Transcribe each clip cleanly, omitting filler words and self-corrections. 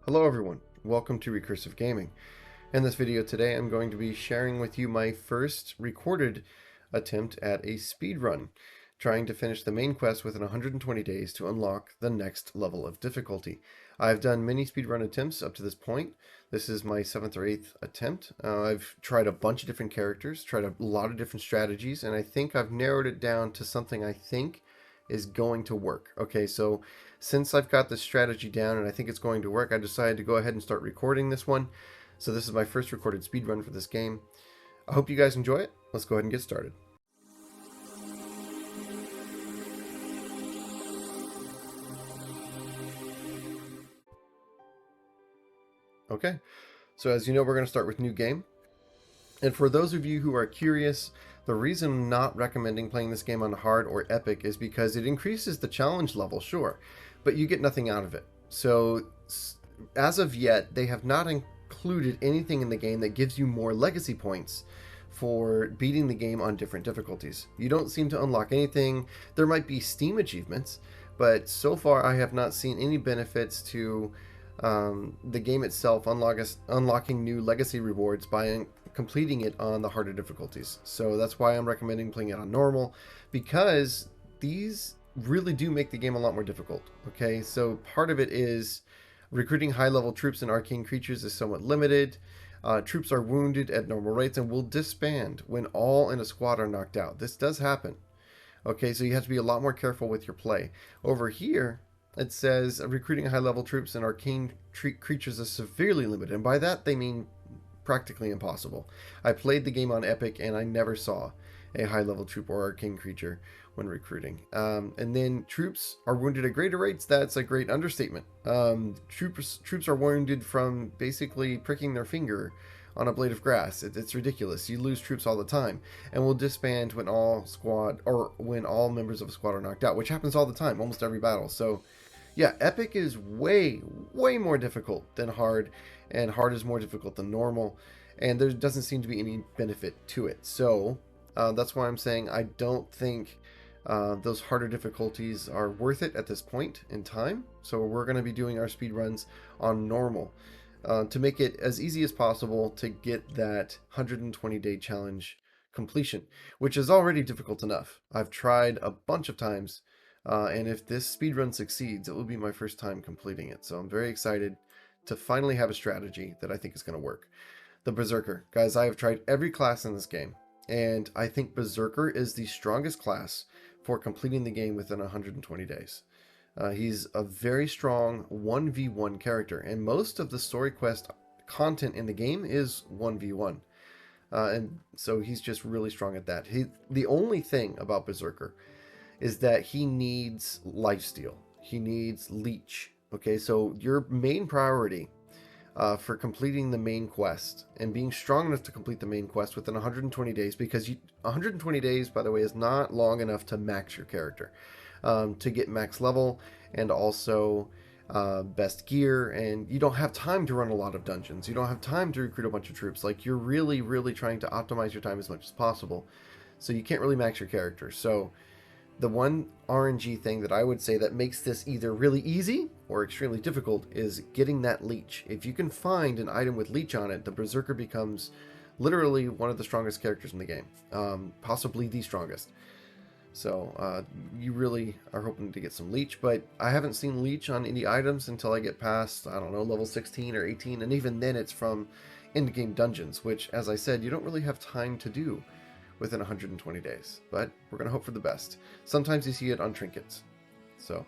Hello everyone, welcome to Recursive Gaming. In this video today I'm going to be sharing with you my first recorded attempt at a speedrun, trying to finish the main quest within 120 days to unlock the next level of difficulty. I've done many speedrun attempts up to this point. This is my 7th or 8th attempt. I've tried a bunch of different characters, tried a lot of different strategies, and I think I've narrowed it down to something I think is going to work. Okay, so since I've got this strategy down and I think it's going to work, I decided to go ahead and start recording this one. So this is my first recorded speedrun for this game. I hope you guys enjoy it. Let's go ahead and get started. Okay, so as you know, we're going to start with new game. And for those of you who are curious, the reason I'm not recommending playing this game on hard or epic is because it increases the challenge level, sure, but you get nothing out of it. So as of yet, they have not included anything in the game that gives you more legacy points for beating the game on different difficulties. You don't seem to unlock anything. There might be Steam achievements, but so far I have not seen any benefits to the game itself unlocking new legacy rewards by completing it on the harder difficulties. So that's why I'm recommending playing it on normal, because these really do make the game a lot more difficult. Okay, so part of it is recruiting high-level troops and arcane creatures is somewhat limited. Troops are wounded at normal rates and will disband when all in a squad are knocked out. This does happen. Okay, so you have to be a lot more careful with your play. Over here, it says recruiting high-level troops and arcane creatures is severely limited, and by that they mean practically impossible. I played the game on epic and I never saw a high-level troop or arcane creature when recruiting. And then troops are wounded at greater rates. That's a great understatement. Troops are wounded from basically pricking their finger on a blade of grass. It's ridiculous. You lose troops all the time, and will disband when when all members of a squad are knocked out, which happens all the time, almost every battle. So yeah, epic is way more difficult than hard, and hard is more difficult than normal, and there doesn't seem to be any benefit to it. So that's why I'm saying I don't think those harder difficulties are worth it at this point in time. So we're going to be doing our speed runs on normal to make it as easy as possible to get that 120-day challenge completion, which is already difficult enough. I've tried a bunch of times, and if this speedrun succeeds, it will be my first time completing it. So I'm very excited to finally have a strategy that I think is going to work. The Berserker. Guys, I have tried every class in this game, and I think Berserker is the strongest class for completing the game within 120 days. He's a very strong 1v1 character, and most of the story quest content in the game is 1v1. And so he's just really strong at that. The only thing about Berserker is that he needs lifesteal. He needs leech. Okay, so your main priority for completing the main quest and being strong enough to complete the main quest within 120 days, because 120 days, by the way, is not long enough to max your character, to get max level and also best gear, and you don't have time to run a lot of dungeons. You don't have time to recruit a bunch of troops. Like, you're really trying to optimize your time as much as possible, so you can't really max your character. So the one RNG thing that I would say that makes this either really easy or extremely difficult is getting that leech. If you can find an item with leech on it, the Berserker becomes literally one of the strongest characters in the game, possibly the strongest. So you really are hoping to get some leech, but I haven't seen leech on any items until I get past, I don't know, level 16 or 18, and even then it's from end-game dungeons, which, as I said, you don't really have time to do within 120 days, but we're going to hope for the best. Sometimes you see it on trinkets. So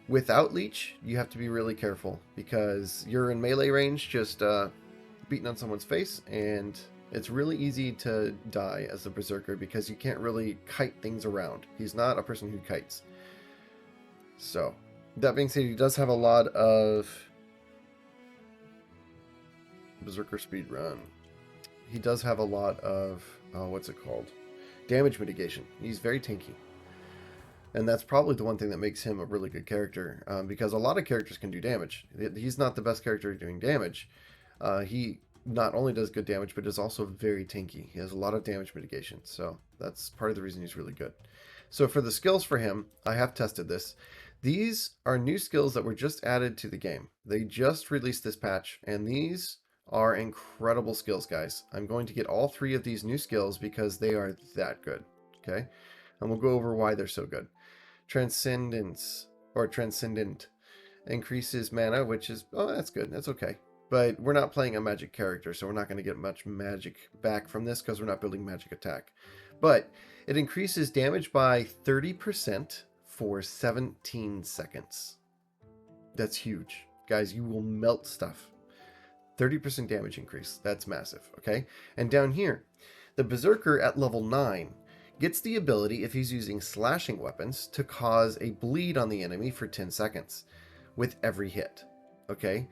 without leech, you have to be really careful, because you're in melee range just beating on someone's face, and it's really easy to die as a Berserker because you can't really kite things around. He's not a person who kites. So that being said, he does have a lot of Berserker speedrun. He does have a lot of what's it called? Damage mitigation. He's very tanky. And that's probably the one thing that makes him a really good character, because a lot of characters can do damage. He's not the best character at doing damage. He not only does good damage, but is also very tanky. He has a lot of damage mitigation, so that's part of the reason he's really good. So for the skills for him, I have tested this. These are new skills that were just added to the game. They just released this patch, and these are incredible skills, guys. I'm going to get all 3 of these new skills because they are that good, okay? And we'll go over why they're so good. Transcendence, or Transcendent, increases mana, which is, oh, that's good, that's okay. But we're not playing a magic character, so we're not going to get much magic back from this because we're not building magic attack. But it increases damage by 30% for 17 seconds. That's huge. Guys, you will melt stuff. 30% damage increase. That's massive, okay? And down here, the Berserker at level 9 gets the ability, if he's using slashing weapons, to cause a bleed on the enemy for 10 seconds with every hit, okay?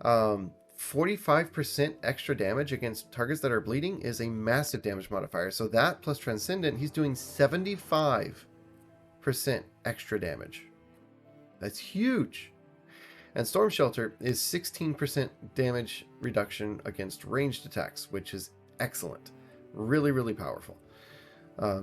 45% extra damage against targets that are bleeding is a massive damage modifier. So that plus Transcendent, he's doing 75% extra damage. That's huge. And Storm Shelter is 16% damage reduction against ranged attacks, which is excellent. Really, really powerful.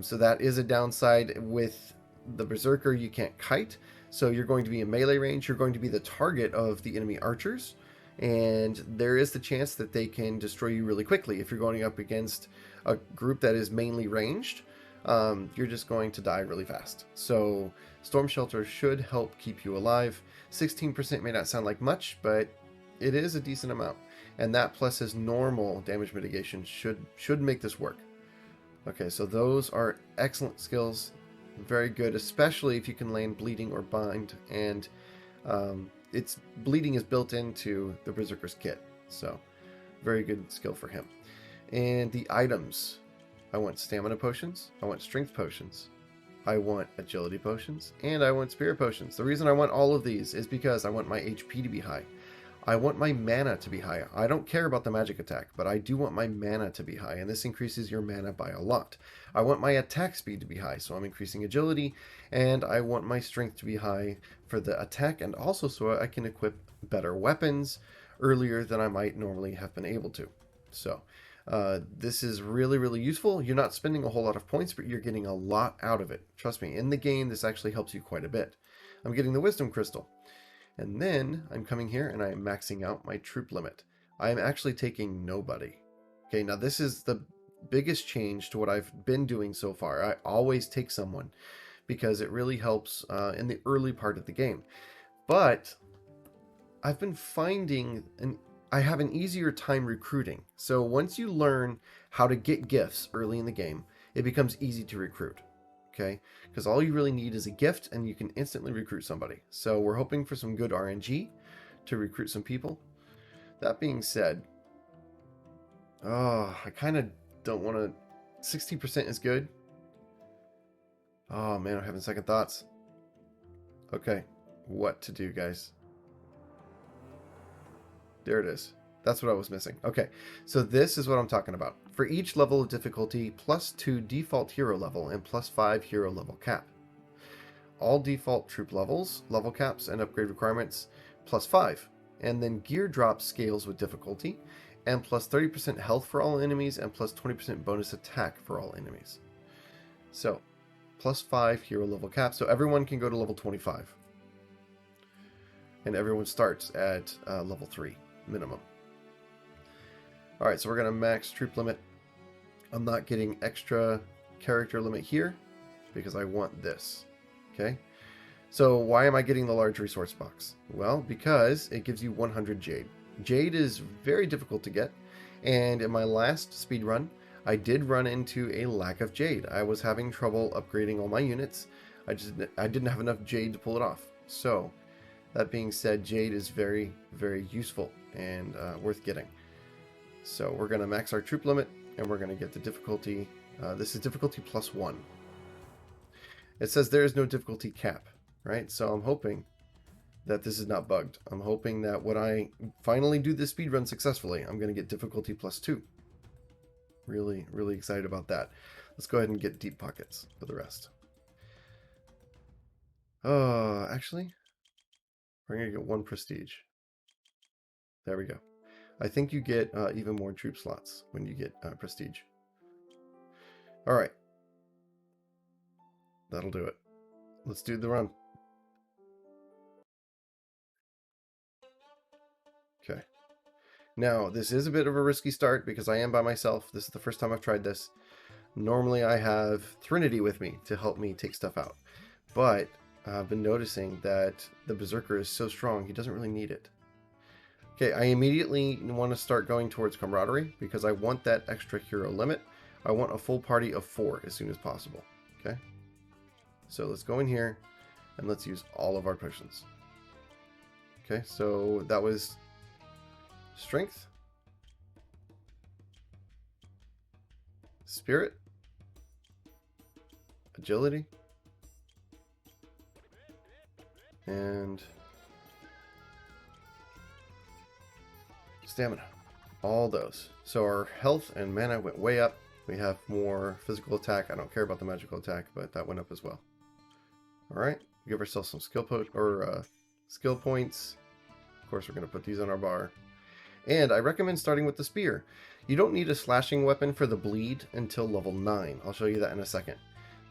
So that is a downside with the Berserker. You can't kite, so you're going to be in melee range. You're going to be the target of the enemy archers, and there is the chance that they can destroy you really quickly. If you're going up against a group that is mainly ranged, you're just going to die really fast. So Storm Shelter should help keep you alive. 16% may not sound like much, but it is a decent amount. And that plus his normal damage mitigation should make this work. Okay, so those are excellent skills. Very good, especially if you can land bleeding or bind. And its bleeding is built into the Berserker's kit. So very good skill for him. And the items. I want stamina potions. I want strength potions. I want agility potions. And I want spirit potions. The reason I want all of these is because I want my HP to be high. I want my mana to be high. I don't care about the magic attack, but I do want my mana to be high, and this increases your mana by a lot. I want my attack speed to be high, so I'm increasing agility, and I want my strength to be high for the attack, and also so I can equip better weapons earlier than I might normally have been able to. So this is really, really useful. You're not spending a whole lot of points, but you're getting a lot out of it. Trust me, in the game, this actually helps you quite a bit. I'm getting the Wisdom Crystal. And then I'm coming here and I am maxing out my troop limit. I am actually taking nobody. Okay, now this is the biggest change to what I've been doing so far. I always take someone because it really helps in the early part of the game. But I've been finding I have an easier time recruiting. So once you learn how to get gifts early in the game, it becomes easy to recruit. Okay, because all you really need is a gift and you can instantly recruit somebody. So we're hoping for some good RNG to recruit some people. That being said, I kind of don't want to. 60% is good. Oh man, I'm having second thoughts. Okay, what to do, guys? There it is. That's what I was missing. Okay, so this is what I'm talking about. For each level of difficulty, +2 default hero level and +5 hero level cap. All default troop levels, level caps, and upgrade requirements +5. And then gear drop scales with difficulty, and +30% health for all enemies, and +20% bonus attack for all enemies. So, +5 hero level cap, so everyone can go to level 25. And everyone starts at level 3 minimum. Alright, so we're going to max troop limit. I'm not getting extra character limit here because I want this. Okay, so why am I getting the large resource box? Well, because it gives you 100 Jade. Jade is very difficult to get, and in my last speed run, I did run into a lack of Jade. I was having trouble upgrading all my units. I didn't have enough Jade to pull it off. So, that being said, Jade is very, very useful and worth getting. So we're going to max our troop limit, and we're going to get the difficulty. This is difficulty +1. It says there is no difficulty cap, right? So I'm hoping that this is not bugged. I'm hoping that when I finally do this speedrun successfully, I'm going to get difficulty +2. Really, really excited about that. Let's go ahead and get deep pockets for the rest. Actually, we're going to get 1 prestige. There we go. I think you get even more troop slots when you get prestige. All right. That'll do it. Let's do the run. Now, this is a bit of a risky start because I am by myself. This is the first time I've tried this. Normally I have Trinity with me to help me take stuff out. But I've been noticing that the Berserker is so strong, he doesn't really need it. Okay, I immediately want to start going towards camaraderie because I want that extra hero limit. I want a full party of 4 as soon as possible. Okay, so let's go in here and let's use all of our potions. Okay, so that was strength, spirit, agility, and stamina. All those. So our health and mana went way up. We have more physical attack. I don't care about the magical attack, but that went up as well. Alright, give ourselves some skill points. Of course, we're going to put these on our bar. And I recommend starting with the spear. You don't need a slashing weapon for the bleed until level 9. I'll show you that in a second.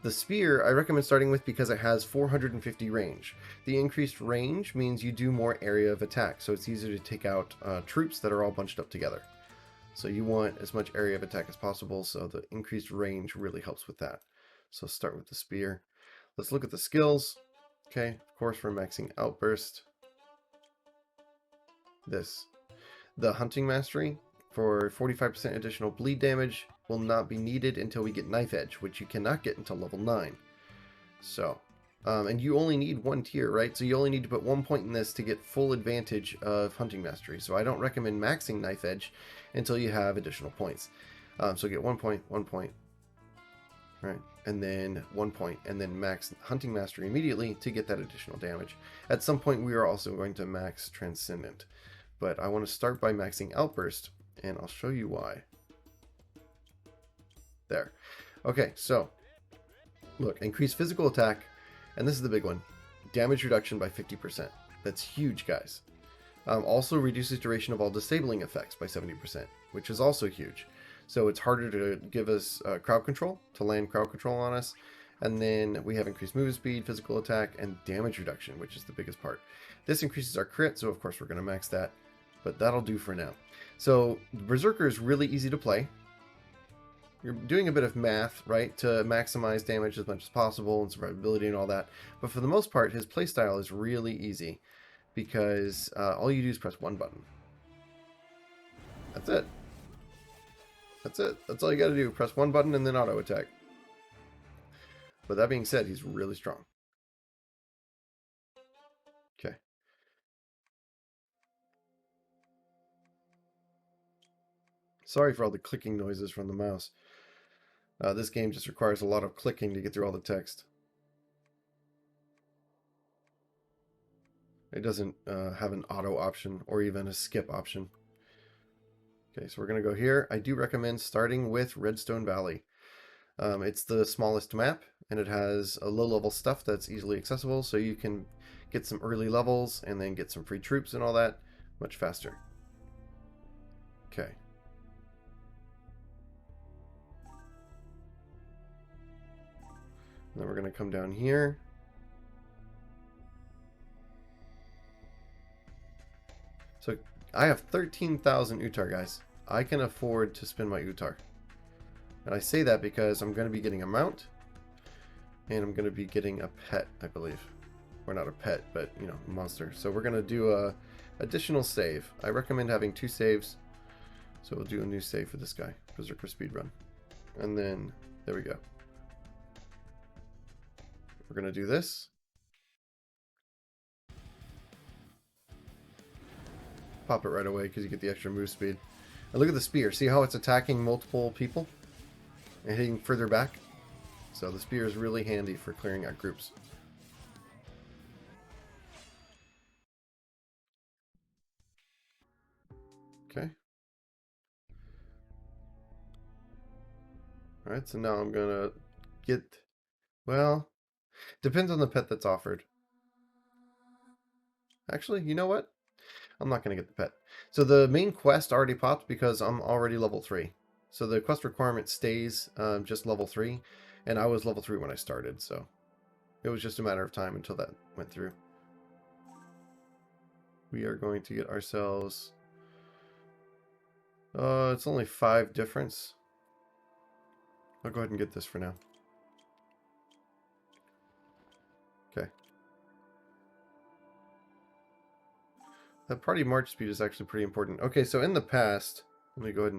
The spear I recommend starting with because it has 450 range. The increased range means you do more area of attack, so it's easier to take out troops that are all bunched up together. So you want as much area of attack as possible, so the increased range really helps with that. So start with the spear. Let's look at the skills. Okay, of course we're maxing Outburst. The Hunting Mastery for 45% additional bleed damage will not be needed until we get Knife Edge, which you cannot get until level 9. So, and you only need 1 tier, right? So you only need to put 1 point in this to get full advantage of Hunting Mastery. So I don't recommend maxing Knife Edge until you have additional points. So get 1 point, 1 point, right? And then 1 point, and then max Hunting Mastery immediately to get that additional damage. At some point we are also going to max Transcendent. But I want to start by maxing Outburst, and I'll show you why. There. Okay, so, look, increase physical attack, and this is the big one. Damage reduction by 50%. That's huge, guys. Also reduces duration of all disabling effects by 70%, which is also huge. So it's harder to give us crowd control, to land crowd control on us. And then we have increased movement speed, physical attack, and damage reduction, which is the biggest part. This increases our crit, so of course we're going to max that. But that'll do for now. So Berserker is really easy to play. You're doing a bit of math, right, to maximize damage as much as possible and survivability and all that. But for the most part, his playstyle is really easy because all you do is press 1 button. That's it. That's it. That's all you got to do. Press 1 button and then auto attack. But that being said, he's really strong. Okay. Sorry for all the clicking noises from the mouse. This game just requires a lot of clicking to get through all the text. It doesn't have an auto option or even a skip option. Okay, so we're going to go here. I do recommend starting with Redstone Valley. It's the smallest map, and it has a low-level stuff that's easily accessible, so you can get some early levels and then get some free troops and all that much faster. Okay. Then we're going to come down here. So I have 13,000 Utar, guys. I can afford to spend my Utar. And I say that because I'm going to be getting a mount. And I'm going to be getting a pet, I believe. Or not a pet, but, you know, a monster. So we're going to do a additional save. I recommend having 2 saves. So we'll do a new save for this guy. Berserker speedrun. And then, there we go. We're going to do this. Pop it right away because you get the extra move speed. And look at the spear. See how it's attacking multiple people? And hitting further back? So the spear is really handy for clearing out groups. Okay. Alright, so now I'm gonna get... Well, depends on the pet that's offered. Actually, you know what? I'm not going to get the pet. So the main quest already popped because I'm already level 3. So the quest requirement stays just level 3. And I was level 3 when I started, so it was just a matter of time until that went through. We are going to get ourselves It's only 5 difference. I'll go ahead and get this for now. Okay. That party march speed is actually pretty important. Okay, so in the past, let me go ahead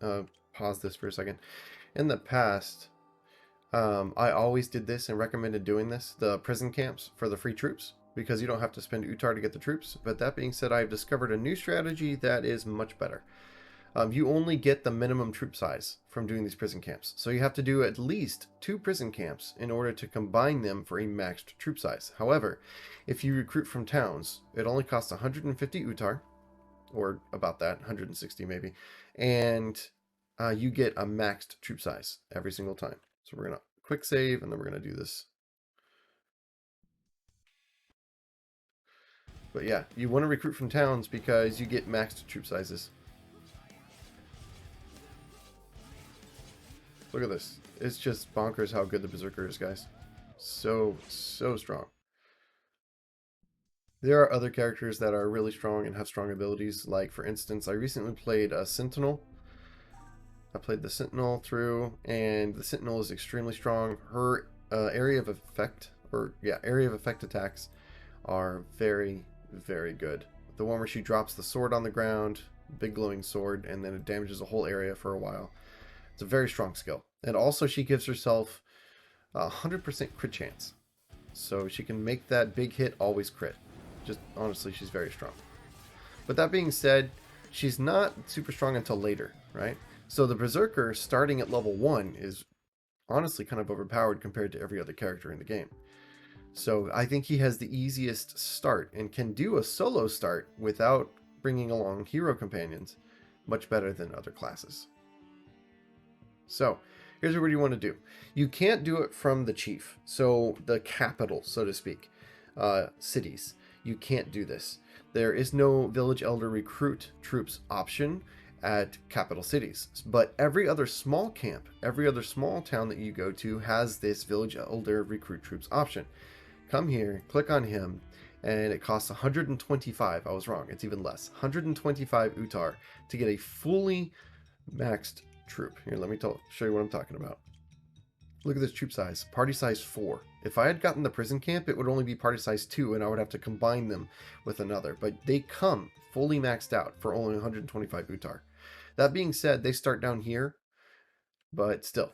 and pause this for a second. In the past, I always did this and recommended doing this, the prison camps for the free troops, because you don't have to spend Utar to get the troops. But that being said, I've discovered a new strategy that is much better. You only get the minimum troop size from doing these prison camps. So you have to do at least 2 prison camps in order to combine them for a maxed troop size. However, if you recruit from towns, it only costs 150 Utar, or about that, 160 maybe, and you get a maxed troop size every single time. So we're going to quick save, and then we're going to do this. But yeah, you want to recruit from towns because you get maxed troop sizes. Look at this. It's just bonkers how good the Berserker is, guys. So strong. There are other characters that are really strong and have strong abilities. Like, for instance, I recently played a Sentinel. I played the Sentinel through, and the Sentinel is extremely strong. Her area of effect attacks are very, very good. The one where she drops the sword on the ground, big glowing sword, and then it damages a whole area for a while. It's a very strong skill. And also she gives herself a 100% crit chance. So she can make that big hit always crit. Just honestly, she's very strong. But that being said, she's not super strong until later, right? So the Berserker starting at level 1 is honestly kind of overpowered compared to every other character in the game. So I think he has the easiest start and can do a solo start without bringing along hero companions much better than other classes. So here's what you want to do. You can't do it from the chief, so the capital, so to speak, cities. You can't do this. There is no village elder recruit troops option at capital cities, but every other small camp, every other small town that you go to has this village elder recruit troops option. Come here, click on him, and it costs 125. I was wrong, it's even less. 125 Utar to get a fully maxed troop. Here, let me show you what I'm talking about. Look at this troop size. Party size 4. If I had gotten the prison camp, it would only be party size 2, and I would have to combine them with another. But they come fully maxed out for only 125 Utar. That being said, they start down here, but still.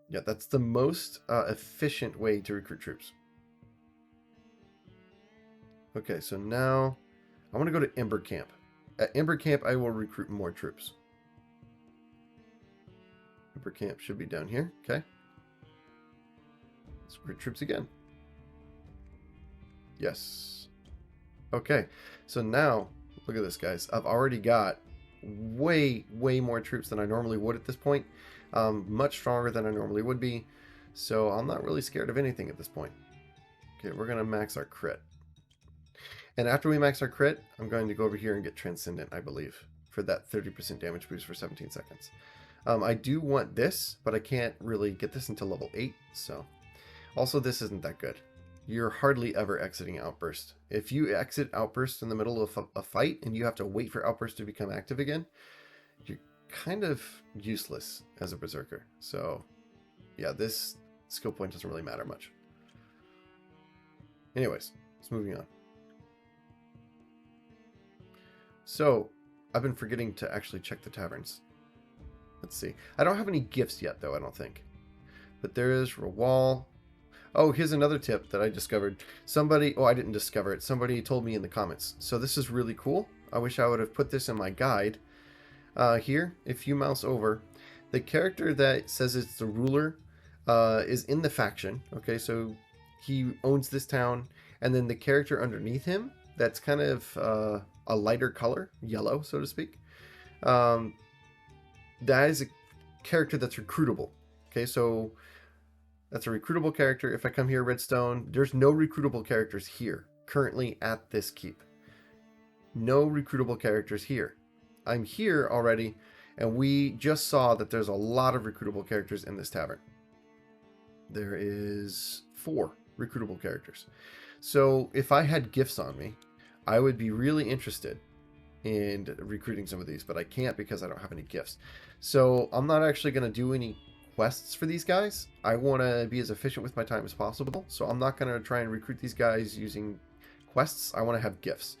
Yeah, that's the most efficient way to recruit troops. Okay, so now I want to go to Ember Camp. At Ember Camp, I will recruit more troops. Ember Camp should be down here. Okay. Let's recruit troops again. Yes. Okay, so now, look at this, guys. I've already got way more troops than I normally would at this point. Much stronger than I normally would be. So I'm not really scared of anything at this point. Okay, we're going to max our crit. And after we max our crit, I'm going to go over here and get Transcendent, I believe, for that 30% damage boost for 17 seconds. I do want this, but I can't really get this until level 8, so... Also, this isn't that good. You're hardly ever exiting Outburst. If you exit Outburst in the middle of a fight, and you have to wait for Outburst to become active again, you're kind of useless as a Berserker. So, yeah, this skill point doesn't really matter much. Anyways, let's moving on. So, I've been forgetting to actually check the taverns. Let's see. I don't have any gifts yet, though, I don't think. But there is Rawal. Oh, here's another tip that I discovered. I didn't discover it. Somebody told me in the comments. So this is really cool. I wish I would have put this in my guide. Here, if you mouse over, the character that says it's the ruler is in the faction. Okay, so he owns this town. And then the character underneath him, that's kind of a lighter color, yellow, so to speak. That is a character that's recruitable. Okay, so... That's a recruitable character. If I come here, Redstone, there's no recruitable characters here, currently at this keep. No recruitable characters here. I'm here already, and we just saw that there's a lot of recruitable characters in this tavern. There is 4 recruitable characters. So if I had gifts on me, I would be really interested in recruiting some of these, but I can't because I don't have any gifts. So I'm not actually going to do any quests for these guys. I want to be as efficient with my time as possible, so I'm not going to try and recruit these guys using quests. I want to have gifts.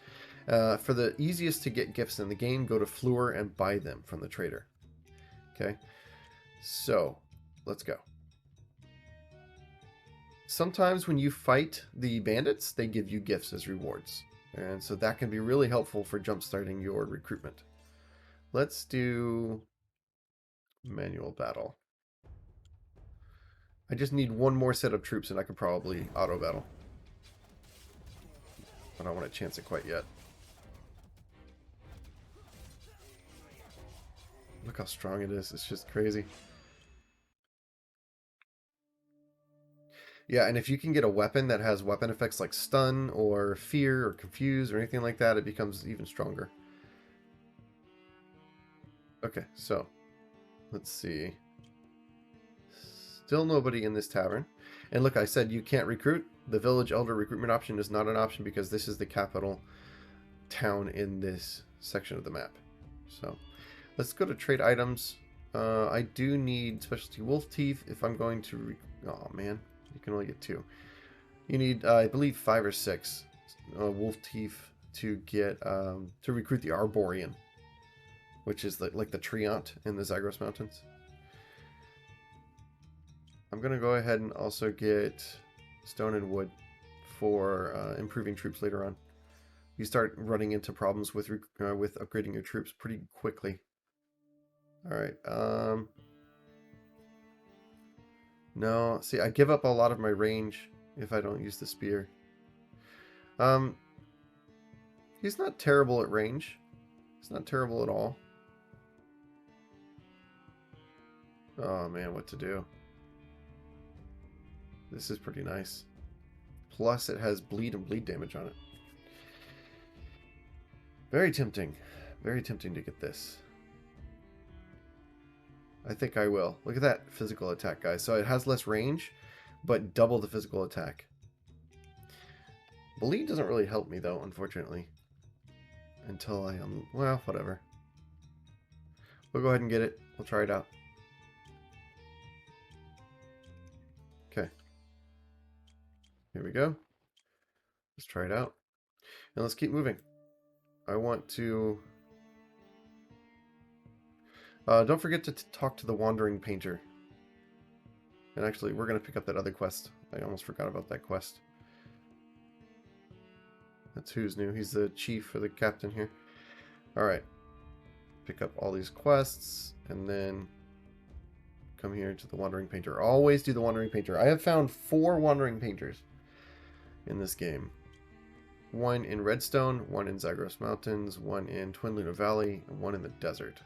For the easiest to get gifts in the game, go to Fleur and buy them from the trader. Okay, so let's go. Sometimes when you fight the bandits, they give you gifts as rewards. And so that can be really helpful for jump-starting your recruitment. Let's do manual battle. I just need one more set of troops and I can probably auto battle. I don't want to chance it quite yet. Look how strong it is. It's just crazy. Yeah, and if you can get a weapon that has weapon effects like stun or fear or confuse or anything like that, it becomes even stronger. Okay, so let's see. Still nobody in this tavern. And look, I said you can't recruit. The village elder recruitment option is not an option because this is the capital town in this section of the map. So let's go to trade items. I do need specialty wolf teeth if I'm going to... Oh, man. You can only get 2. You need, I believe, 5 or 6 wolf teeth to get to recruit the Arborian, which is like the Treant in the Zagros Mountains. I'm gonna go ahead and also get stone and wood for improving troops later on. You start running into problems with upgrading your troops pretty quickly. All right. No, see, I give up a lot of my range if I don't use the spear. He's not terrible at range. He's not terrible at all. Oh man, what to do? This is pretty nice. Plus it has bleed and bleed damage on it. Very tempting. Very tempting to get this. I think I will. Look at that physical attack, guys. So it has less range, but double the physical attack. Bleed doesn't really help me, though, unfortunately. Until I am... well, whatever. We'll go ahead and get it. We'll try it out. Okay. Here we go. Let's try it out. And let's keep moving. I want to... don't forget to talk to the Wandering Painter. And actually, we're going to pick up that other quest. I almost forgot about that quest. That's who's new. He's the chief or the captain here. Alright. Pick up all these quests, and then come here to the Wandering Painter. Always do the Wandering Painter. I have found 4 Wandering Painters in this game. 1 in Redstone, 1 in Zagros Mountains, 1 in Twin Luna Valley, and 1 in the desert.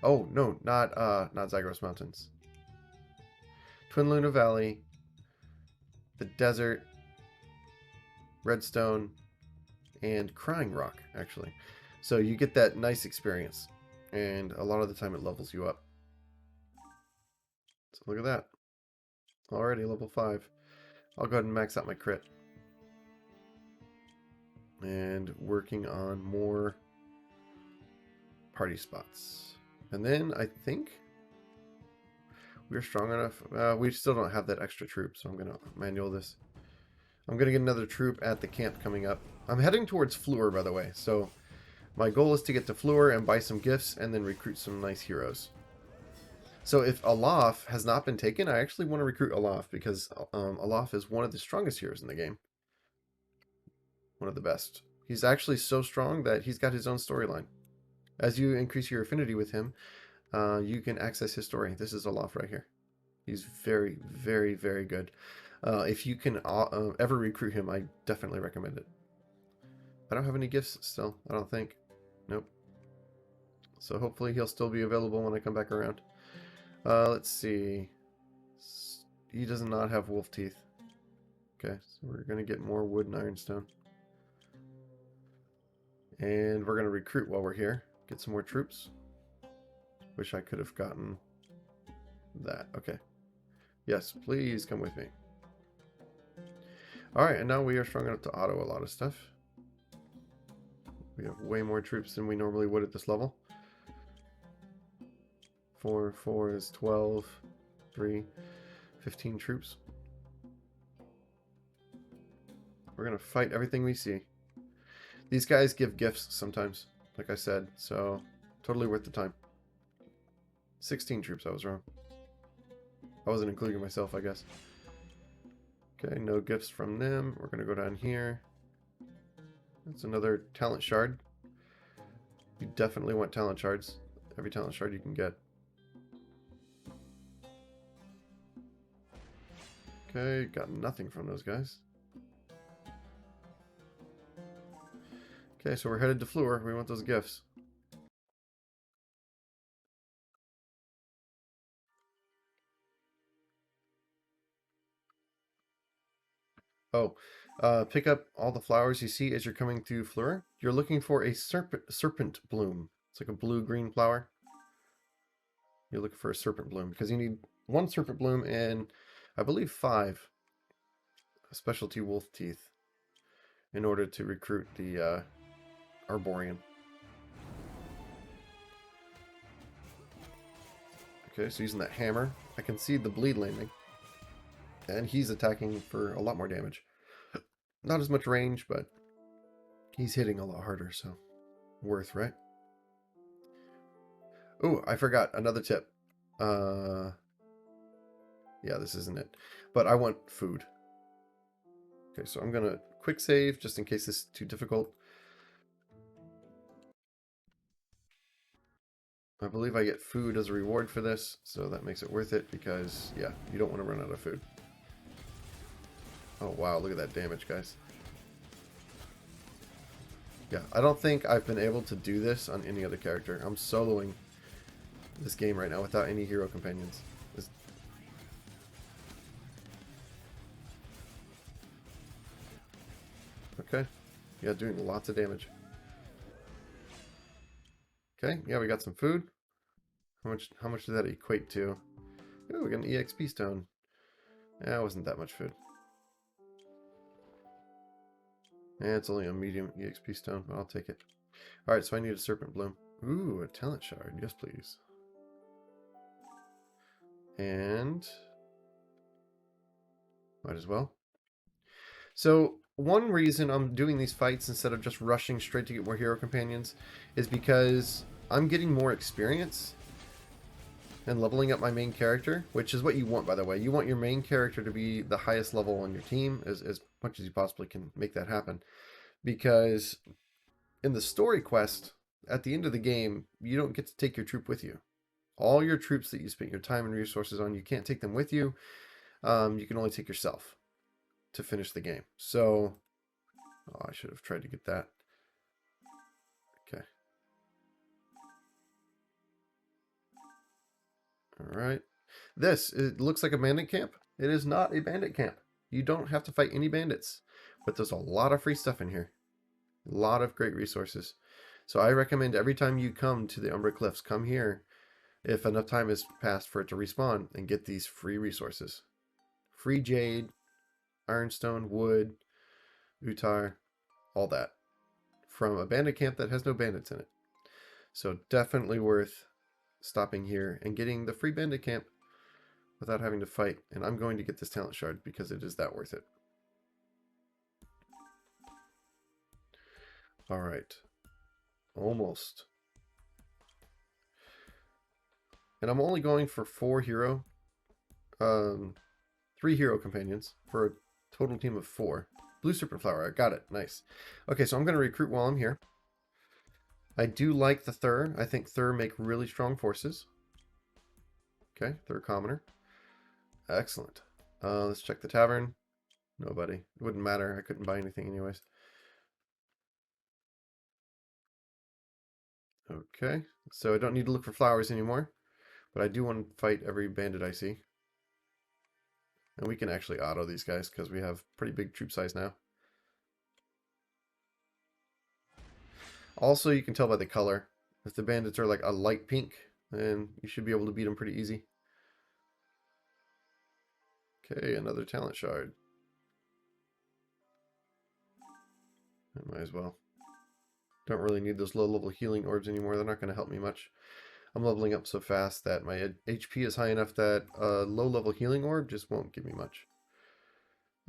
Oh, no, not Zagros Mountains. Twin Luna Valley, the desert, Redstone, and Crying Rock, actually. So you get that nice experience, and a lot of the time it levels you up. So look at that. Already level 5. I'll go ahead and max out my crit. And working on more party spots. And then I think we're strong enough. We still don't have that extra troop, so I'm going to manual this. I'm going to get another troop at the camp coming up. I'm heading towards Fleur, by the way. So my goal is to get to Fleur and buy some gifts and then recruit some nice heroes. So if Olaf has not been taken, I actually want to recruit Olaf because Olaf is one of the strongest heroes in the game. One of the best. He's actually so strong that he's got his own storyline. As you increase your affinity with him, you can access his story. This is Olaf right here. He's very, very, very good. If you can ever recruit him, I definitely recommend it. I don't have any gifts still, I don't think. Nope. So hopefully he'll still be available when I come back around. Let's see. He does not have wolf teeth. Okay, so we're going to get more wood and ironstone. And we're going to recruit while we're here. Get some more troops. Wish I could have gotten that. Okay. Yes, please come with me. Alright, and now we are strong enough to auto a lot of stuff. We have way more troops than we normally would at this level. 4 and 4 is 12. 3, 15 troops. We're going to fight everything we see. These guys give gifts sometimes, like I said, so totally worth the time. 16 troops, I was wrong. I wasn't including myself, I guess. Okay, no gifts from them. We're going to go down here. That's another talent shard. You definitely want talent shards. Every talent shard you can get. Okay, got nothing from those guys. Okay, so we're headed to Fleur. We want those gifts. Oh, pick up all the flowers you see as you're coming through Fleur. You're looking for a serpent bloom. It's like a blue-green flower. You're looking for a serpent bloom because you need 1 serpent bloom and I believe 5 specialty wolf teeth in order to recruit the Arborian. Okay, so using that hammer, I can see the bleed landing. And he's attacking for a lot more damage. Not as much range, but he's hitting a lot harder, so worth, right? Oh, I forgot another tip. Yeah, this isn't it. But I want food. Okay, so I'm going to quick save just in case this is too difficult. I believe I get food as a reward for this, so that makes it worth it because, yeah, you don't want to run out of food. Oh, wow, look at that damage, guys. Yeah, I don't think I've been able to do this on any other character. I'm soloing this game right now without any hero companions. Okay. Yeah, doing lots of damage. Okay, yeah, we got some food. How much did that equate to? Oh, we got an EXP stone. Yeah, it wasn't that much food. Yeah, it's only a medium EXP stone, but I'll take it. Alright, so I need a serpent bloom. Ooh, a talent shard. Yes, please. And might as well. So one reason I'm doing these fights instead of just rushing straight to get more hero companions is because I'm getting more experience and leveling up my main character, which is what you want, by the way. You want your main character to be the highest level on your team as much as you possibly can make that happen. Because in the story quest, at the end of the game, you don't get to take your troop with you. All your troops that you spent your time and resources on, you can't take them with you. You can only take yourself to finish the game. So, oh, I should have tried to get that. Okay. All right. It looks like a bandit camp. It is not a bandit camp. You don't have to fight any bandits, but there's a lot of free stuff in here. A lot of great resources. So I recommend every time you come to the Umbra Cliffs, come here if enough time has passed for it to respawn and get these free resources. Free jade, ironstone, wood, utar, all that. From a bandit camp that has no bandits in it. So definitely worth stopping here and getting the free bandit camp without having to fight. And I'm going to get this talent shard because it is that worth it. All right. Almost. And I'm only going for 3 hero companions for a total team of 4. Blue serpent flower, I got it, nice. Okay, so I'm going to recruit while I'm here. I do like the Thur. I think Thur make really strong forces. Okay, Thur commoner. Excellent. Let's check the tavern. Nobody. It wouldn't matter. I couldn't buy anything anyways. Okay, so I don't need to look for flowers anymore, but I do want to fight every bandit I see. And we can actually auto these guys because we have pretty big troop size now. Also, you can tell by the color. If the bandits are like a light pink, then you should be able to beat them pretty easy. Okay, another talent shard. I might as well. Don't really need those low-level healing orbs anymore. They're not going to help me much. I'm leveling up so fast that my HP is high enough that a low-level healing orb just won't give me much.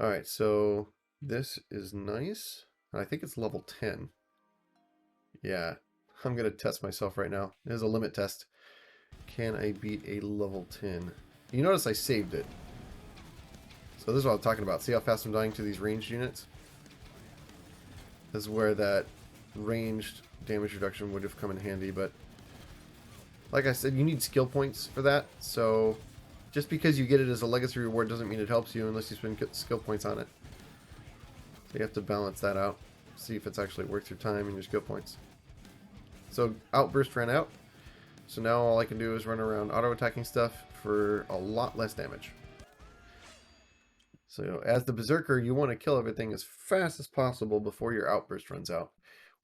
Alright, so this is nice. I think it's level 10. Yeah, I'm going to test myself right now. There's a limit test. Can I beat a level 10? You notice I saved it. So this is what I'm talking about. See how fast I'm dying to these ranged units? This is where that ranged damage reduction would have come in handy, but like I said, you need skill points for that, so just because you get it as a legacy reward doesn't mean it helps you unless you spend skill points on it. So you have to balance that out, see if it's actually worth your time and your skill points. So Outburst ran out, so now all I can do is run around auto-attacking stuff for a lot less damage. So as the Berserker, you want to kill everything as fast as possible before your Outburst runs out,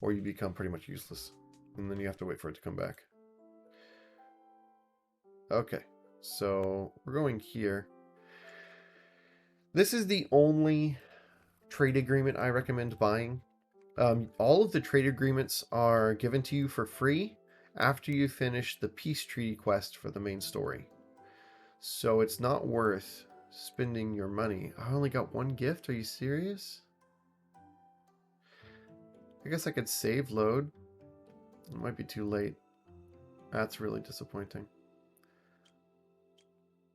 or you become pretty much useless, and then you have to wait for it to come back. Okay, so we're going here. This is the only trade agreement I recommend buying. All of the trade agreements are given to you for free after you finish the peace treaty quest for the main story. So it's not worth spending your money. I only got one gift? Are you serious? I guess I could save load. It might be too late. That's really disappointing.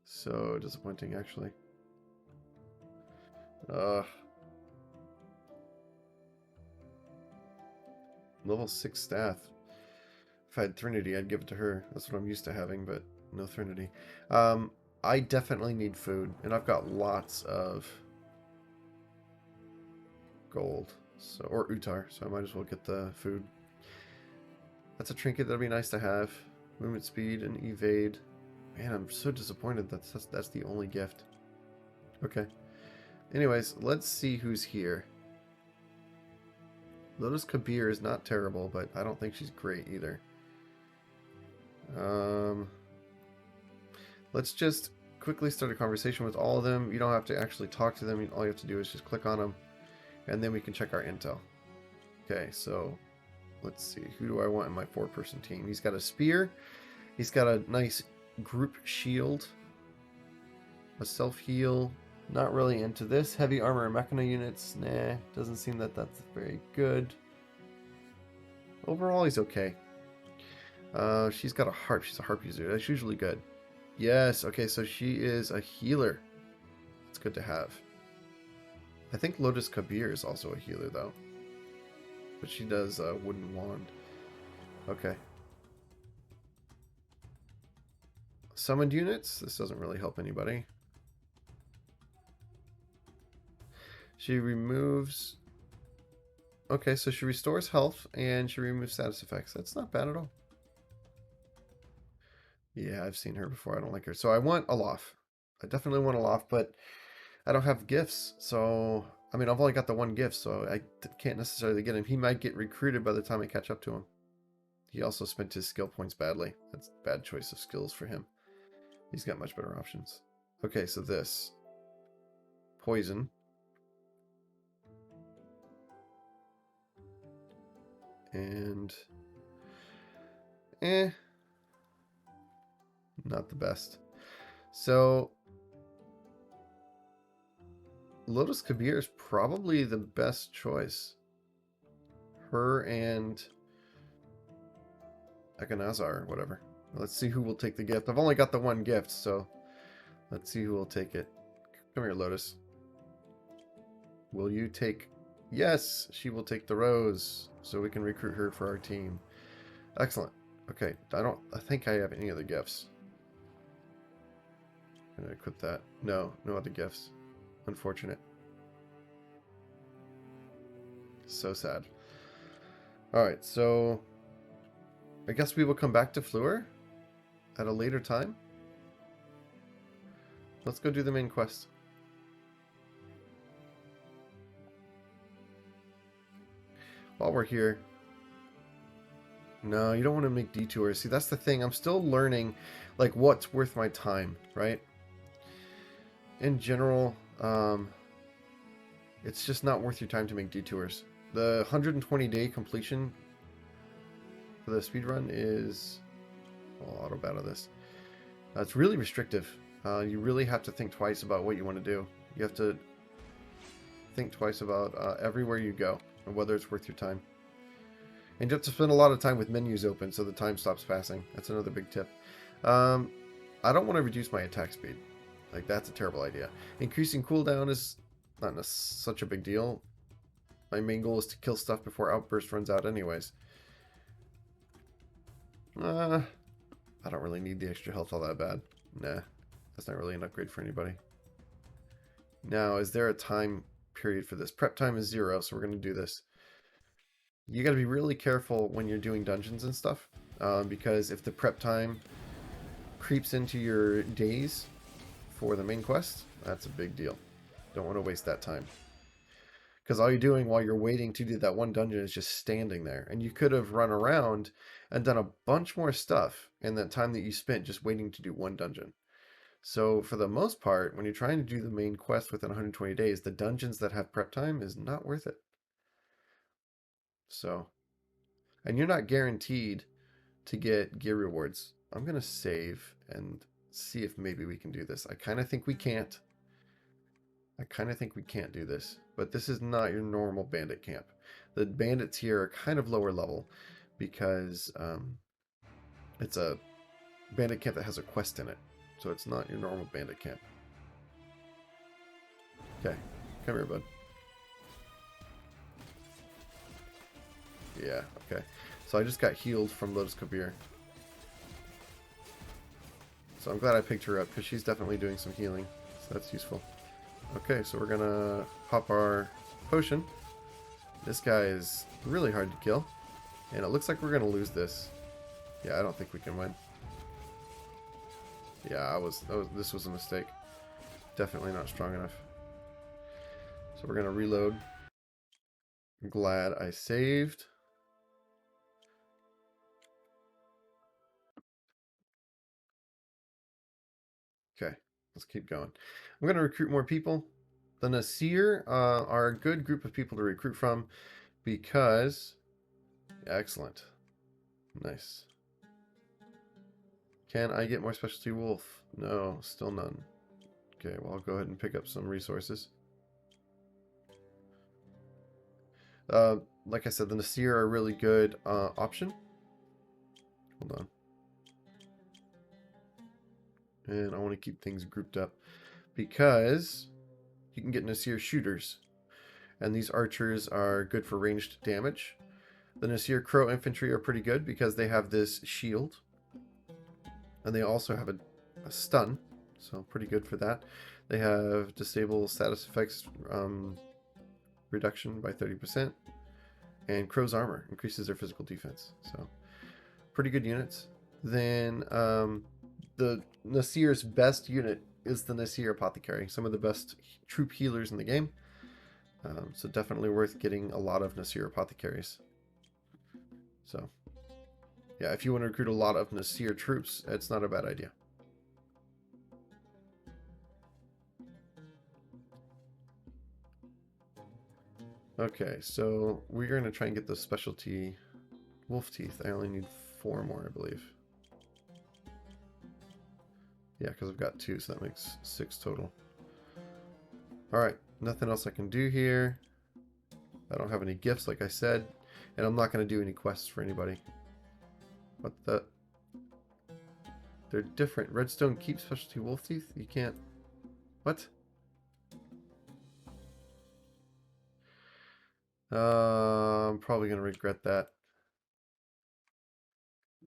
So disappointing, actually. Level 6 staff. If I had Trinity, I'd give it to her. That's what I'm used to having, but no Trinity. I definitely need food, and I've got lots of gold, so or Utar, so I might as well get the food. That's a trinket that'd be nice to have. Movement speed and evade. Man, I'm so disappointed that's the only gift. Okay. Anyways, let's see who's here. Lotus Kabir is not terrible, but I don't think she's great either. Let's just quickly start a conversation with all of them. You don't have to actually talk to them. All you have to do is just click on them, and then we can check our intel. Okay, so let's see. Who do I want in my 4-person team? He's got a spear. He's got a nice group shield. A self-heal. Not really into this. Heavy armor and mechana units. Nah, doesn't seem that that's very good. Overall, he's okay. She's got a harp. She's a harp user. That's usually good. Yes, okay, so she is a healer. It's good to have. I think Lotus Kabir is also a healer, though. But she does a wooden wand. Okay. Summoned units. This doesn't really help anybody. She removes... Okay, so she restores health and she removes status effects. That's not bad at all. Yeah, I've seen her before. I don't like her. So I want Olaf. I definitely want Olaf, but I don't have gifts. So, I mean, I've only got the one gift, so I can't necessarily get him. He might get recruited by the time I catch up to him. He also spent his skill points badly. That's a bad choice of skills for him. He's got much better options. Okay, so this. Poison. And... not the best. So... Lotus Kabir is probably the best choice. Her and... Ekanazar or whatever. Let's see who will take the gift. I've only got the one gift, so... let's see who will take it. Come here, Lotus. Will you take... Yes! She will take the rose, so we can recruit her for our team. Excellent. Okay, I think I have any other gifts. I'm gonna equip that. No other gifts. Unfortunate. So sad. Alright, so... I guess we will come back to Fleur at a later time. Let's go do the main quest. While we're here... No, you don't want to make detours. See, that's the thing. I'm still learning, like, what's worth my time, right? In general, it's just not worth your time to make detours. The 120-day completion for the speedrun is... I'll auto battle this. It's really restrictive. You really have to think twice about what you want to do. You have to think twice about everywhere you go and whether it's worth your time. And you have to spend a lot of time with menus open so the time stops passing. That's another big tip. I don't want to reduce my attack speed. Like, that's a terrible idea. Increasing cooldown is not such a big deal. My main goal is to kill stuff before Outburst runs out anyways. I don't really need the extra health all that bad. Nah, that's not really an upgrade for anybody. Now, is there a time period for this? Prep time is 0, so we're going to do this. You got to be really careful when you're doing dungeons and stuff, because if the prep time creeps into your days for the main quest, that's a big deal. Don't want to waste that time. Because all you're doing while you're waiting to do that one dungeon is just standing there. And you could have run around and done a bunch more stuff in that time that you spent just waiting to do one dungeon. So for the most part, when you're trying to do the main quest within 120 days, the dungeons that have prep time is not worth it. So, and you're not guaranteed to get gear rewards. I'm going to save and see if maybe we can do this. I kind of think we can't. I kind of think we can't do this, but this is not your normal bandit camp. The bandits here are kind of lower level because it's a bandit camp that has a quest in it, so it's not your normal bandit camp. Okay, come here, bud. Yeah, okay. So I just got healed from Lotus Kabir. So I'm glad I picked her up because she's definitely doing some healing, so that's useful. Okay, so we're gonna pop our potion. This guy is really hard to kill, and it looks like we're gonna lose this. Yeah, I don't think we can win. Yeah, this was a mistake. Definitely not strong enough. So we're gonna reload. I'm glad I saved. Okay, let's keep going. I'm going to recruit more people. The Nasir are a good group of people to recruit from because... Excellent. Nice. Can I get more specialty wolf? No, still none. Okay, well, I'll go ahead and pick up some resources. Like I said, the Nasir are a really good option. Hold on. And I want to keep things grouped up because you can get Nasir shooters. And these archers are good for ranged damage. The Nasir Crow infantry are pretty good because they have this shield. And they also have a stun, so pretty good for that. They have disable status effects reduction by 30%. And Crow's armor increases their physical defense. So pretty good units. Then the Nasir's best unit is the Nasir Apothecary. Some of the best troop healers in the game. So definitely worth getting a lot of Nasir Apothecaries. So, yeah, if you want to recruit a lot of Nasir troops, it's not a bad idea. Okay, so we're going to try and get those specialty wolf teeth. I only need 4 more, I believe. Yeah, because I've got 2, so that makes 6 total. Alright, nothing else I can do here. I don't have any gifts, like I said. And I'm not going to do any quests for anybody. What the... They're different. Redstone keep specialty wolf teeth? You can't... What? I'm probably going to regret that.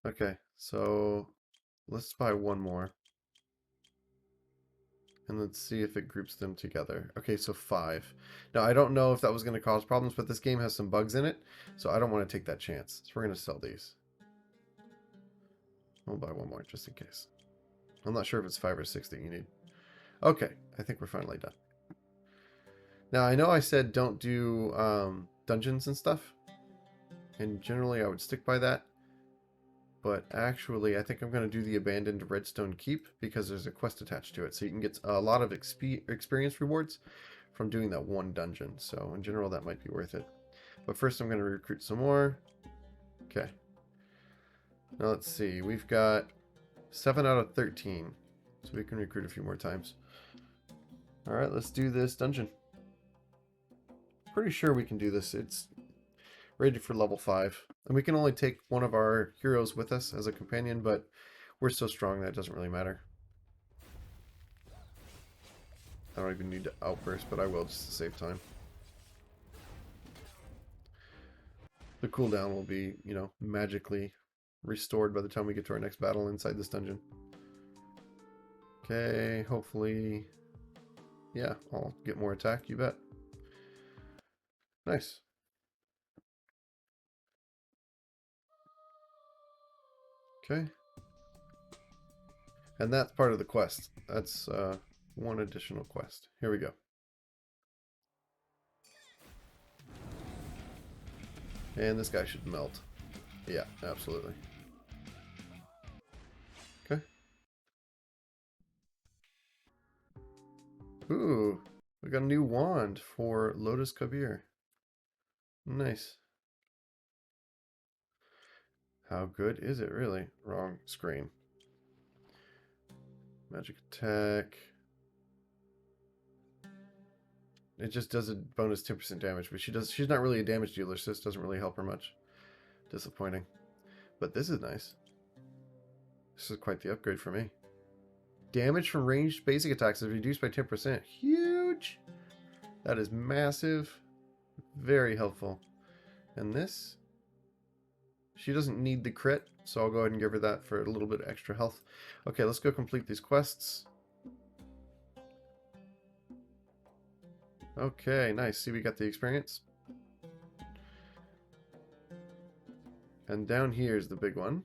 Okay, so... Let's buy 1 more. And let's see if it groups them together. Okay, so 5. Now, I don't know if that was going to cause problems, but this game has some bugs in it, so I don't want to take that chance. So we're going to sell these. We'll buy 1 more, just in case. I'm not sure if it's 5 or 6 that you need. Okay, I think we're finally done. Now, I know I said don't do dungeons and stuff, and generally I would stick by that. But actually, I think I'm going to do the Abandoned Redstone Keep because there's a quest attached to it. So you can get a lot of experience rewards from doing that one dungeon. So in general, that might be worth it. But first, I'm going to recruit some more. Okay. Now let's see. We've got 7 out of 13. So we can recruit a few more times. Alright, let's do this dungeon. Pretty sure we can do this. It's rated for level 5. And we can only take one of our heroes with us as a companion, but we're so strong that it doesn't really matter. I don't even need to outburst, but I will just to save time. The cooldown will be, you know, magically restored by the time we get to our next battle inside this dungeon. Okay, hopefully, yeah, I'll get more attack, you bet. Nice. Okay. And that's part of the quest. That's one additional quest. Here we go. And this guy should melt. Yeah, absolutely. Okay. Ooh, we got a new wand for Lotus Kabir. Nice. How good is it, really? Wrong screen. Magic attack. It just does a bonus 10% damage, but she's not really a damage dealer, so this doesn't really help her much. Disappointing. But this is nice. This is quite the upgrade for me. Damage from ranged basic attacks is reduced by 10%. Huge! That is massive. Very helpful. And this? She doesn't need the crit, so I'll go ahead and give her that for a little bit of extra health. Okay, let's go complete these quests. Okay, nice. See, we got the experience. And down here is the big one.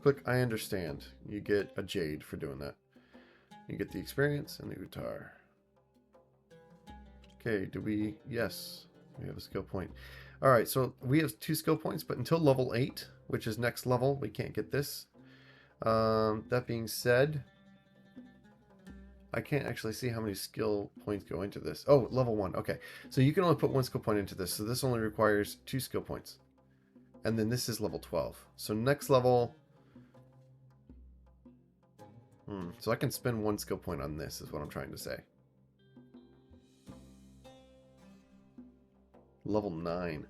Click I understand. You get a jade for doing that. You get the experience and the Utar. Okay, do we... Yes, we have a skill point. Alright, so we have 2 skill points, but until level 8, which is next level, we can't get this. That being said, I can't actually see how many skill points go into this. Oh, level 1. Okay, so you can only put 1 skill point into this, so this only requires 2 skill points. And then this is level 12. So next level... So I can spend 1 skill point on this, is what I'm trying to say. Level 9.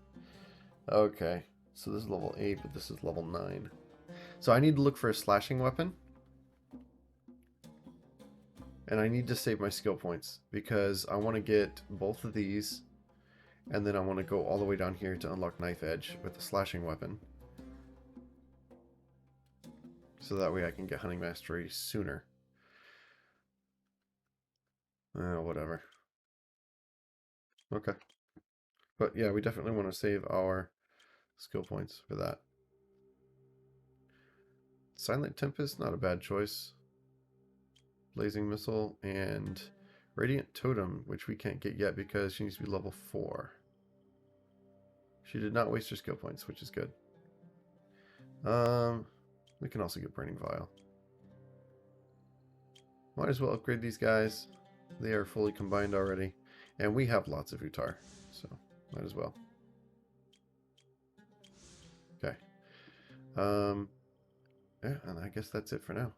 Okay, so this is level 8, but this is level 9. So I need to look for a slashing weapon. And I need to save my skill points, because I want to get both of these. And then I want to go all the way down here to unlock Knife Edge with the slashing weapon. So that way I can get Hunting Mastery sooner. Whatever. Okay. But yeah, we definitely want to save our skill points for that. Silent Tempest, not a bad choice. Blazing Missile and Radiant Totem, which we can't get yet because she needs to be level 4. She did not waste her skill points, which is good. We can also get Burning Vial. Might as well upgrade these guys. They are fully combined already. And we have lots of Utar, so might as well. Okay. Yeah, and I guess that's it for now.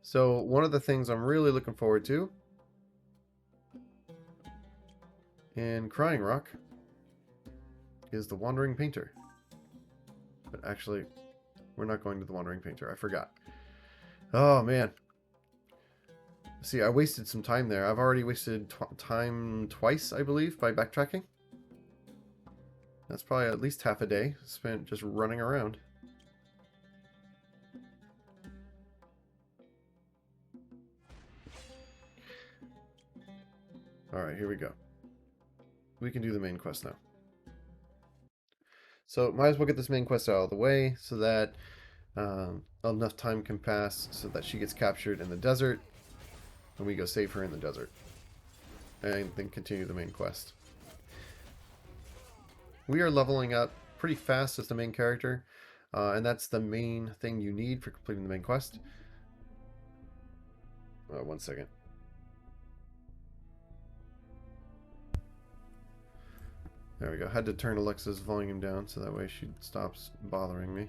So one of the things I'm really looking forward to in Crying Rock is the Wandering Painter. But actually, we're not going to the Wandering Painter. I forgot. Oh, man. See, I wasted some time there. I've already wasted time twice, I believe, by backtracking. That's probably at least half a day spent just running around. Alright, here we go. We can do the main quest now. So, might as well get this main quest out of the way so that enough time can pass so that she gets captured in the desert and we go save her in the desert. And then continue the main quest. We are leveling up pretty fast as the main character, and that's the main thing you need for completing the main quest. 1 second. There we go. Had to turn Alexa's volume down so that way she stops bothering me.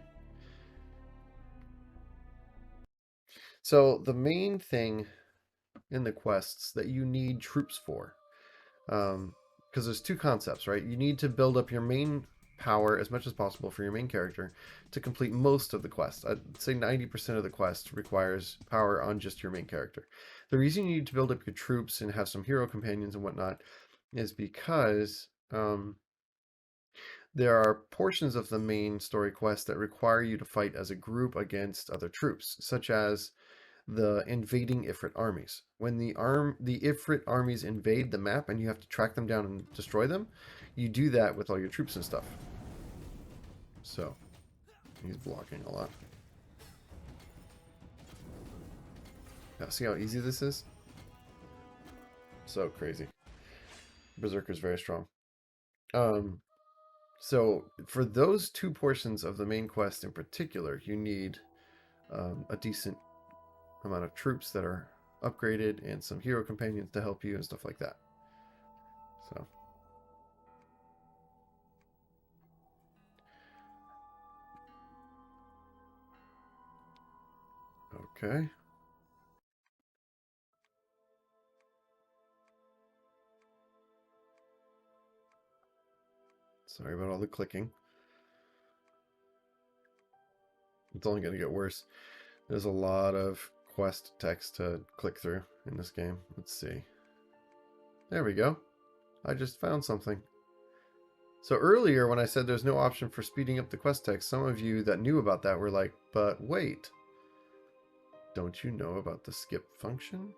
So the main thing in the quests that you need troops for, because there's two concepts, right? You need to build up your main power as much as possible for your main character to complete most of the quest. I'd say 90% of the quest requires power on just your main character. The reason you need to build up your troops and have some hero companions and whatnot is because there are portions of the main story quest that require you to fight as a group against other troops, such as the invading Ifrit armies. When the Ifrit armies invade the map and you have to track them down and destroy them, you do that with all your troops and stuff. So, he's blocking a lot. Now, see how easy this is? So crazy. Berserker's very strong. So for those two portions of the main quest in particular, you need a decent amount of troops that are upgraded and some hero companions to help you and stuff like that. So okay. Sorry about all the clicking. It's only going to get worse. There's a lot of quest text to click through in this game. Let's see. There we go. I just found something. So earlier when I said there's no option for speeding up the quest text, some of you that knew about that were like, but wait, don't you know about the skip function?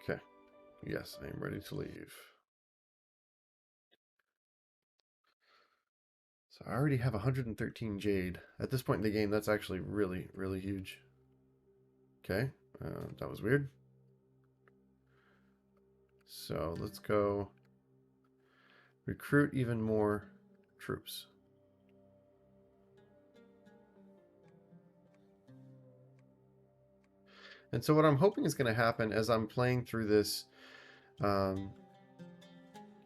Okay. Yes, I am ready to leave. So I already have 113 Jade. At this point in the game, that's actually really, really huge. Okay, that was weird. So let's go recruit even more troops. And so what I'm hoping is going to happen as I'm playing through this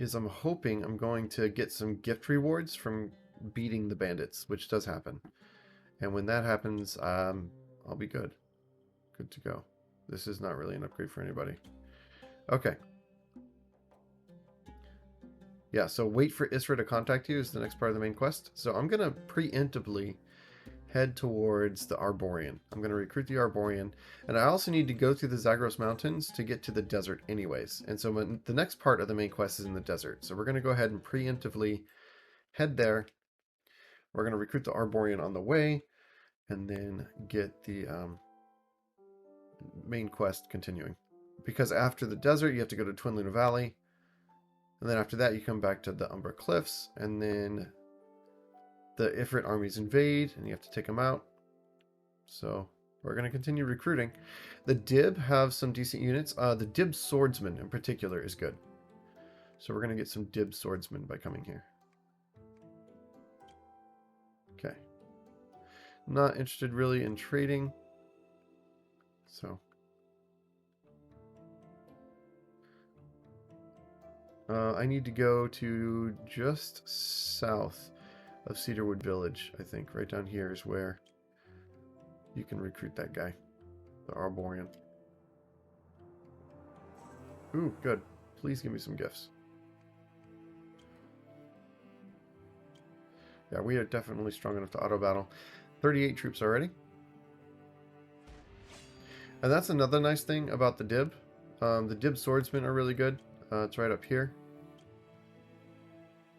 is I'm hoping I'm going to get some gift rewards from beating the bandits, which does happen. And when that happens, I'll be good. Good to go. This is not really an upgrade for anybody. Okay. Yeah, so wait for Isra to contact you is the next part of the main quest. So I'm going to preemptively head towards the Arborian. I'm going to recruit the Arborian. And I also need to go through the Zagros Mountains to get to the desert anyways. And so the next part of the main quest is in the desert. So we're going to go ahead and preemptively head there. We're going to recruit the Arborian on the way. And then get the main quest continuing. Because after the desert, you have to go to Twin Luna Valley. And then after that, you come back to the Umbra Cliffs. And then the Ifrit armies invade, and you have to take them out. So we're going to continue recruiting. The Dib have some decent units. The Dib Swordsman in particular is good. So we're going to get some Dib Swordsman by coming here. Okay. Not interested really in trading. So. I need to go to just south of Cedarwood Village, I think. Right down here is where you can recruit that guy, the Arborian. Ooh, good. Please give me some gifts. Yeah, we are definitely strong enough to auto-battle. 38 troops already. And that's another nice thing about the Dib. The Dib Swordsmen are really good. It's right up here.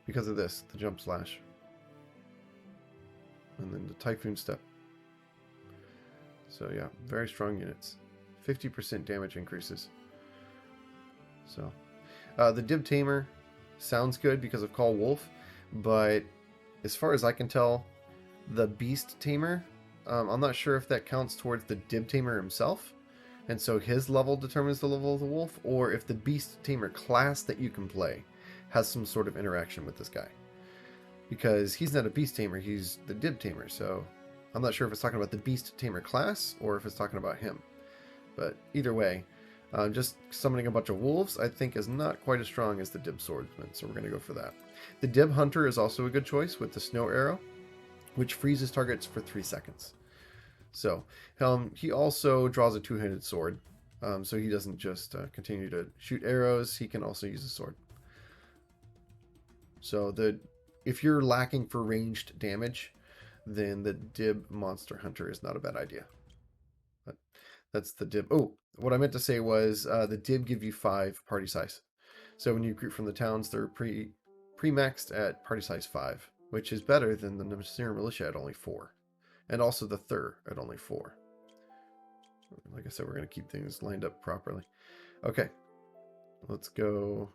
Because of this, the jump slash. And then the Typhoon Step. So yeah, very strong units. 50% damage increases. So, the Dib Tamer sounds good because of Call Wolf, but as far as I can tell, the Beast Tamer, I'm not sure if that counts towards the Dib Tamer himself, and so his level determines the level of the wolf, or if the Beast Tamer class that you can play has some sort of interaction with this guy. Because he's not a Beast Tamer, he's the Dib Tamer, so I'm not sure if it's talking about the Beast Tamer class or if it's talking about him. But either way, Just summoning a bunch of wolves, I think, is not quite as strong as the Dib Swordsman, so we're going to go for that. The Dib Hunter is also a good choice with the Snow Arrow, which freezes targets for 3 seconds. So he also draws a two-handed sword, so he doesn't just continue to shoot arrows, he can also use a sword. So if you're lacking for ranged damage, then the Dib Monster Hunter is not a bad idea. But that's the Dib. Oh, what I meant to say was the Dib give you 5 party size. So when you recruit from the towns, they're pre-maxed at party size 5, which is better than the Nasir Militia at only 4. And also the Thur at only 4. Like I said, we're going to keep things lined up properly. Okay, let's go.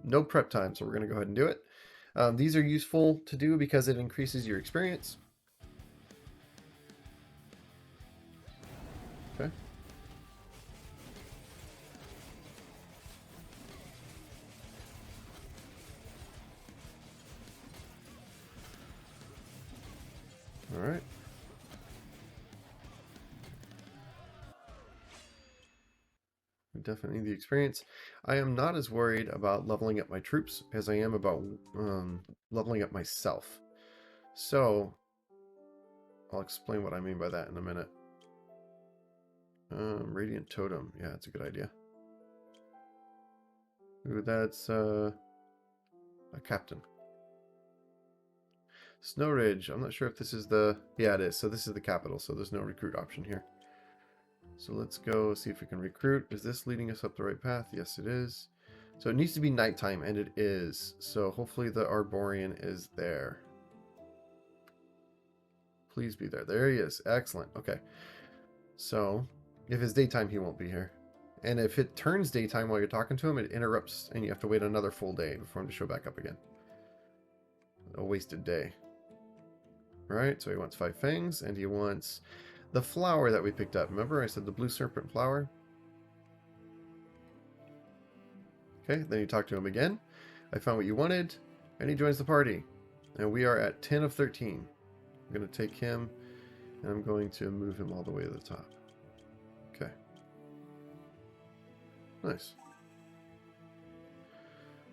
No prep time, so we're going to go ahead and do it. These are useful to do because it increases your experience. Okay. All right. Definitely the experience. I am not as worried about leveling up my troops as I am about leveling up myself. So I'll explain what I mean by that in a minute. Radiant Totem. Yeah, that's a good idea. Ooh, that's a captain. Snow Ridge. I'm not sure if this is the... Yeah, it is. So this is the capital, so there's no recruit option here. So let's go see if we can recruit. Is this leading us up the right path? Yes, it is. So it needs to be nighttime, and it is. So hopefully the Arborian is there. Please be there. There he is. Excellent. Okay. So if it's daytime, he won't be here. And if it turns daytime while you're talking to him, it interrupts, and you have to wait another full day for him to show back up again. A wasted day. Right, so he wants 5 fangs, and he wants the flower that we picked up. Remember I said the blue serpent flower? Okay, then you talk to him again. I found what you wanted, and he joins the party. And we are at 10 of 13. I'm going to take him, and I'm going to move him all the way to the top. Okay. Nice.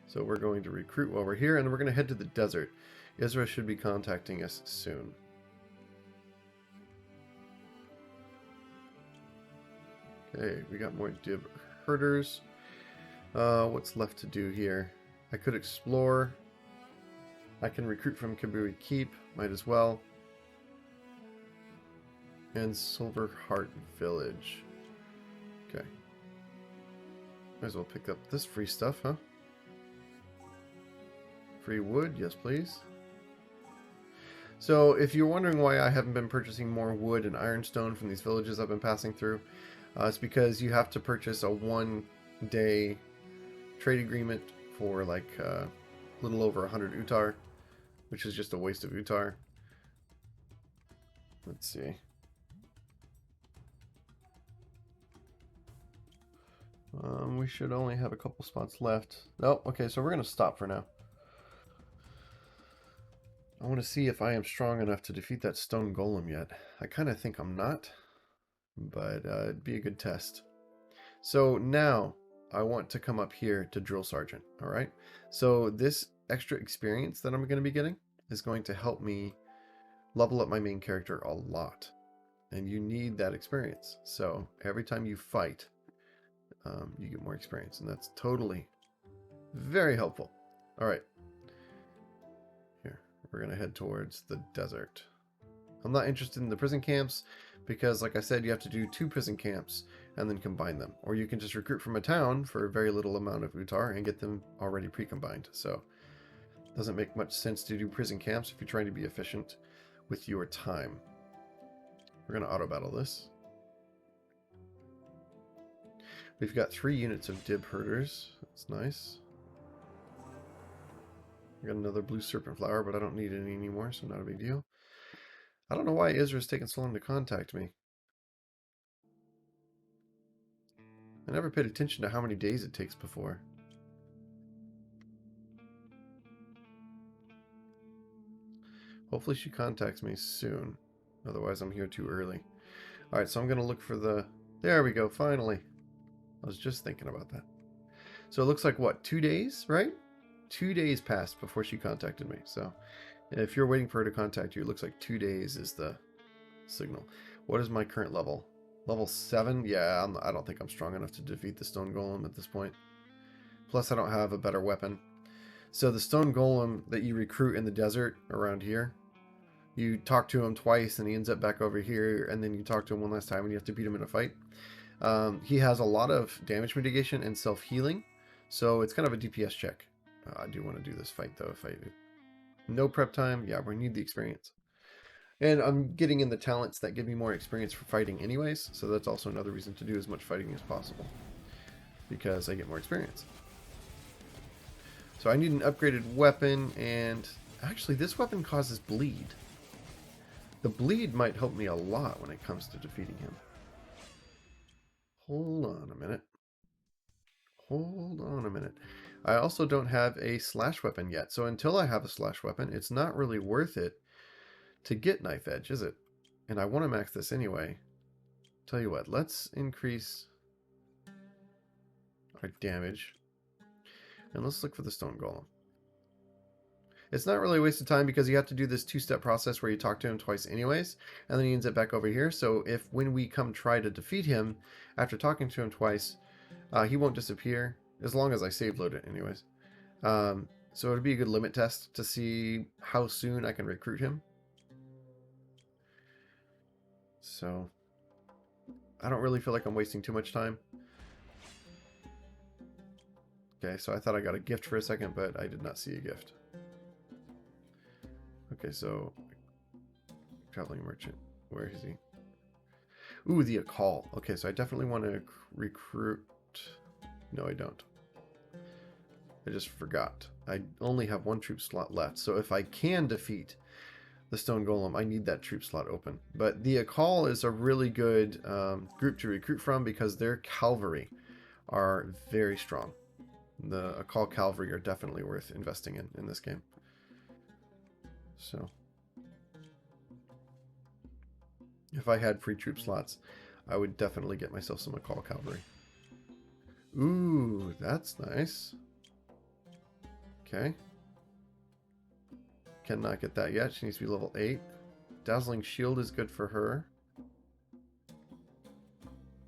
So we're going to recruit while we're here, and we're going to head to the desert. Isra should be contacting us soon. Okay, we got more Dib herders. What's left to do here? I could explore. I can recruit from Kabui Keep. Might as well. And Silver Heart Village. Okay. Might as well pick up this free stuff, huh? Free wood, yes please. So if you're wondering why I haven't been purchasing more wood and ironstone from these villages I've been passing through, it's because you have to purchase a 1-day trade agreement for like a little over 100 Utar, which is just a waste of Utar. Let's see. We should only have a couple spots left. Oh, okay, so we're going to stop for now. I want to see if I am strong enough to defeat that stone golem yet. I kind of think I'm not, but it'd be a good test. So now I want to come up here to Drill Sergeant, all right? So this extra experience that I'm going to be getting is going to help me level up my main character a lot. And you need that experience. So every time you fight, you get more experience, and that's totally very helpful. All right. Here, we're going to head towards the desert. I'm not interested in the prison camps because, like I said, you have to do 2 prison camps and then combine them. Or you can just recruit from a town for a very little amount of Utar and get them already pre-combined. So it doesn't make much sense to do prison camps if you're trying to be efficient with your time. We're going to auto-battle this. We've got 3 units of Dib herders. That's nice. I got another blue serpent flower, but I don't need any anymore, so not a big deal. I don't know why Isra's taking so long to contact me. I never paid attention to how many days it takes before. Hopefully she contacts me soon. Otherwise I'm here too early. Alright, so I'm going to look for the There we go, finally. I was just thinking about that. So it looks like, what, 2 days, right? 2 days passed before she contacted me. So if you're waiting for her to contact you, it looks like 2 days is the signal. What is my current level? Level 7? Yeah, I don't think I'm strong enough to defeat the stone golem at this point. Plus, I don't have a better weapon. So the stone golem that you recruit in the desert around here, you talk to him twice and he ends up back over here, and then you talk to him one last time and you have to beat him in a fight. He has a lot of damage mitigation and self-healing, so it's kind of a DPS check. I do want to do this fight though. If I no prep time, yeah, we need the experience. And I'm getting in the talents that give me more experience for fighting anyways, so that's also another reason to do as much fighting as possible, because I get more experience. So I need an upgraded weapon, and actually this weapon causes bleed. The bleed might help me a lot when it comes to defeating him. Hold on a minute. Hold on a minute. I also don't have a slash weapon yet, so until I have a slash weapon, it's not really worth it to get knife edge, is it? And I want to max this anyway. Tell you what, let's increase our damage. And let's look for the stone golem. It's not really a waste of time because you have to do this 2-step process where you talk to him twice anyways, and then he ends up back over here. So if when we come try to defeat him, after talking to him twice, he won't disappear, as long as I save load it anyways. So it'd be a good limit test to see how soon I can recruit him. So I don't really feel like I'm wasting too much time. Okay, so I thought I got a gift for a second, but I did not see a gift. Okay, so traveling merchant, where is he? Ooh, the Akal. Okay, so I definitely want to recruit. No, I don't. I just forgot. I only have 1 troop slot left, so if I can defeat the stone golem, I need that troop slot open. But the Akal is a really good group to recruit from because their cavalry are very strong. The Akal cavalry are definitely worth investing in this game. So if I had free troop slots, I would definitely get myself some Akal cavalry. Ooh, that's nice. Okay. Cannot get that yet. She needs to be level 8. Dazzling Shield is good for her.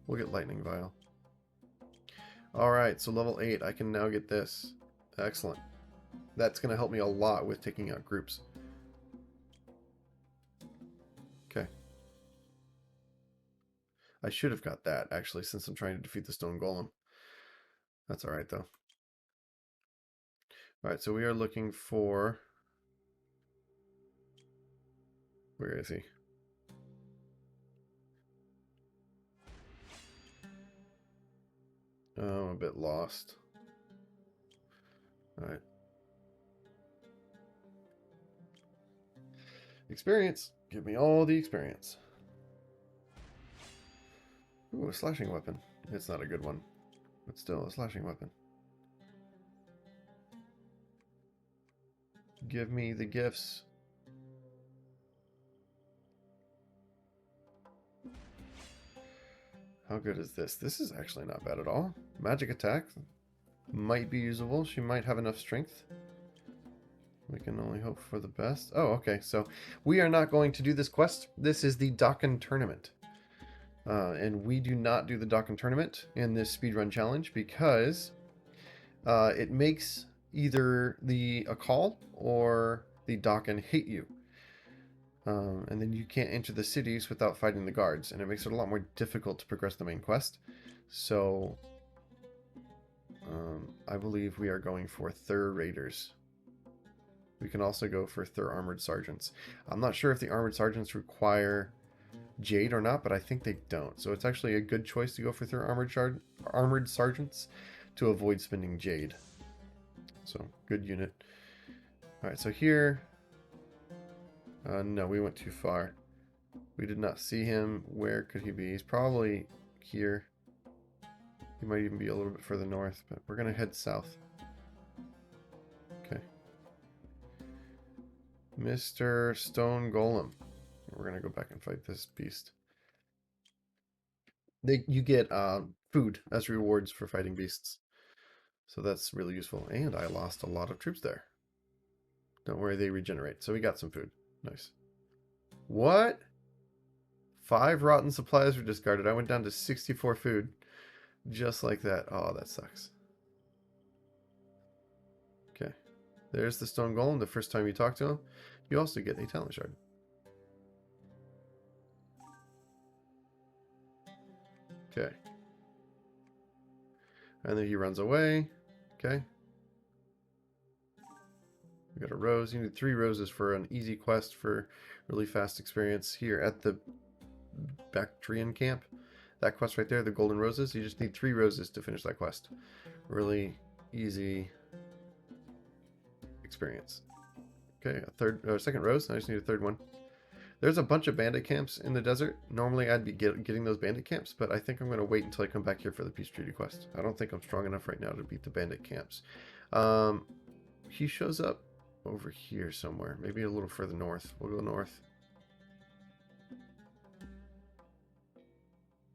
We'll get Lightning Vial. Alright, so level 8. I can now get this. Excellent. That's going to help me a lot with taking out groups. Okay. I should have got that, actually, since I'm trying to defeat the Stone Golem. That's alright, though. Alright, so we are looking for... Where is he? Oh, I'm a bit lost. Alright. Experience. Give me all the experience. Ooh, a slashing weapon. It's not a good one, but still a slashing weapon. Give me the gifts. How good is this? This is actually not bad at all. Magic attack might be usable. She might have enough strength. We can only hope for the best. Oh, okay. So we are not going to do this quest. This is the Dokkan Tournament. And we do not do the Dokkan Tournament in this speedrun challenge because it makes either the Akal or the Dokkan hate you. And then you can't enter the cities without fighting the guards, and it makes it a lot more difficult to progress the main quest. So I believe we are going for Thur Raiders. We can also go for Thur Armored Sergeants. I'm not sure if the Armored Sergeants require Jade or not, but I think they don't. So it's actually a good choice to go for Thur Armored Sergeants to avoid spending Jade. So, good unit. Alright, so here... no, we went too far. We did not see him. Where could he be? He's probably here. He might even be a little bit further north, but we're going to head south. Okay. Mr. Stone Golem. We're going to go back and fight this beast. You get food as rewards for fighting beasts. So that's really useful. And I lost a lot of troops there. Don't worry, they regenerate. So we got some food. Nice. What? 5 rotten supplies were discarded. I went down to 64 food. Just like that. Oh, that sucks. Okay. There's the stone golem. The first time you talk to him, you also get a talent shard. Okay. And then he runs away. Okay. We got a rose. You need 3 roses for an easy quest for really fast experience here at the Bactrian camp. That quest right there, the golden roses, you just need 3 roses to finish that quest. Really easy experience. Okay, second rose. I just need a 3rd one. There's a bunch of bandit camps in the desert. Normally I'd be getting those bandit camps, but I think I'm going to wait until I come back here for the peace treaty quest. I don't think I'm strong enough right now to beat the bandit camps. He shows up over here somewhere. Maybe a little further north. We'll go north.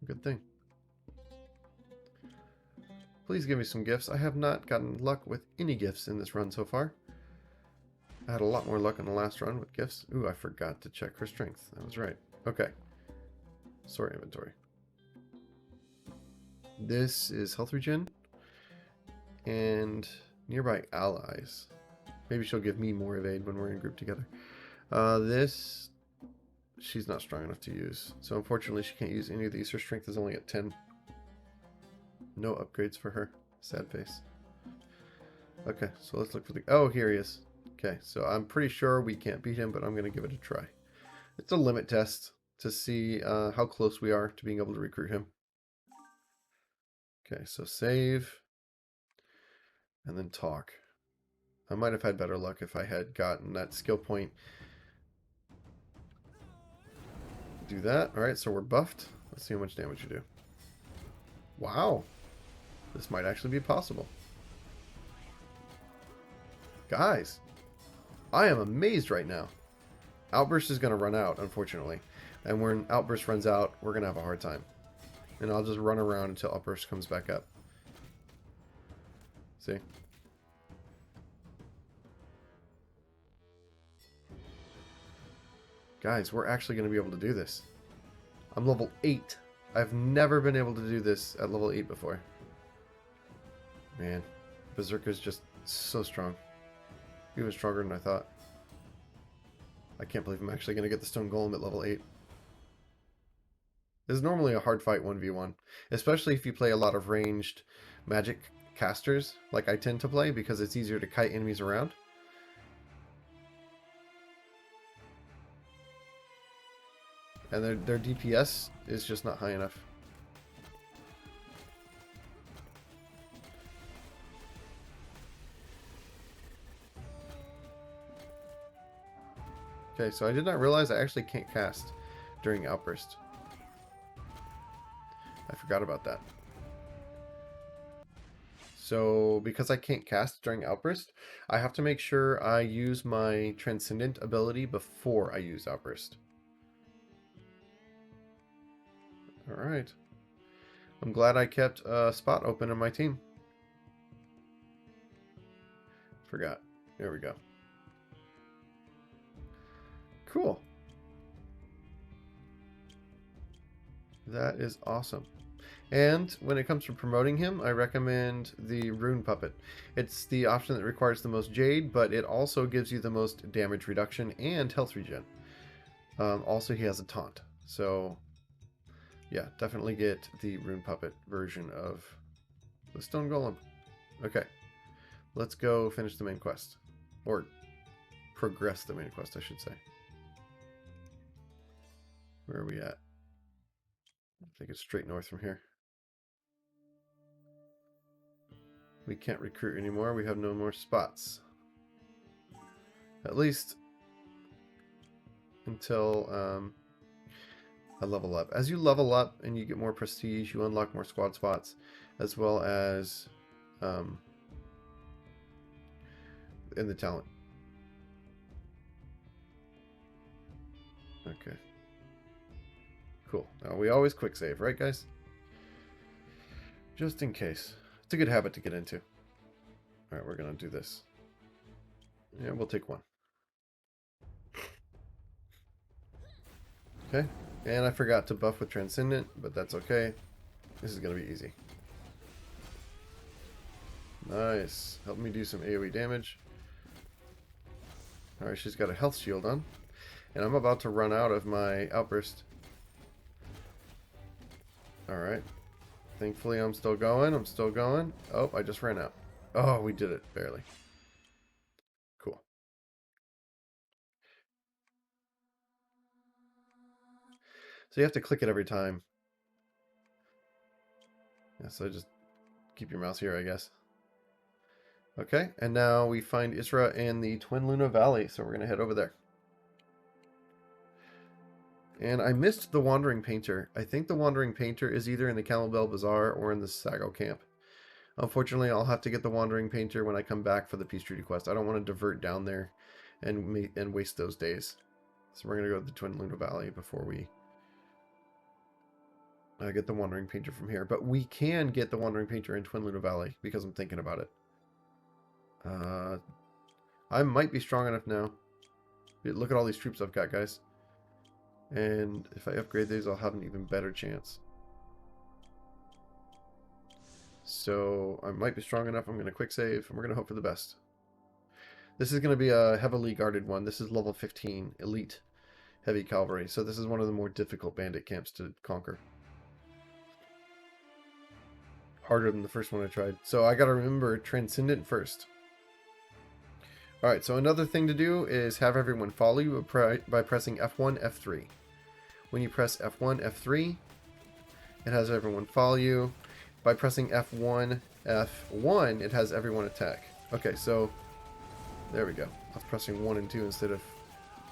Good thing. Please give me some gifts. I have not gotten luck with any gifts in this run so far. I had a lot more luck in the last run with gifts. Ooh, I forgot to check her strength. That was right. Okay. Sort inventory. This is health regen. And nearby allies. Maybe she'll give me more evade when we're in group together. This, she's not strong enough to use. So unfortunately she can't use any of these. Her strength is only at 10. No upgrades for her. Sad face. Okay, so let's look for the... Oh, here he is. Okay, so I'm pretty sure we can't beat him, but I'm going to give it a try. It's a limit test to see how close we are to being able to recruit him. Okay, so save. And then talk. I might have had better luck if I had gotten that skill point. Do that. Alright, so we're buffed. Let's see how much damage you do. Wow. This might actually be possible. Guys, I am amazed right now. Outburst is going to run out, unfortunately. And when Outburst runs out, we're going to have a hard time. And I'll just run around until Outburst comes back up. See? Guys, we're actually going to be able to do this. I'm level 8. I've never been able to do this at level 8 before. Man, Berserker's just so strong. Even stronger than I thought. I can't believe I'm actually going to get the Stone Golem at level 8. This is normally a hard fight 1v1. Especially if you play a lot of ranged magic casters, like I tend to play, because it's easier to kite enemies around. And their DPS is just not high enough. Okay, so I did not realize I actually can't cast during Outburst. I forgot about that. So, because I can't cast during Outburst, I have to make sure I use my Transcendent ability before I use Outburst. Alright. I'm glad I kept a spot open in my team. Forgot. There we go. Cool. That is awesome. And when it comes to promoting him, I recommend the Rune Puppet. It's the option that requires the most Jade, but it also gives you the most damage reduction and health regen. Also, he has a taunt. So, yeah, definitely get the Rune Puppet version of the Stone Golem. Okay, let's go finish the main quest. Or progress the main quest, I should say. Where are we at? I think it's straight north from here. We can't recruit anymore. We have no more spots. At least until I level up. As you level up and you get more prestige, you unlock more squad spots, as well as in the talent. Okay. Cool. Now we always quick save, right guys? Just in case. It's a good habit to get into. Alright, we're going to do this. Yeah, we'll take one. Okay. And I forgot to buff with Transcendent, but that's okay. This is going to be easy. Nice. Help me do some AoE damage. Alright, she's got a health shield on. And I'm about to run out of my outburst. Alright. Thankfully, I'm still going. I'm still going. Oh, I just ran out. Oh, we did it. Barely. Cool. So you have to click it every time. Yeah, so just keep your mouse here, I guess. Okay, and now we find Isra in the Twin Luna Valley, so we're going to head over there. And I missed the Wandering Painter. I think the Wandering Painter is either in the Camel Bell Bazaar or in the Sago Camp. Unfortunately, I'll have to get the Wandering Painter when I come back for the Peace Treaty quest. I don't want to divert down there and waste those days. So we're going to go to the Twin Luna Valley before we get the Wandering Painter from here. But we can get the Wandering Painter in Twin Luna Valley because I'm thinking about it. I might be strong enough now. Look at all these troops I've got, guys. And if I upgrade these, I'll have an even better chance. So I might be strong enough. I'm going to quick save, and we're going to hope for the best. This is going to be a heavily guarded one. This is level 15, elite heavy cavalry. So this is one of the more difficult bandit camps to conquer. Harder than the first one I tried. So I got to remember Transcendent first. Alright, so another thing to do is have everyone follow you by pressing F1, F3. When you press F1, F3, it has everyone follow you. By pressing F1, F1, it has everyone attack. Okay, so there we go. I was pressing 1 and 2 instead of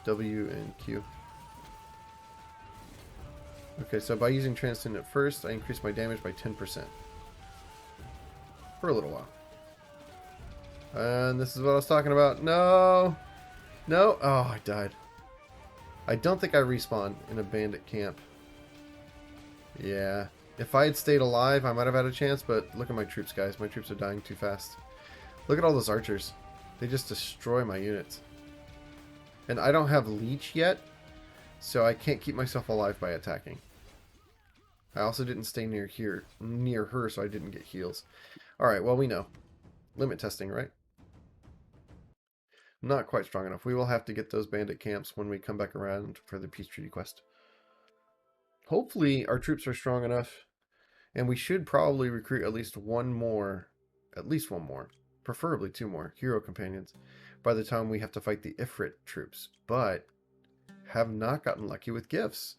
W and Q. Okay, so by using Transcendent first, I increase my damage by 10%. For a little while. And this is what I was talking about. No! No! Oh, I died. I don't think I respawned in a bandit camp. Yeah. If I had stayed alive, I might have had a chance, but look at my troops, guys. My troops are dying too fast. Look at all those archers. They just destroy my units. And I don't have leech yet, so I can't keep myself alive by attacking. I also didn't stay near her, so I didn't get heals. Alright, well, we know. Limit testing, right? Not quite strong enough. We will have to get those bandit camps when we come back around for the Peace Treaty quest. Hopefully our troops are strong enough, and we should probably recruit at least one more, preferably 2 more hero companions by the time we have to fight the Ifrit troops, but have not gotten lucky with gifts.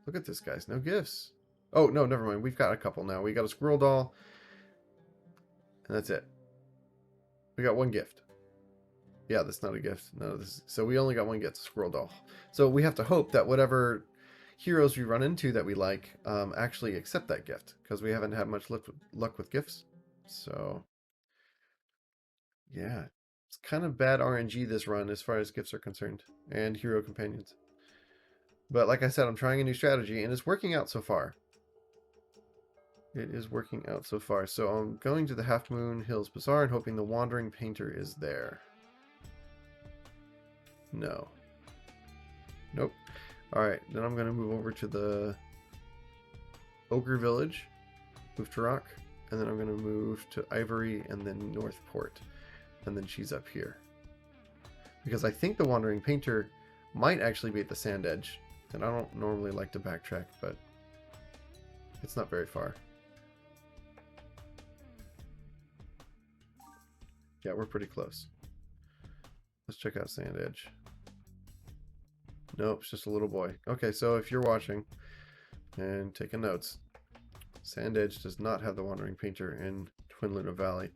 Look at this, guys. No gifts. Oh, no, never mind. We've got a couple now. We got a squirrel doll, and that's it. We got 1 gift. Yeah, that's not a gift. No, so we only got 1 gift, squirrel doll. So we have to hope that whatever heroes we run into that we like actually accept that gift, because we haven't had much luck with gifts. So yeah, it's kind of bad RNG this run as far as gifts are concerned and hero companions. But like I said, I'm trying a new strategy and it's working out so far. It is working out so far. So I'm going to the Half Moon Hills Bazaar and hoping the Wandering Painter is there. No. Nope. Alright, then I'm going to move over to the Ogre Village, move to Rock, and then I'm going to move to Ivory and then Northport. And then she's up here. Because I think the Wandering Painter might actually be at the Sand Edge. And I don't normally like to backtrack, but it's not very far. Yeah, we're pretty close. Let's check out Sand Edge. Nope, it's just a little boy. Okay, so if you're watching and taking notes, Sand Edge does not have the Wandering Painter in Twin Luna Valley.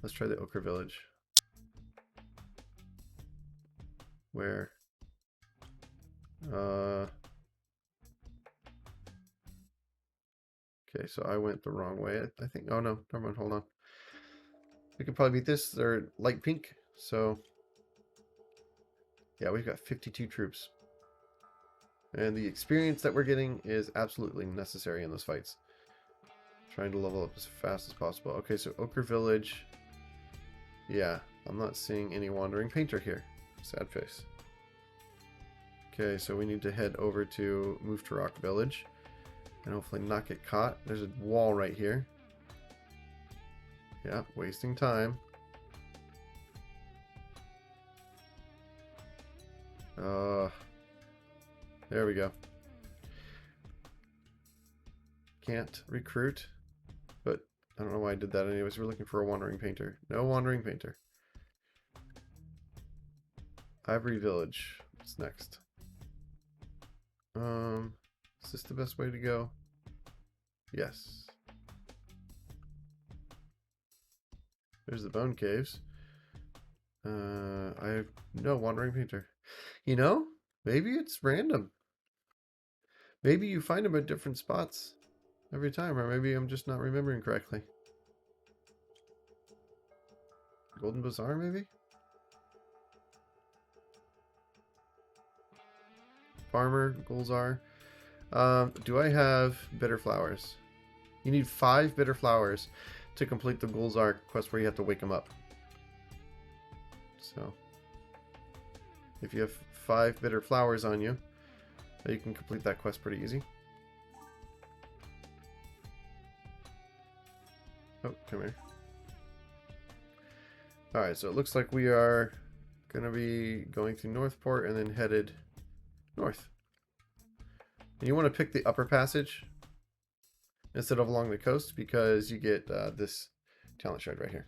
Let's try the Ochre Village. Where? Okay, so I went the wrong way. I think. Oh no, never mind. Hold on. We could probably beat this. They're light pink, so yeah, we've got 52 troops. And the experience that we're getting is absolutely necessary in those fights. Trying to level up as fast as possible. Okay, so Ochre Village. Yeah, I'm not seeing any wandering painter here. Sad face. Okay, so we need to head over to Move to Rock Village and hopefully not get caught. There's a wall right here. Yeah, wasting time. There we go. Can't recruit, but I don't know why I did that anyways. We're looking for a wandering painter. No wandering painter. Ivory Village. What's next? Is this the best way to go? Yes. There's the bone caves. I have no wandering painter. You know, maybe it's random. Maybe you find them at different spots every time, or maybe I'm just not remembering correctly. Golden Bazaar, maybe? Farmer, Gulzar. Do I have bitter flowers? You need 5 bitter flowers to complete the Gulzar quest where you have to wake them up. So, if you have 5 bitter flowers on you, you can complete that quest pretty easy. Oh, come here. Alright, so it looks like we are going to be going through Northport and then headed north. And you want to pick the upper passage instead of along the coast because you get this talent shard right here.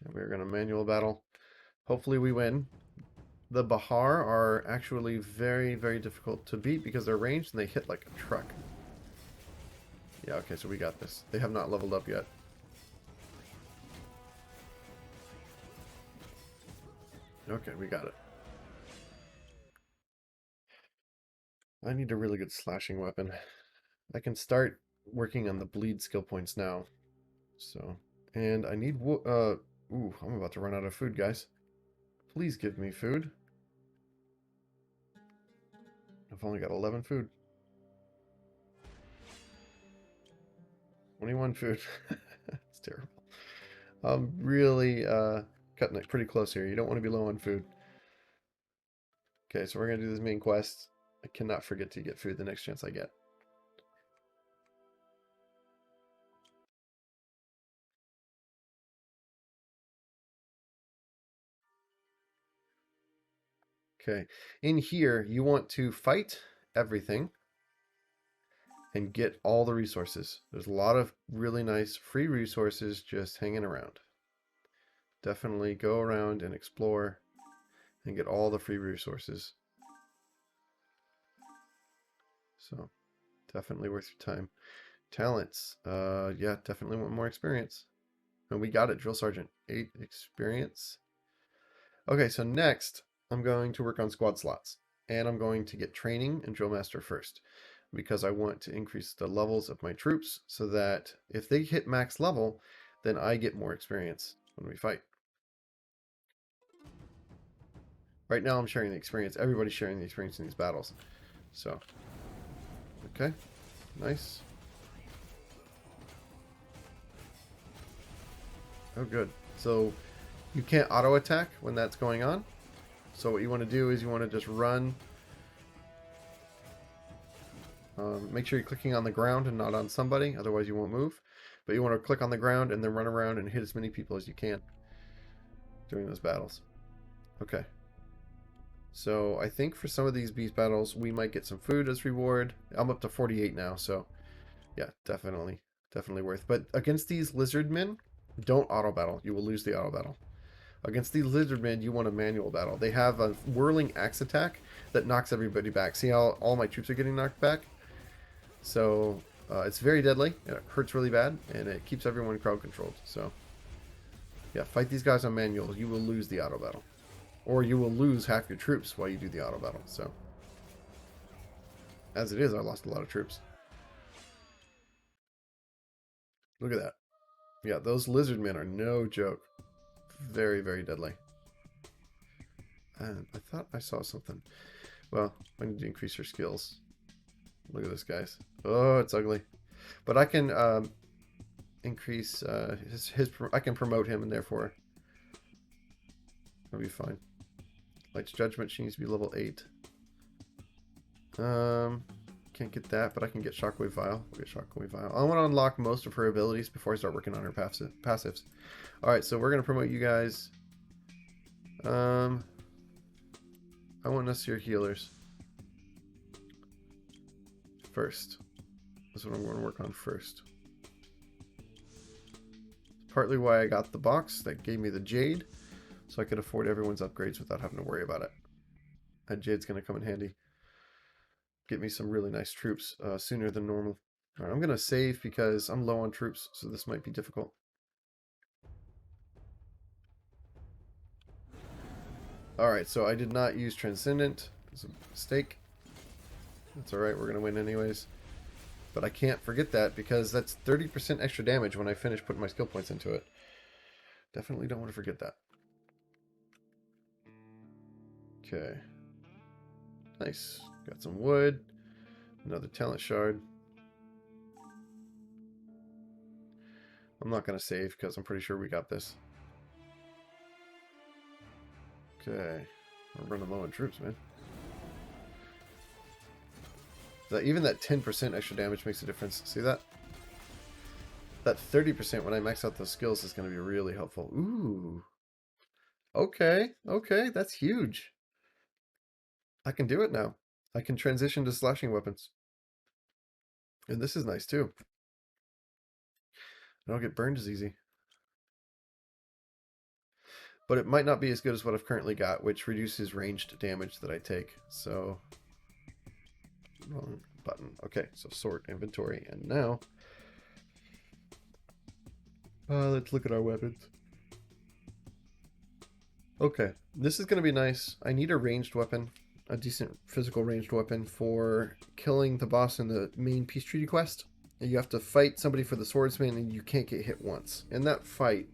And we're going to manual battle. Hopefully we win. The Bahar are actually very, very difficult to beat because they're ranged and they hit like a truck. Yeah, okay, so we got this. They have not leveled up yet. Okay, we got it. I need a really good slashing weapon. I can start working on the bleed skill points now. So, and I need ooh, I'm about to run out of food, guys. Please give me food. I've only got 11 food. 21 food. It's terrible. I'm really cutting it pretty close here. You don't want to be low on food. Okay, so we're going to do this main quest. I cannot forget to get food the next chance I get. Okay, in here you want to fight everything and get all the resources. There's a lot of really nice free resources just hanging around. Definitely go around and explore and get all the free resources. So, definitely worth your time. Talents. Yeah, definitely want more experience. And we got it, Drill Sergeant. 8 experience. Okay, so next, I'm going to work on squad slots. And I'm going to get training and Drill Master first. Because I want to increase the levels of my troops so that if they hit max level, then I get more experience when we fight. Right now I'm sharing the experience. Everybody's sharing the experience in these battles. So, okay, nice. Oh, good. So you can't auto attack when that's going on. So what you want to do is you want to just run. Make sure you're clicking on the ground and not on somebody, otherwise you won't move. But you want to click on the ground and then run around and hit as many people as you can during those battles. Okay. So I think for some of these beast battles, we might get some food as reward. I'm up to 48 now, so yeah, definitely worth. But against these lizard men, don't auto battle. You will lose the auto battle. Against these lizard men, you want a manual battle. They have a whirling axe attack that knocks everybody back. See how all my troops are getting knocked back? So it's very deadly. It hurts really bad, and it keeps everyone crowd controlled. So yeah, fight these guys on manual. You will lose the auto battle. Or you will lose half your troops while you do the auto battle. So, as it is, I lost a lot of troops. Look at that. Yeah, those lizard men are no joke. Very, very deadly. And I thought I saw something. Well, I need to increase your skills. Look at this, guys. Oh, it's ugly. But I can increase I can promote him, and therefore it'll be fine. Light's Judgment, she needs to be level 8. Can't get that, but I can get Shockwave Vial. We'll get Shockwave Vial. I want to unlock most of her abilities before I start working on her passives. Alright, so we're going to promote you guys. I want us your healers first. That's what I'm going to work on first. Partly why I got the box that gave me the Jade, so I could afford everyone's upgrades without having to worry about it. That Jade's going to come in handy. Get me some really nice troops sooner than normal. Alright, I'm going to save because I'm low on troops, so this might be difficult. Alright, so I did not use Transcendent. It's a mistake. That's alright, we're going to win anyways. But I can't forget that because that's 30% extra damage when I finish putting my skill points into it. Definitely don't want to forget that. Okay. Nice. Got some wood. Another talent shard. I'm not going to save because I'm pretty sure we got this. Okay. I'm running low on troops, man. Even that 10% extra damage makes a difference. See that? That 30% when I max out those skills is going to be really helpful. Ooh. Okay. Okay. That's huge. I can do it now. I can transition to slashing weapons. And this is nice too. I don't get burned as easy. But it might not be as good as what I've currently got, which reduces ranged damage that I take. So, wrong button. Okay, so sort inventory. And now, let's look at our weapons. Okay, this is going to be nice. I need a ranged weapon, a decent physical ranged weapon for killing the boss in the main peace treaty quest. You have to fight somebody for the swordsman and you can't get hit once. In that fight,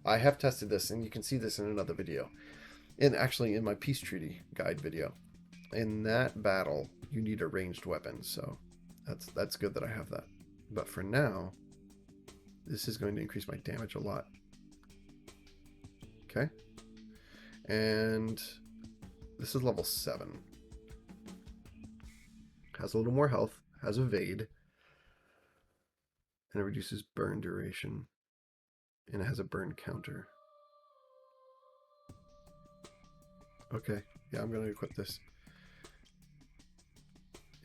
I have tested this, and you can see this in another video. And actually in my peace treaty guide video. In that battle, you need a ranged weapon, so that's good that I have that. But for now, this is going to increase my damage a lot. Okay. And this is level 7. Has a little more health, has evade, and it reduces burn duration. And it has a burn counter. Okay, yeah, I'm going to equip this.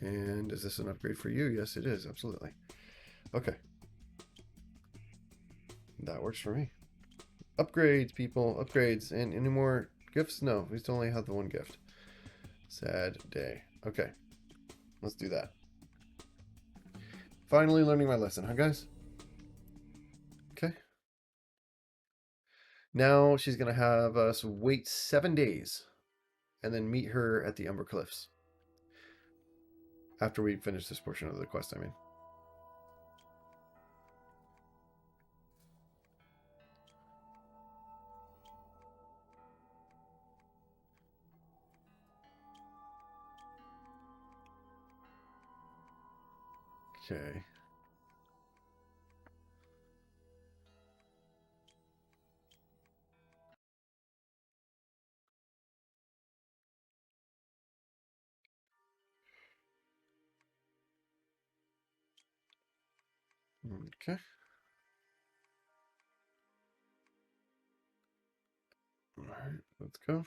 And is this an upgrade for you? Yes, it is, absolutely. Okay. That works for me. Upgrades, people, upgrades. And any more gifts? No, we still only have the one gift. Sad day. Okay, let's do that. Finally learning my lesson, huh, guys? Okay. Now she's going to have us wait 7 days and then meet her at the Umber Cliffs. After we finish this portion of the quest, I mean. Okay. Okay. All right, let's go.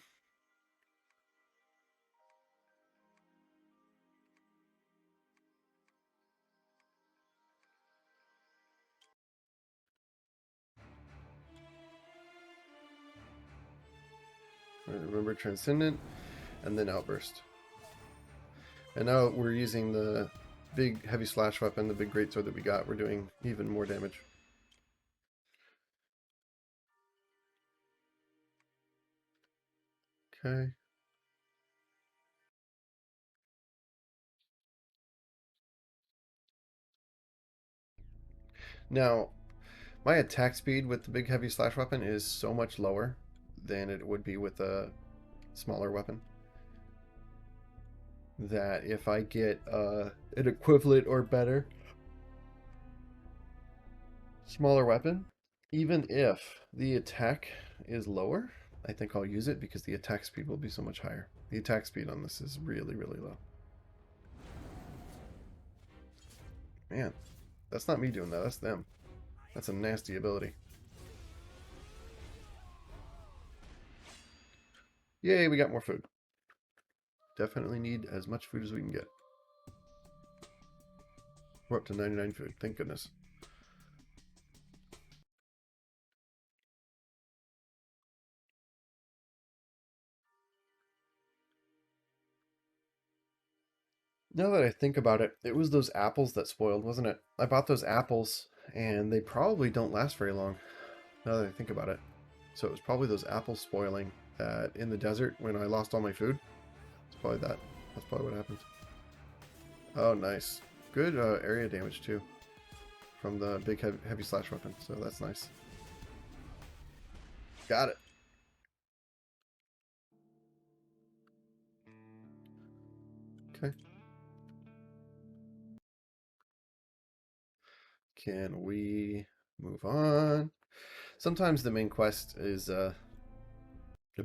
All right, remember Transcendent and then Outburst. And now we're using the big heavy slash weapon, the big greatsword that we got. We're doing even more damage. Okay. Now, my attack speed with the big heavy slash weapon is so much lower than it would be with a smaller weapon that if I get an equivalent or better smaller weapon, even if the attack is lower, I think I'll use it because the attack speed will be so much higher. The attack speed on this is really, really low. Man, that's not me doing that, that's them. That's a nasty ability. Yay, we got more food. Definitely need as much food as we can get. We're up to 99 food, thank goodness. Now that I think about it, it was those apples that spoiled, wasn't it? I bought those apples, and they probably don't last very long, now that I think about it. So it was probably those apples spoiling that in the desert when I lost all my food. It's probably that. That's probably what happened. Oh, nice. Good area damage, too, from the big heavy slash weapon, so that's nice. Got it. Okay. Can we move on? Sometimes the main quest is a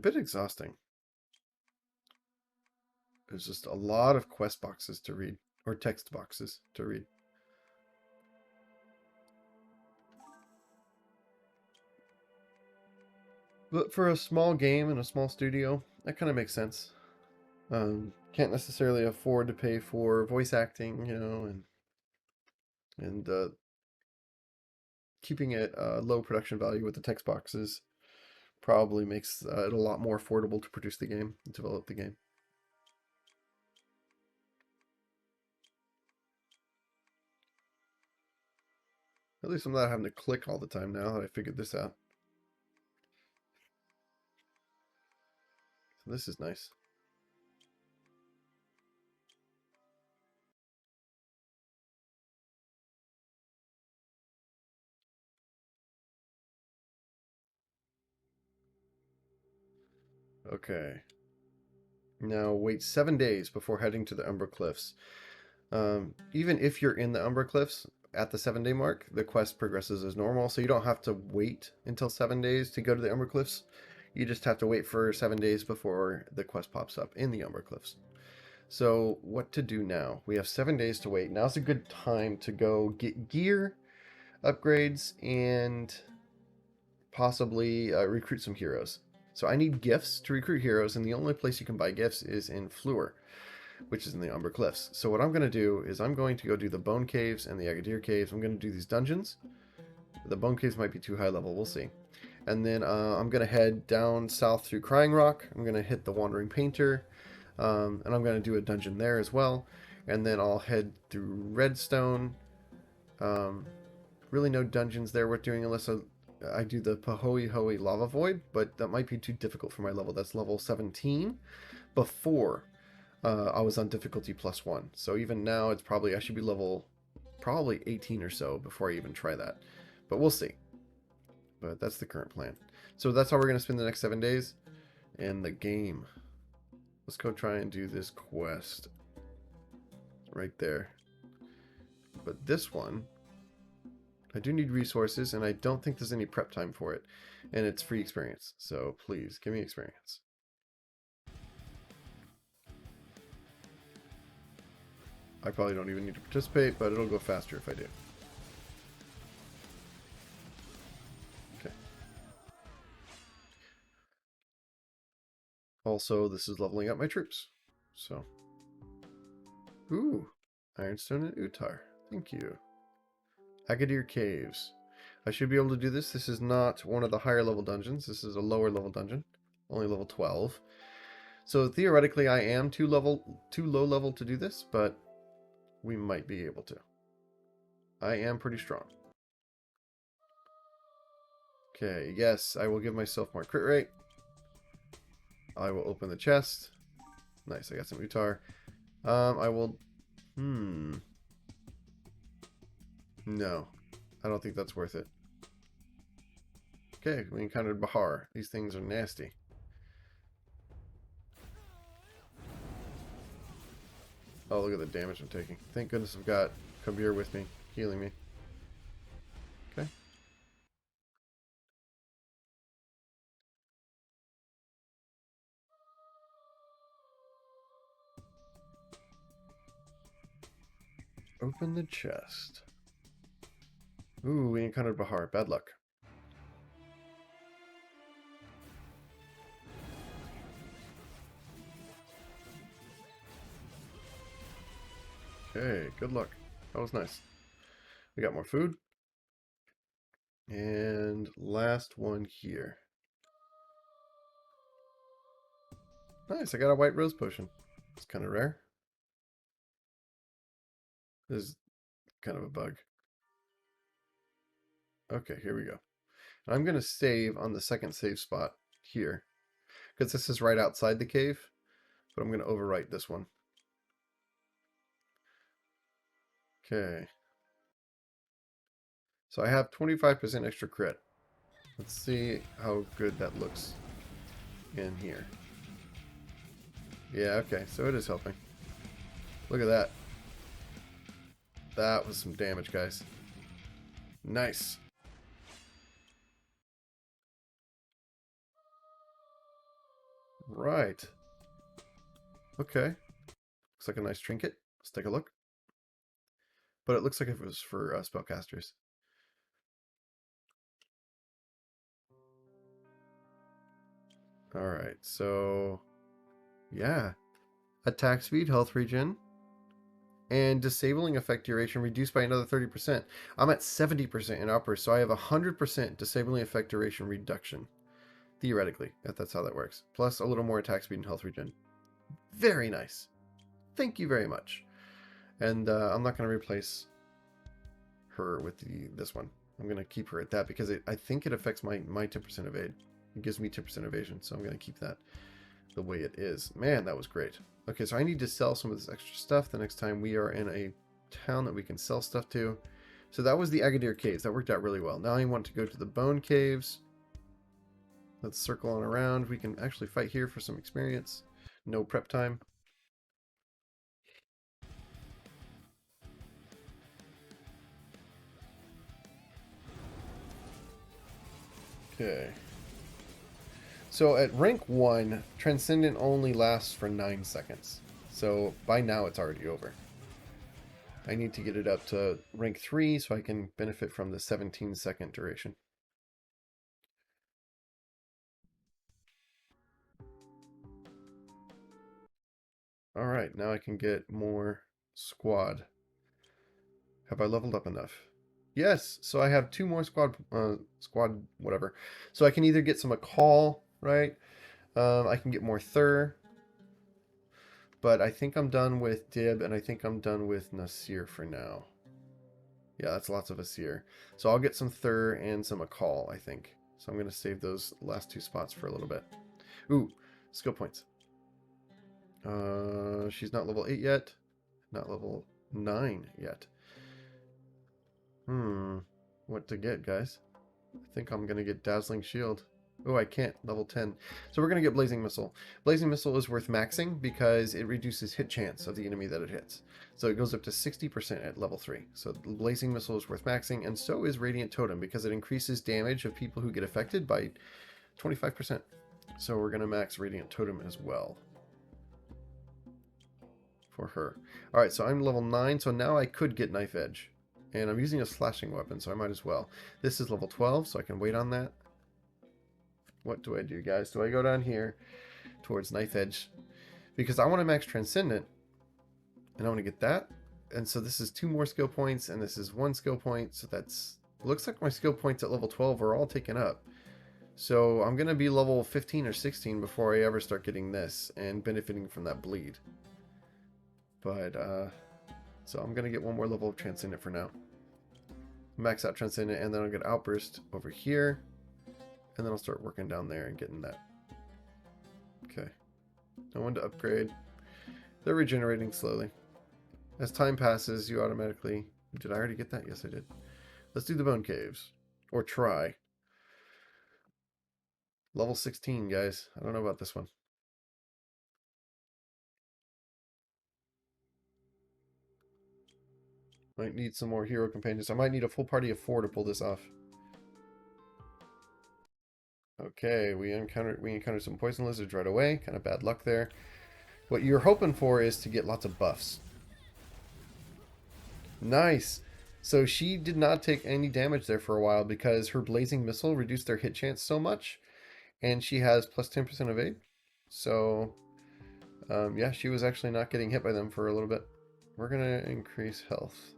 bit exhausting. There's just a lot of quest boxes to read, or text boxes to read. But for a small game and a small studio, that kind of makes sense. Can't necessarily afford to pay for voice acting, you know, and keeping it low production value with the text boxes probably makes it a lot more affordable to produce the game and develop the game. At least I'm not having to click all the time now that I figured this out. So this is nice. Okay. Now wait 7 days before heading to the Umber Cliffs. Even if you're in the Umber Cliffs at the 7-day mark, the quest progresses as normal, so you don't have to wait until 7 days to go to the Umber Cliffs. You just have to wait for 7 days before the quest pops up in the Umber Cliffs. So what to do now? We have 7 days to wait. Now's a good time to go get gear, upgrades, and possibly recruit some heroes. So I need gifts to recruit heroes, and the only place you can buy gifts is in Fleur, which is in the Umber Cliffs. So what I'm going to do is I'm going to go do the Bone Caves and the Agadir Caves. I'm going to do these dungeons. The Bone Caves might be too high level, we'll see. And then I'm going to head down south through Crying Rock. I'm going to hit the Wandering Painter, and I'm going to do a dungeon there as well. And then I'll head through Redstone. Really no dungeons there worth doing unless I do the Pahoi Hoi Lava Void, but that might be too difficult for my level. That's level 17 before I was on difficulty +1. So even now, it's probably I should be level probably 18 or so before I even try that. But we'll see. But that's the current plan. So that's how we're going to spend the next 7 days in the game. Let's go try and do this quest right there. But this one, I do need resources, and I don't think there's any prep time for it. And it's free experience. So please, give me experience. I probably don't even need to participate, but it'll go faster if I do. Okay. Also, this is leveling up my troops. So. Ooh. Ironstone and Utar. Thank you. Agadir Caves. I should be able to do this. This is not one of the higher level dungeons. This is a lower level dungeon. Only level 12. So theoretically I am too low level to do this, but we might be able to. I am pretty strong. Okay, yes, I will give myself more crit rate. I will open the chest. Nice, I got some Utar. I will... No, I don't think that's worth it. Okay, we encountered Bahar. These things are nasty. Oh, look at the damage I'm taking. Thank goodness I've got Kabir with me, healing me. Okay. Open the chest. Ooh, we encountered Bahar. Bad luck. Okay, good luck. That was nice. We got more food. And last one here. Nice, I got a white rose potion. It's kind of rare. This is kind of a bug. Okay, here we go. I'm going to save on the second save spot here. Because this is right outside the cave. But I'm going to overwrite this one. Okay. So I have 25% extra crit. Let's see how good that looks in here. Yeah, okay, so it is helping. Look at that. That was some damage, guys. Nice. Right. Okay. Looks like a nice trinket. Let's take a look. But it looks like it was for spellcasters. Alright, so... yeah. Attack speed, health regen, and disabling effect duration reduced by another 30%. I'm at 70% in upper, so I have 100% disabling effect duration reduction. Theoretically, if that's how that works. Plus a little more attack speed and health regen. Very nice. Thank you very much. And I'm not going to replace her with this one. I'm going to keep her at that because I think it affects my 10% evade. It gives me 10% evasion, so I'm going to keep that the way it is. Man, that was great. Okay, so I need to sell some of this extra stuff the next time we are in a town that we can sell stuff to. So that was the Agadir Caves. That worked out really well. Now I want to go to the Bone Caves. Let's circle on around. We can actually fight here for some experience. No prep time. Okay. So at rank 1, Transcendent only lasts for 9 seconds. So by now it's already over. I need to get it up to rank 3 so I can benefit from the 17-second duration. Alright, now I can get more squad. Have I leveled up enough? Yes, so I have 2 more squad whatever. So I can either get some Akal, right? I can get more Thur. But I think I'm done with Dib, and I think I'm done with Nasir for now. Yeah, that's lots of Asir. So I'll get some Thur and some Akal, I think. So I'm going to save those last 2 spots for a little bit. Ooh, skill points. She's not level 8 yet. Not level 9 yet. What to get, guys? I think I'm going to get Dazzling Shield. Oh, I can't. Level 10. So we're going to get Blazing Missile. Blazing Missile is worth maxing because it reduces hit chance of the enemy that it hits. So it goes up to 60% at level 3. So Blazing Missile is worth maxing, and so is Radiant Totem because it increases damage of people who get affected by 25%. So we're going to max Radiant Totem as well for her. Alright, so I'm level 9, so now I could get Knife Edge. And I'm using a slashing weapon, so I might as well. This is level 12, so I can wait on that. What do I do, guys? Do I go down here towards Knife Edge? Because I want to max Transcendent, and I want to get that. And so this is 2 more skill points, and this is 1 skill point. So that's... looks like my skill points at level 12 are all taken up. So I'm going to be level 15 or 16 before I ever start getting this and benefiting from that bleed. But, so I'm going to get 1 more level of Transcendent for now. Max out Transcendent, and then I'll get Outburst over here. And then I'll start working down there and getting that. Okay. No one to upgrade. They're regenerating slowly. As time passes, you automatically... Did I already get that? Yes, I did. Let's do the Bone Caves. Or try. Level 16, guys. I don't know about this one. Might need some more hero companions. I might need a full party of 4 to pull this off. Okay, we encountered some poison lizards right away. Kind of bad luck there. What you're hoping for is to get lots of buffs. Nice. So she did not take any damage there for a while because her blazing missile reduced their hit chance so much, and she has plus 10% evade. So yeah, she was actually not getting hit by them for a little bit. We're gonna increase health.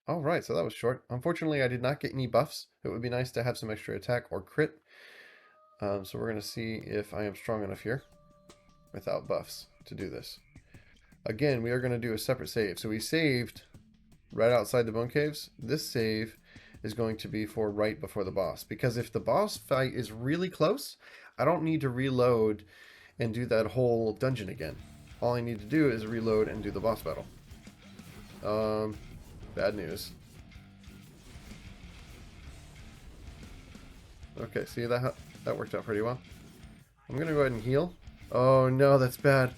All right, so that was short. Unfortunately, I did not get any buffs. It would be nice to have some extra attack or crit. So we're gonna see if I am strong enough here without buffs to do this. Again, we are going to do a separate save. So we saved right outside the bone caves. This save is going to be for right before the boss. Because if the boss fight is really close, I don't need to reload and do that whole dungeon again. All I need to do is reload and do the boss battle. Bad news. Okay, see that worked out pretty well. I'm going to go ahead and heal. Oh no, that's bad.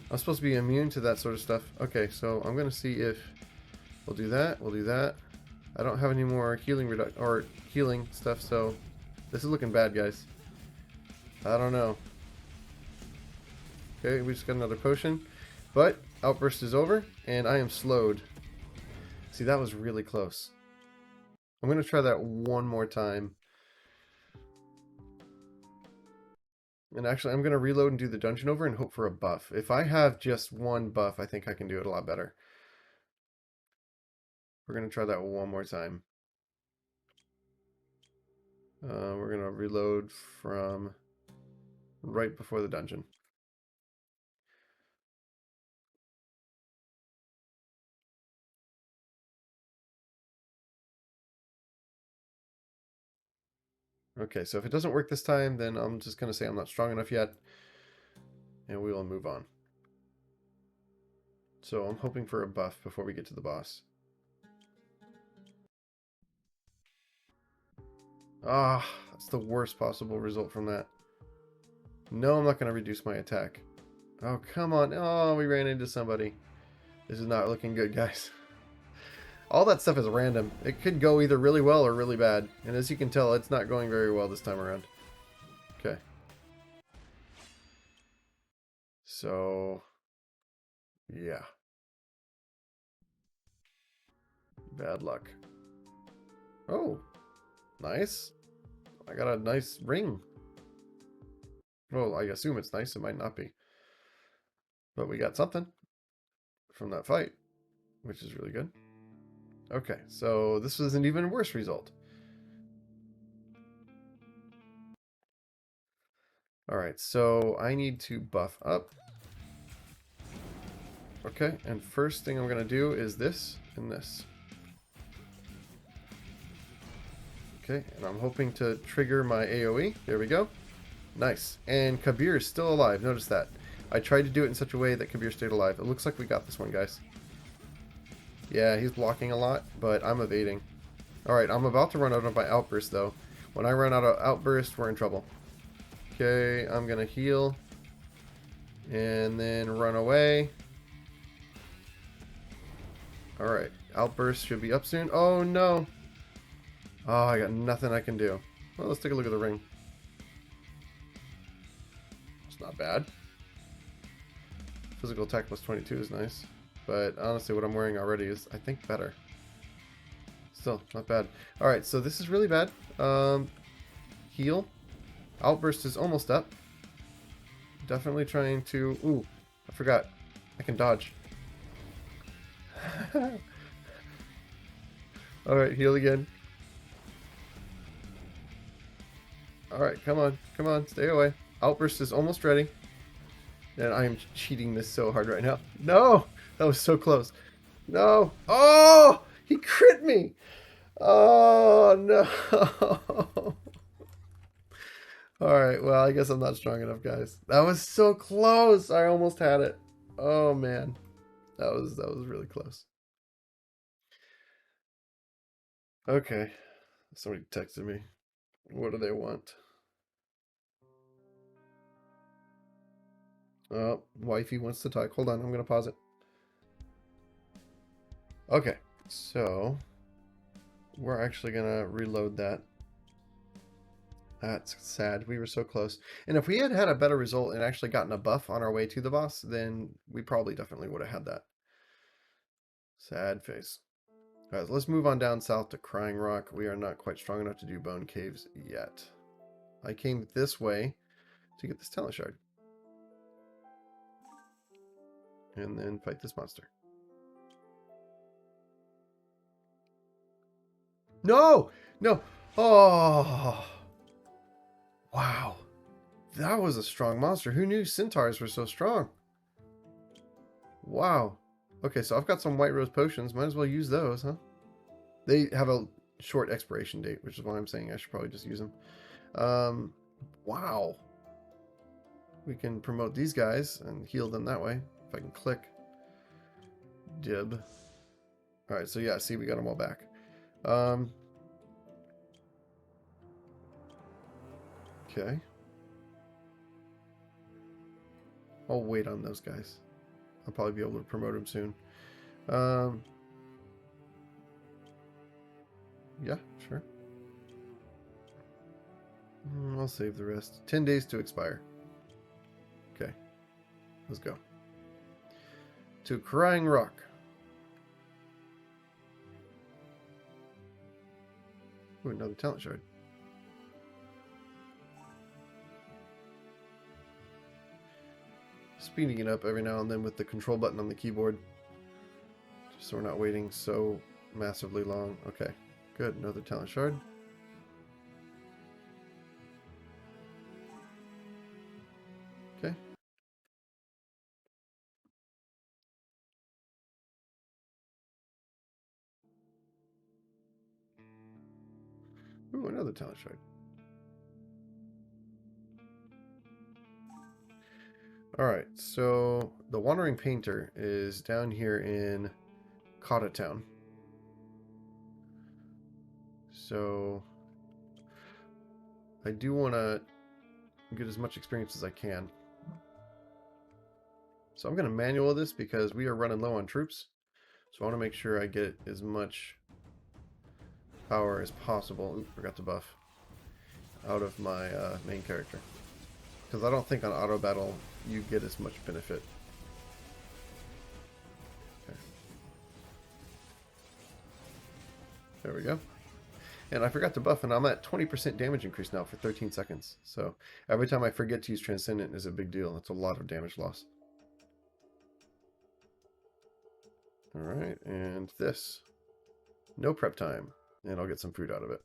I'm supposed to be immune to that sort of stuff. Okay, so I'm going to see if we'll do that. We'll do that. I don't have any more healing stuff, so this is looking bad, guys. I don't know. Okay, we just got another potion. But outburst is over, and I am slowed. See, that was really close. I'm going to try that one more time. And actually, I'm going to reload and do the dungeon over and hope for a buff. If I have just one buff, I think I can do it a lot better. We're going to try that one more time. We're going to reload from right before the dungeon. Okay, so if it doesn't work this time, then I'm just going to say I'm not strong enough yet. And we will move on. So I'm hoping for a buff before we get to the boss. Ah, that's the worst possible result from that. No, I'm not going to reduce my attack. Oh, come on. Oh, we ran into somebody. This is not looking good, guys. All that stuff is random. It could go either really well or really bad. And as you can tell, it's not going very well this time around. Okay. So, yeah. Bad luck. Oh, nice. I got a nice ring. Well, I assume it's nice. It might not be. But we got something from that fight, which is really good. Okay, so this was an even worse result. Alright, so I need to buff up. Okay, and first thing I'm going to do is this and this. Okay, and I'm hoping to trigger my AoE. There we go. Nice. And Kabir is still alive. Notice that. I tried to do it in such a way that Kabir stayed alive. It looks like we got this one, guys. Yeah, he's blocking a lot, but I'm evading. Alright, I'm about to run out of my outburst, though. When I run out of outburst, we're in trouble. Okay, I'm going to heal. And then run away. Alright, outburst should be up soon. Oh, no. Oh, I got nothing I can do. Well, let's take a look at the ring. It's not bad. Physical attack plus 22 is nice. But honestly, what I'm wearing already is, I think, better. Still, not bad. Alright, so this is really bad. Heal. Outburst is almost up. Definitely trying to... Ooh, I forgot. I can dodge. Alright, heal again. Alright, come on. Come on, stay away. Outburst is almost ready. And I am cheating this so hard right now. No! That was so close. No! Oh! He crit me! Oh, no! Alright, well, I guess I'm not strong enough, guys. That was so close! I almost had it. Oh, man. That was really close. Okay. Somebody texted me. What do they want? Oh, wifey wants to talk. Hold on, I'm going to pause it. Okay, so we're actually gonna reload that. That's sad. We were so close. And if we had had a better result and actually gotten a buff on our way to the boss, then we probably definitely would have had that. Sad face. All right, so let's move on down south to Crying Rock. We are not quite strong enough to do Bone Caves yet. I came this way to get this talent shard. And then fight this monster. No! No! Oh! Wow. That was a strong monster. Who knew centaurs were so strong? Wow. Okay, so I've got some white rose potions. Might as well use those, huh? They have a short expiration date, which is why I'm saying I should probably just use them. Wow. We can promote these guys and heal them that way. If I can click. Dib. Alright, so yeah, see, we got them all back. Okay. I'll wait on those guys. I'll probably be able to promote them soon. Yeah, sure. I'll save the rest. 10 days to expire. Okay. Let's go. To Crying Rock. Ooh, another talent shard. Speeding it up every now and then with the control button on the keyboard. Just so we're not waiting so massively long. Okay, good. Another talent shard. Okay. Ooh, another talent shard. Alright, so the Wandering Painter is down here in Kata Town. So I do want to get as much experience as I can. So I'm going to manual this because we are running low on troops. So I want to make sure I get as much power as possible. Ooh, forgot to buff. Out of my main character. Because I don't think on auto battle you get as much benefit. Okay. There we go. And I forgot to buff, and I'm at 20% damage increase now for 13 seconds. So every time I forget to use Transcendent is a big deal. That's a lot of damage loss. Alright, and this. No prep time. And I'll get some food out of it.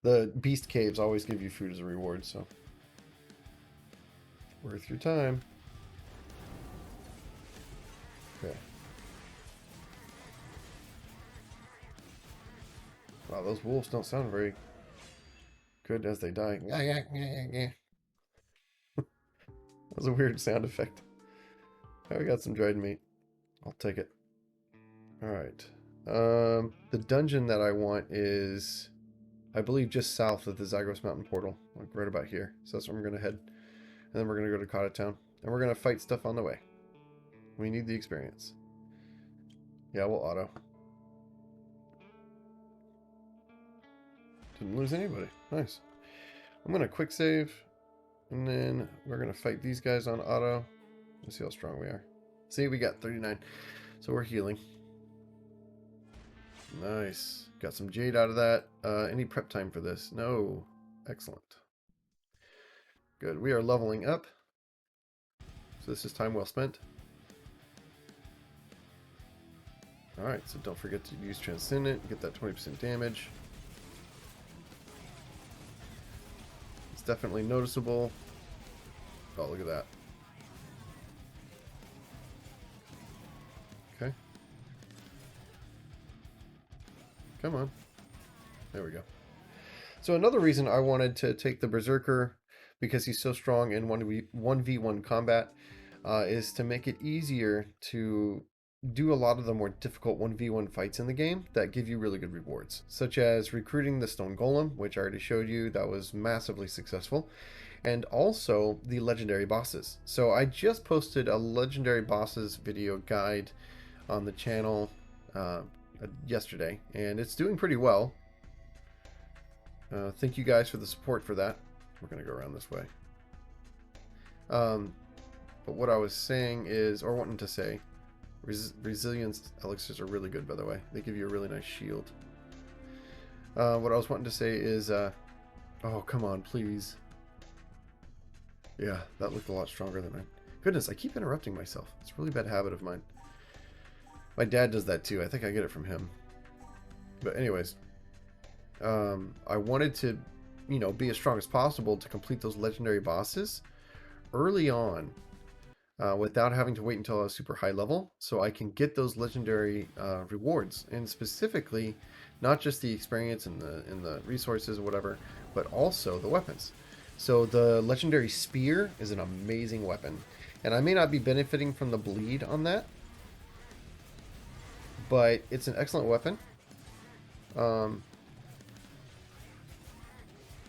The beast caves always give you food as a reward, so worth your time. Okay. Wow, those wolves don't sound very good as they die. That was a weird sound effect. Oh, we got some dried meat. I'll take it. Alright. The dungeon that I want is, I believe, just south of the Zagros Mountain portal. Like right about here. So that's where I'm going to head. And then we're going to go to Kata Town. And we're going to fight stuff on the way. We need the experience. Yeah, we'll auto. Didn't lose anybody. Nice. I'm going to quick save. And then we're going to fight these guys on auto. Let's see how strong we are. See, we got 39. So we're healing. Nice. Got some jade out of that. Any prep time for this? No. Excellent. Good. We are leveling up. So this is time well spent. Alright, so don't forget to use Transcendent. Get that 20% damage. It's definitely noticeable. Oh, look at that. Okay. Come on. There we go. So another reason I wanted to take the Berserker, because he's so strong in 1v1 combat, is to make it easier to do a lot of the more difficult 1v1 fights in the game that give you really good rewards, such as recruiting the Stone Golem, which I already showed you. That was massively successful. And also the legendary bosses. So I just posted a legendary bosses video guide on the channel yesterday, and it's doing pretty well. Thank you guys for the support for that. We're going to go around this way. But what I was saying is, or wanting to say, resilience elixirs are really good, by the way. They give you a really nice shield. What I was wanting to say is, oh, come on, please. Yeah, that looked a lot stronger than I... Goodness, I keep interrupting myself. It's a really bad habit of mine. My dad does that too. I think I get it from him. But anyways, I wanted to, you know, be as strong as possible to complete those legendary bosses early on, without having to wait until I was super high level, so I can get those legendary rewards, and specifically, not just the experience and the resources or whatever, but also the weapons. So the legendary spear is an amazing weapon, and I may not be benefiting from the bleed on that, but it's an excellent weapon.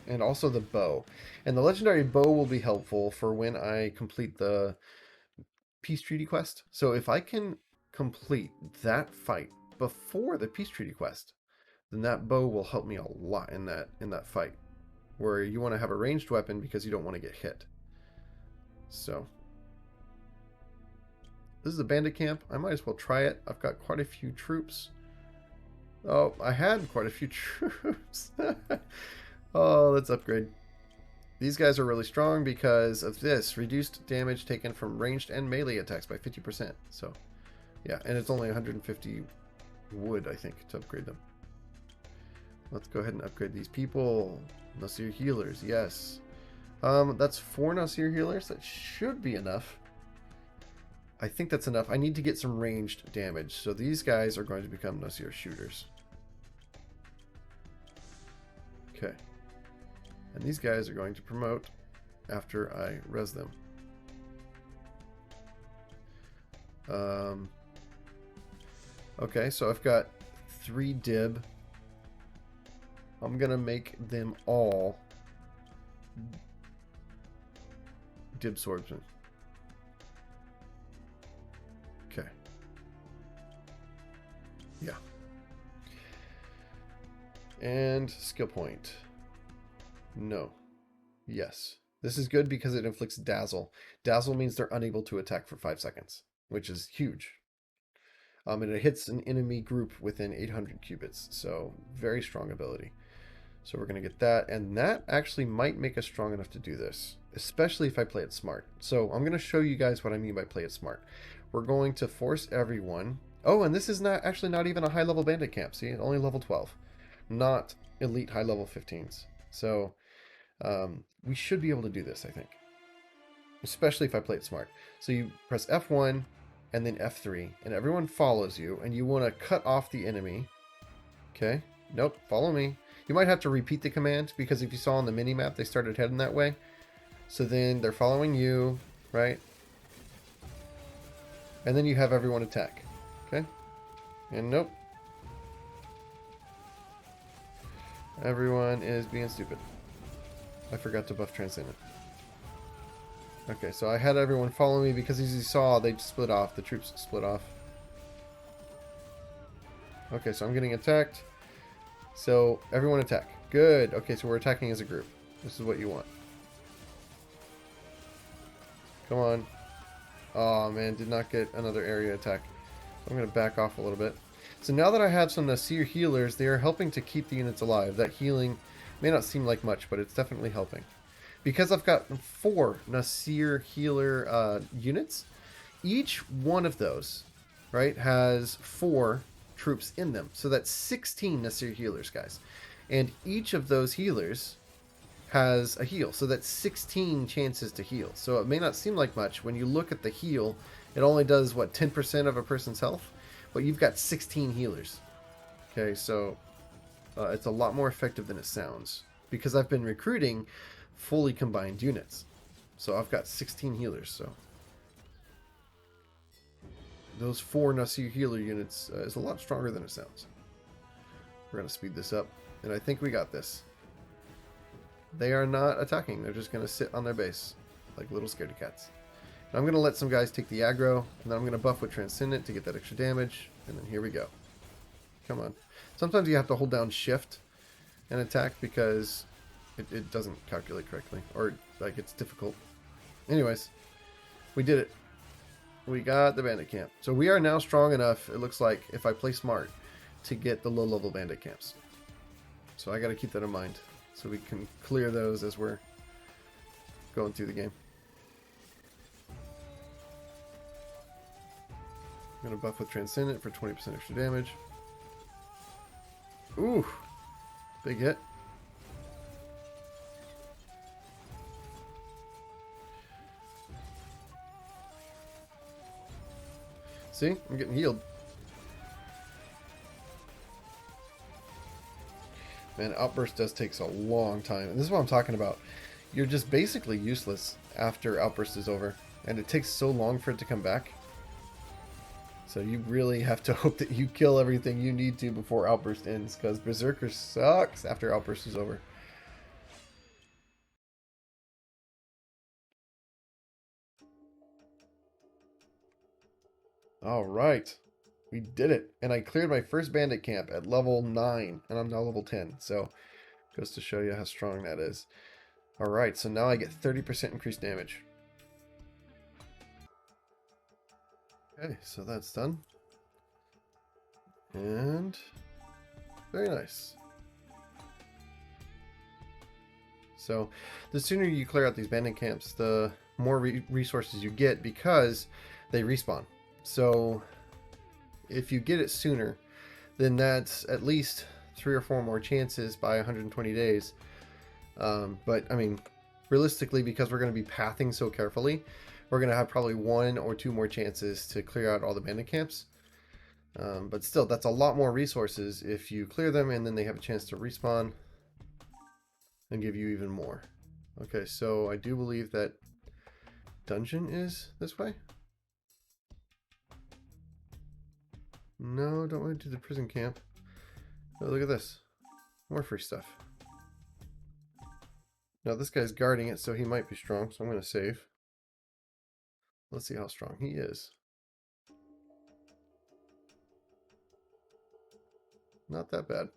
And also the bow. And the legendary bow will be helpful for when I complete the peace treaty quest. So if I can complete that fight before the peace treaty quest, then that bow will help me a lot in that fight, where you want to have a ranged weapon because you don't want to get hit. So this is a bandit camp. I might as well try it. I've got quite a few troops. Oh, I had quite a few troops. Oh, let's upgrade. These guys are really strong because of this. Reduced damage taken from ranged and melee attacks by 50%. So, yeah, and it's only 150 wood, I think, to upgrade them. Let's go ahead and upgrade these people. Nasir healers, yes. That's 4 Nasir healers. That should be enough. I think that's enough. I need to get some ranged damage. So these guys are going to become Nasir shooters. Okay. And these guys are going to promote after I res them. Okay, so I've got 3 dib. I'm going to make them all dib swordsmen. Okay. Yeah. And skill point. No. Yes. This is good because it inflicts dazzle. Dazzle means they're unable to attack for 5 seconds, which is huge. And it hits an enemy group within 800 cubits, so very strong ability. So we're going to get that, and that actually might make us strong enough to do this, especially if I play it smart. So I'm going to show you guys what I mean by play it smart. We're going to force everyone... Oh, and this is not even a high-level bandit camp. See, only level 12. Not elite high-level 15s. So... we should be able to do this, I think. Especially if I play it smart. So you press F1 and then F3, and everyone follows you, and you want to cut off the enemy. Okay. Nope. Follow me. You might have to repeat the command, because if you saw on the mini-map, they started heading that way. So then they're following you, right? And then you have everyone attack. Okay. And nope. Everyone is being stupid. I forgot to buff Transcendent. Okay, so I had everyone follow me because as you saw, they split off. The troops split off. Okay, so I'm getting attacked. So everyone attack. Good. Okay, so we're attacking as a group. This is what you want. Come on. Oh man, did not get another area attack. I'm going to back off a little bit. So now that I have some Nasir healers, they are helping to keep the units alive. That healing may not seem like much, but it's definitely helping. Because I've got 4 Nasir healer units, each one of those, right, has 4 troops in them. So that's 16 Nasir healers, guys. And each of those healers has a heal. So that's 16 chances to heal. So it may not seem like much. When you look at the heal, it only does, what, 10% of a person's health? But you've got 16 healers. Okay, so it's a lot more effective than it sounds. Because I've been recruiting fully combined units. So I've got 16 healers, so those 4 Nasir healer units is a lot stronger than it sounds. We're going to speed this up, and I think we got this. They are not attacking. They're just going to sit on their base like little scaredy cats. And I'm going to let some guys take the aggro, and then I'm going to buff with Transcendent to get that extra damage, and then here we go. Come on. Sometimes you have to hold down shift and attack because it doesn't calculate correctly, or like it's difficult. Anyways, we did it. We got the bandit camp. So we are now strong enough, it looks like, if I play smart, to get the low level bandit camps. So I got to keep that in mind so we can clear those as we're going through the game. I'm going to buff with Transcendent for 20% extra damage. Ooh, big hit. See, I'm getting healed. Man, Outburst does take a long time. And this is what I'm talking about. You're just basically useless after Outburst is over. And it takes so long for it to come back. So you really have to hope that you kill everything you need to before Outburst ends. Because Berserker sucks after Outburst is over. Alright. We did it. And I cleared my first bandit camp at level 9. And I'm now level 10. So, goes to show you how strong that is. Alright, so now I get 30% increased damage. Okay, so that's done. And very nice. So the sooner you clear out these bandit camps, the more resources you get because they respawn. So if you get it sooner, then that's at least 3 or 4 more chances by 120 days. But I mean, realistically, because we're going to be pathing so carefully, we're going to have probably 1 or 2 more chances to clear out all the bandit camps. But still, that's a lot more resources if you clear them and then they have a chance to respawn and give you even more. Okay, so I do believe that dungeon is this way. No, don't want to do the prison camp. Oh, look at this. More free stuff. Now this guy's guarding it, so he might be strong, so I'm going to save. Let's see how strong he is. Not that bad.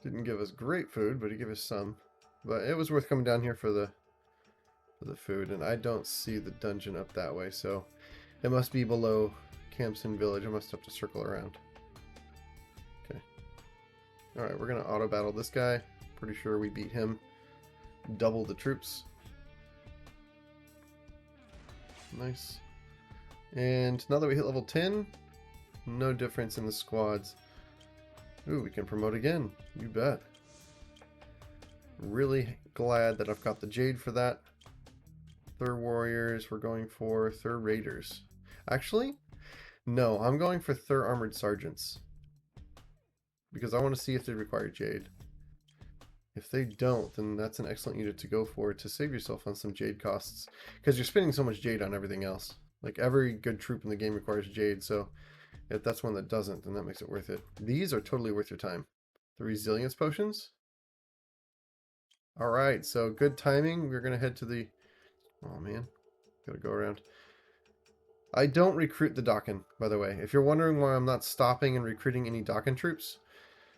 Didn't give us great food, but he gave us some. But it was worth coming down here for the food, and I don't see the dungeon up that way, so it must be below Campson Village. I must have to circle around. Okay. Alright, we're going to auto battle this guy. Pretty sure we beat him. Double the troops. Nice. And now that we hit level 10, no difference in the squads. Ooh, we can promote again. You bet. Really glad that I've got the Jade for that. Third Warriors, we're going for Third Raiders. Actually, no, I'm going for Third Armored Sergeants. Because I want to see if they require Jade. If they don't, then that's an excellent unit to go for to save yourself on some Jade costs. Because you're spending so much Jade on everything else. Like every good troop in the game requires Jade, so if that's one that doesn't, then that makes it worth it. These are totally worth your time. The Resilience Potions. Alright, so good timing. We're going to head to the... Oh man, gotta go around. I don't recruit the Dakin, by the way. If you're wondering why I'm not stopping and recruiting any Dakin troops,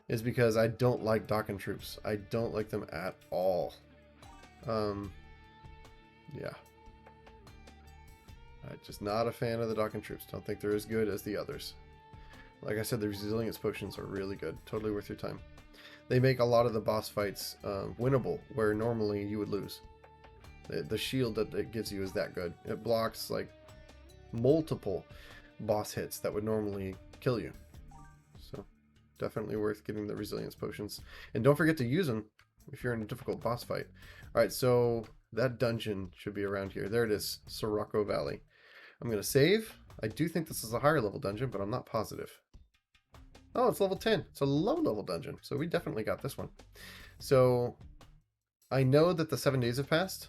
is because I don't like Dakin troops. I don't like them at all. Yeah. I'm just not a fan of the Dakin troops. Don't think they're as good as the others. Like I said, the Resilience Potions are really good. Totally worth your time. They make a lot of the boss fights winnable, where normally you would lose. The shield that it gives you is that good. It blocks like multiple boss hits that would normally kill you. So definitely worth getting the Resilience Potions. And don't forget to use them if you're in a difficult boss fight. Alright, so that dungeon should be around here. There it is, Sirocco Valley. I'm going to save. I do think this is a higher level dungeon, but I'm not positive. Oh, it's level 10. It's a low level dungeon. So we definitely got this one. So I know that the 7 days have passed.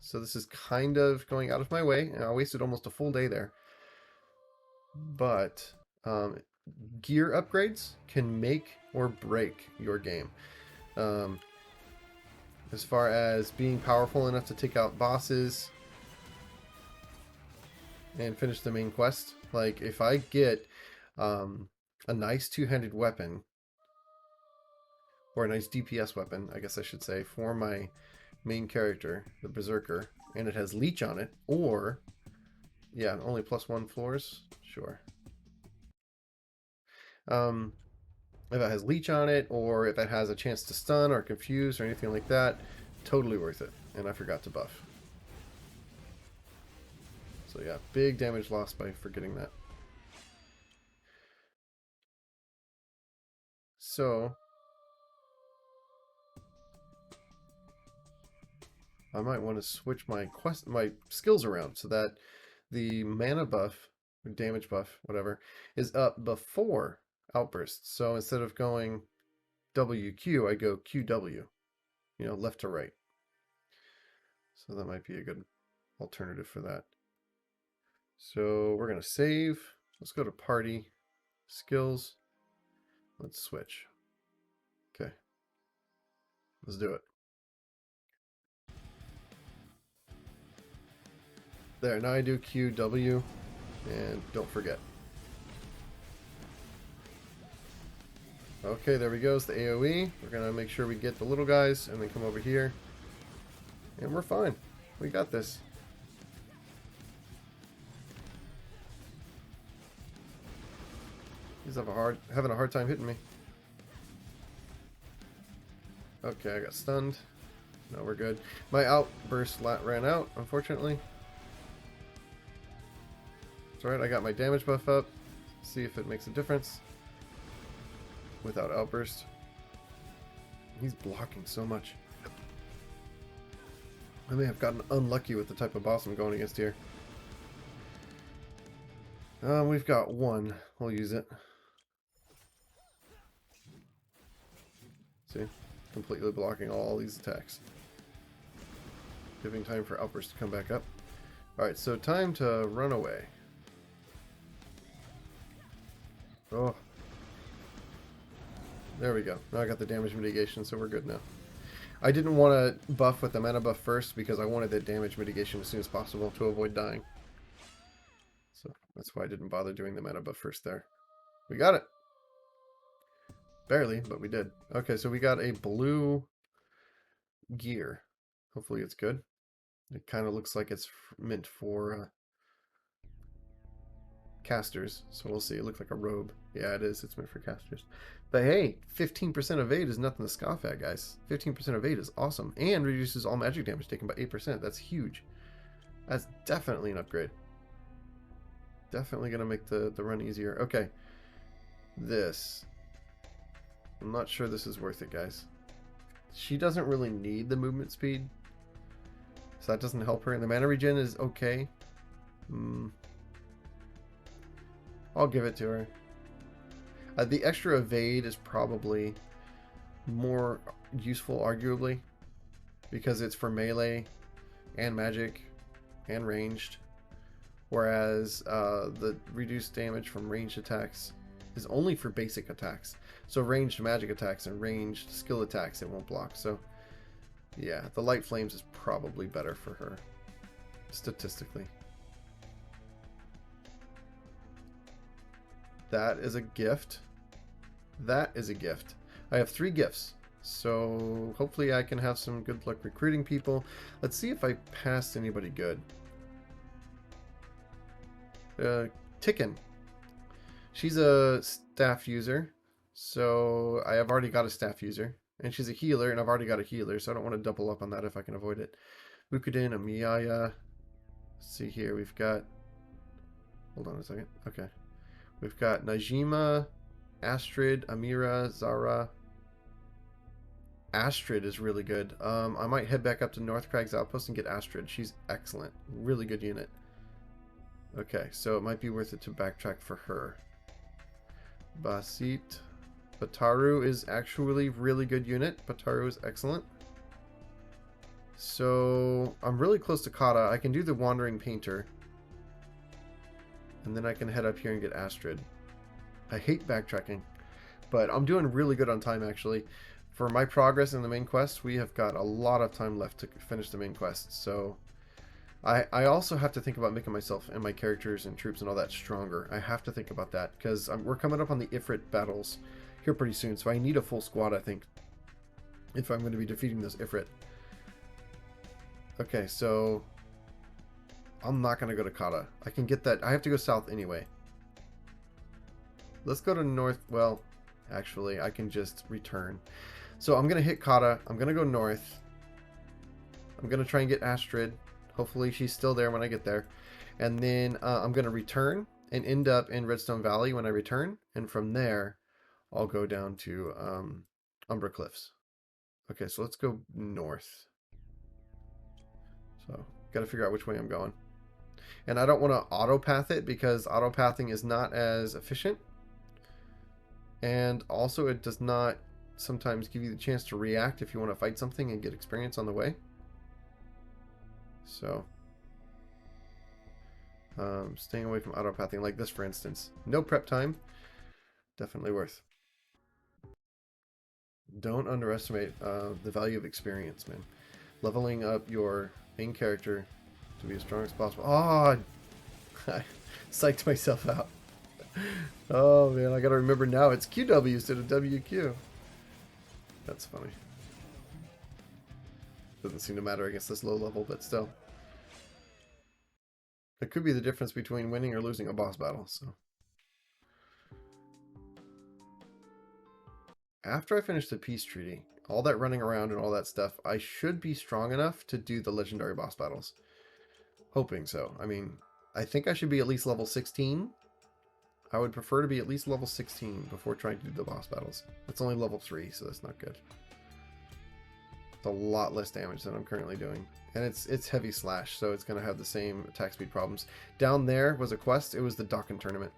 So this is kind of going out of my way. And I wasted almost a full day there. But gear upgrades can make or break your game. As far as being powerful enough to take out bosses, and finish the main quest. Like, if I get a nice two-handed weapon, or a nice DPS weapon, I guess I should say, for my main character, the Berserker, and it has leech on it, or, yeah, only +1 floors, sure. If it has leech on it, or if it has a chance to stun or confuse or anything like that, totally worth it. And I forgot to buff. So yeah, big damage lost by forgetting that. So I might want to switch my skills around so that the mana buff, damage buff, whatever, is up before outbursts. So instead of going WQ, I go QW, you know, left to right. So that might be a good alternative for that. So we're going to save. Let's go to party, skills. Let's switch. Okay. Let's do it. There, now I do QW, and don't forget. Okay, there we go. It's the AoE. We're going to make sure we get the little guys, and then come over here. And we're fine. We got this. He's having a hard time hitting me. Okay, I got stunned. No, we're good. My outburst ran out, unfortunately. It's alright, I got my damage buff up. See if it makes a difference. Without outburst. He's blocking so much. I may have gotten unlucky with the type of boss I'm going against here. We've got one. We'll use it. See? Completely blocking all these attacks. Giving time for outburst to come back up. Alright, so time to run away. Oh. There we go. Now I got the damage mitigation, so we're good now. I didn't want to buff with the mana buff first because I wanted that damage mitigation as soon as possible to avoid dying. So that's why I didn't bother doing the mana buff first there. We got it. Barely, but we did. Okay, so we got a blue gear. Hopefully it's good. It kind of looks like it's meant for casters, so we'll see. It looks like a robe. Yeah, it is. It's meant for casters. But hey, 15% evade is nothing to scoff at, guys. 15% evade is awesome. And reduces all magic damage taken by 8%. That's huge. That's definitely an upgrade. Definitely going to make the run easier. Okay. This. I'm not sure this is worth it, guys. She doesn't really need the movement speed. So that doesn't help her. And the mana regen is okay. I'll give it to her. The extra evade is probably more useful, arguably, because it's for melee and magic and ranged, whereas the reduced damage from ranged attacks is only for basic attacks. So ranged magic attacks and ranged skill attacks it won't block. So yeah, the light flames is probably better for her, statistically. That is a gift. That is a gift. I have 3 gifts. So hopefully I can have some good luck recruiting people. Let's see if I passed anybody good. Tikken. She's a staff user. So I have already got a staff user. And she's a healer, and I've already got a healer, so I don't want to double up on that if I can avoid it. Bukudin, Amiyaya. Let's see here. We've got... Hold on a second. Okay. We've got Najima, Astrid, Amira, Zara. Astrid is really good. I might head back up to North Crag's Outpost and get Astrid. She's excellent. Really good unit. Okay, so it might be worth it to backtrack for her. Basit. Bataru is actually really good unit. Bataru is excellent. So I'm really close to Kata. I can do the Wandering Painter. And then I can head up here and get Astrid. I hate backtracking, but I'm doing really good on time, actually. For my progress in the main quest, we have got a lot of time left to finish the main quest. So I also have to think about making myself and my characters and troops and all that stronger. I have to think about that because we're coming up on the Ifrit battles here pretty soon, so I need a full squad, I think, if I'm going to be defeating this Ifrit. Okay, so I'm not going to go to Kata. I can get that. I have to go south anyway. Let's go to north. Well, actually, I can just return. So I'm going to hit Kata. I'm going to go north. I'm going to try and get Astrid. Hopefully she's still there when I get there. And then I'm going to return and end up in Redstone Valley when I return. And from there, I'll go down to Umbra Cliffs. Okay, so let's go north. So, got to figure out which way I'm going. And I don't want to autopath it because autopathing is not as efficient. And also it does not sometimes give you the chance to react if you want to fight something and get experience on the way. So, staying away from autopathing like this, for instance. No prep time. Definitely worth. Don't underestimate the value of experience, man. Leveling up your main character to be as strong as possible. Oh, I psyched myself out. Oh, man, I gotta remember now. It's QW instead of WQ. That's funny. Doesn't seem to matter against this low level, but still. It could be the difference between winning or losing a boss battle, so. After I finish the peace treaty, all that running around and all that stuff, I should be strong enough to do the legendary boss battles. Hoping so. I mean, I think I should be at least level 16. I would prefer to be at least level 16 before trying to do the boss battles. It's only level 3, so that's not good. It's a lot less damage than I'm currently doing. And it's heavy slash, so it's going to have the same attack speed problems. Down there was a quest. It was the Dokkan tournament.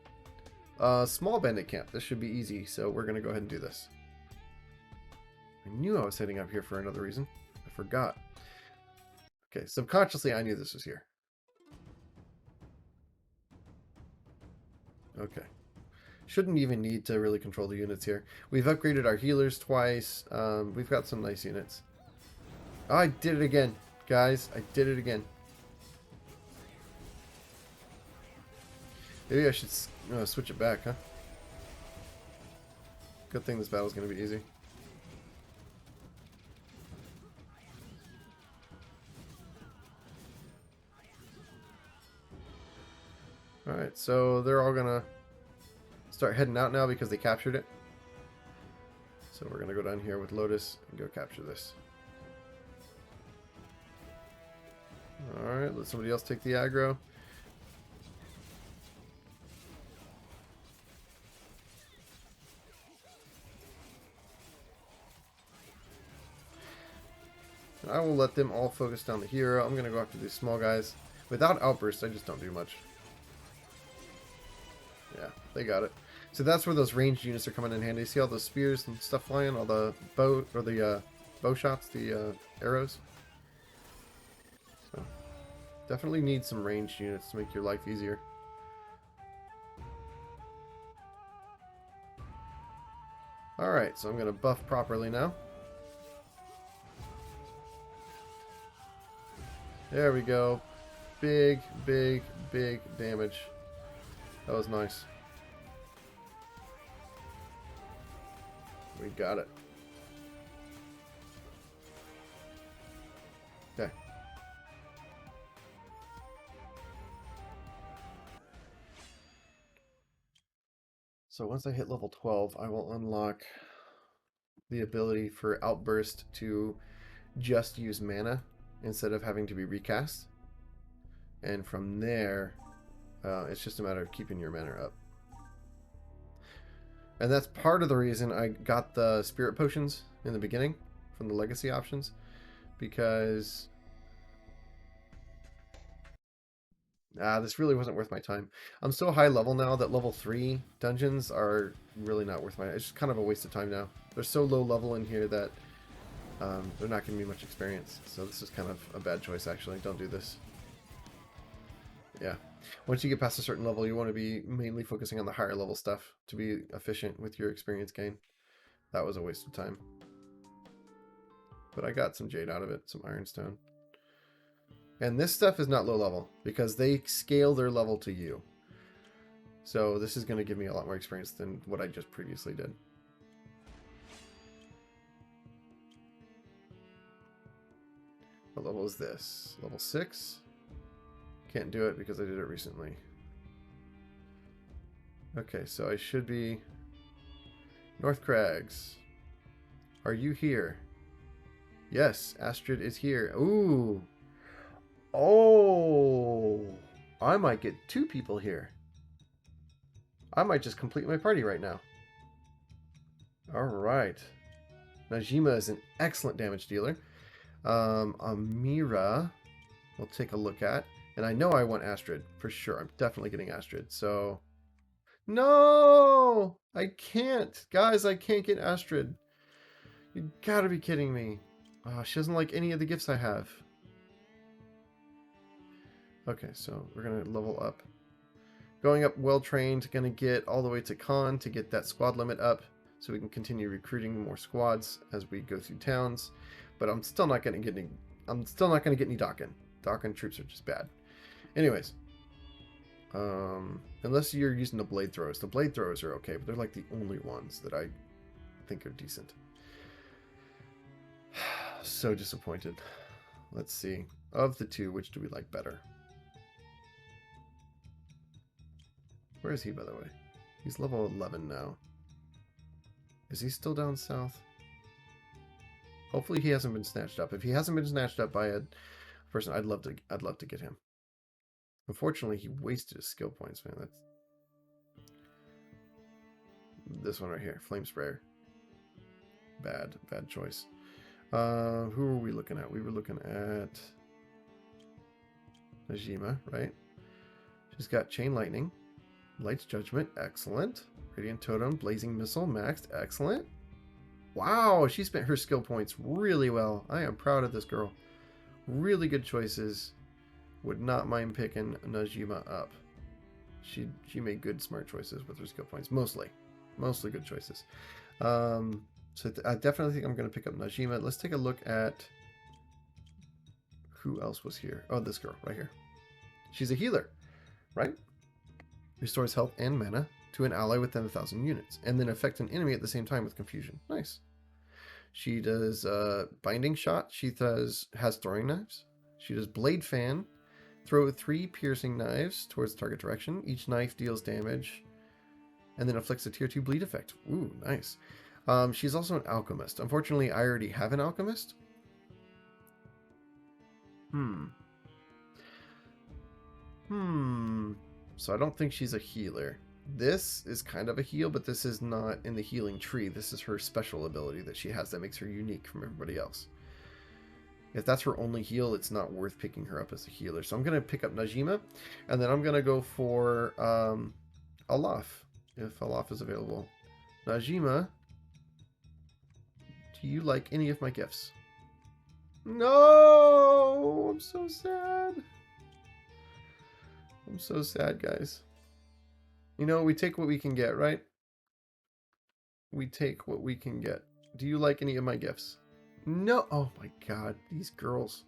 Small bandit camp. This should be easy, so we're going to go ahead and do this. I knew I was heading up here for another reason. I forgot. Okay, subconsciously I knew this was here. Okay. Shouldn't even need to really control the units here. We've upgraded our healers twice. We've got some nice units. Oh, I did it again, guys. I did it again. Maybe I should switch it back, huh? Good thing this battle's going to be easy. Alright, so they're all going to start heading out now because they captured it. So we're going to go down here with Lotus and go capture this. Alright, let somebody else take the aggro. And I will let them all focus down the hero. I'm going to go after these small guys. Without Outburst, I just don't do much. Yeah, they got it. So that's where those ranged units are coming in handy. See all those spears and stuff flying? All the bow, or the bow shots, the arrows? So, definitely need some ranged units to make your life easier. Alright, so I'm going to buff properly now. There we go. Big, big, big damage. That was nice. We got it. Okay. So once I hit level 12, I will unlock the ability for Outburst to just use mana instead of having to be recast. And from there, it's just a matter of keeping your mana up. And that's part of the reason I got the spirit potions in the beginning from the legacy options, because this really wasn't worth my time. I'm so high level now that level 3 dungeons are really not worth my time. It's just kind of a waste of time now. They're so low level in here that they're not giving me much experience. So this is kind of a bad choice, actually. Don't do this. Yeah. Once you get past a certain level, you want to be mainly focusing on the higher level stuff to be efficient with your experience gain. That was a waste of time. But I got some jade out of it, some ironstone. And this stuff is not low level because they scale their level to you. So this is going to give me a lot more experience than what I just previously did. What level is this? Level 6? Can't do it because I did it recently. Okay, so I should be... North Crags. Are you here? Yes, Astrid is here. Ooh. Oh. I might get 2 people here. I might just complete my party right now. Alright. Najima is an excellent damage dealer. Amira, we'll take a look at. And I know I want Astrid, for sure. I'm definitely getting Astrid, so... No! I can't! Guys, I can't get Astrid. You gotta be kidding me. Oh, she doesn't like any of the gifts I have. Okay, so we're gonna level up. Going up well-trained, gonna get all the way to Khan to get that squad limit up, so we can continue recruiting more squads as we go through towns. But I'm still not gonna get any. I'm still not gonna get any Dakin. Dakin troops are just bad. Anyways, unless you're using the blade throwers. The blade throwers are okay, but they're like the only ones that I think are decent. So disappointed. Let's see. Of the 2, which do we like better? Where is he, by the way? He's level 11 now. Is he still down south? Hopefully he hasn't been snatched up. If he hasn't been snatched up by a person, I'd love to get him. Unfortunately, he wasted his skill points, man. That's this one right here, Flame Sprayer. Bad choice. Who are we looking at? We were looking at Najima, right? She's got Chain Lightning, Light's Judgment, excellent. Radiant Totem, Blazing Missile, maxed, excellent. Wow, she spent her skill points really well. I am proud of this girl. Really good choices. Would not mind picking Najima up. She made good, smart choices with her skill points. Mostly good choices. So I definitely think I'm going to pick up Najima. Let's take a look at who else was here. Oh, this girl right here. She's a healer, right? Restores health and mana to an ally within 1,000 units, and then affect an enemy at the same time with confusion. Nice. She does binding shot. She has throwing knives. She does blade fan. Throw 3 piercing knives towards target direction. Each knife deals damage, and then inflicts a tier 2 bleed effect. Ooh, nice. She's also an alchemist. Unfortunately, I already have an alchemist. So I don't think she's a healer. This is kind of a heal, but this is not in the healing tree. This is her special ability that she has that makes her unique from everybody else. If that's her only heal, it's not worth picking her up as a healer. So I'm going to pick up Najima, and then I'm going to go for Alaf, if Alaf is available. Najima, do you like any of my gifts? No! I'm so sad. I'm so sad, guys. You know, we take what we can get, right? We take what we can get. Do you like any of my gifts? No. Oh my god, these girls.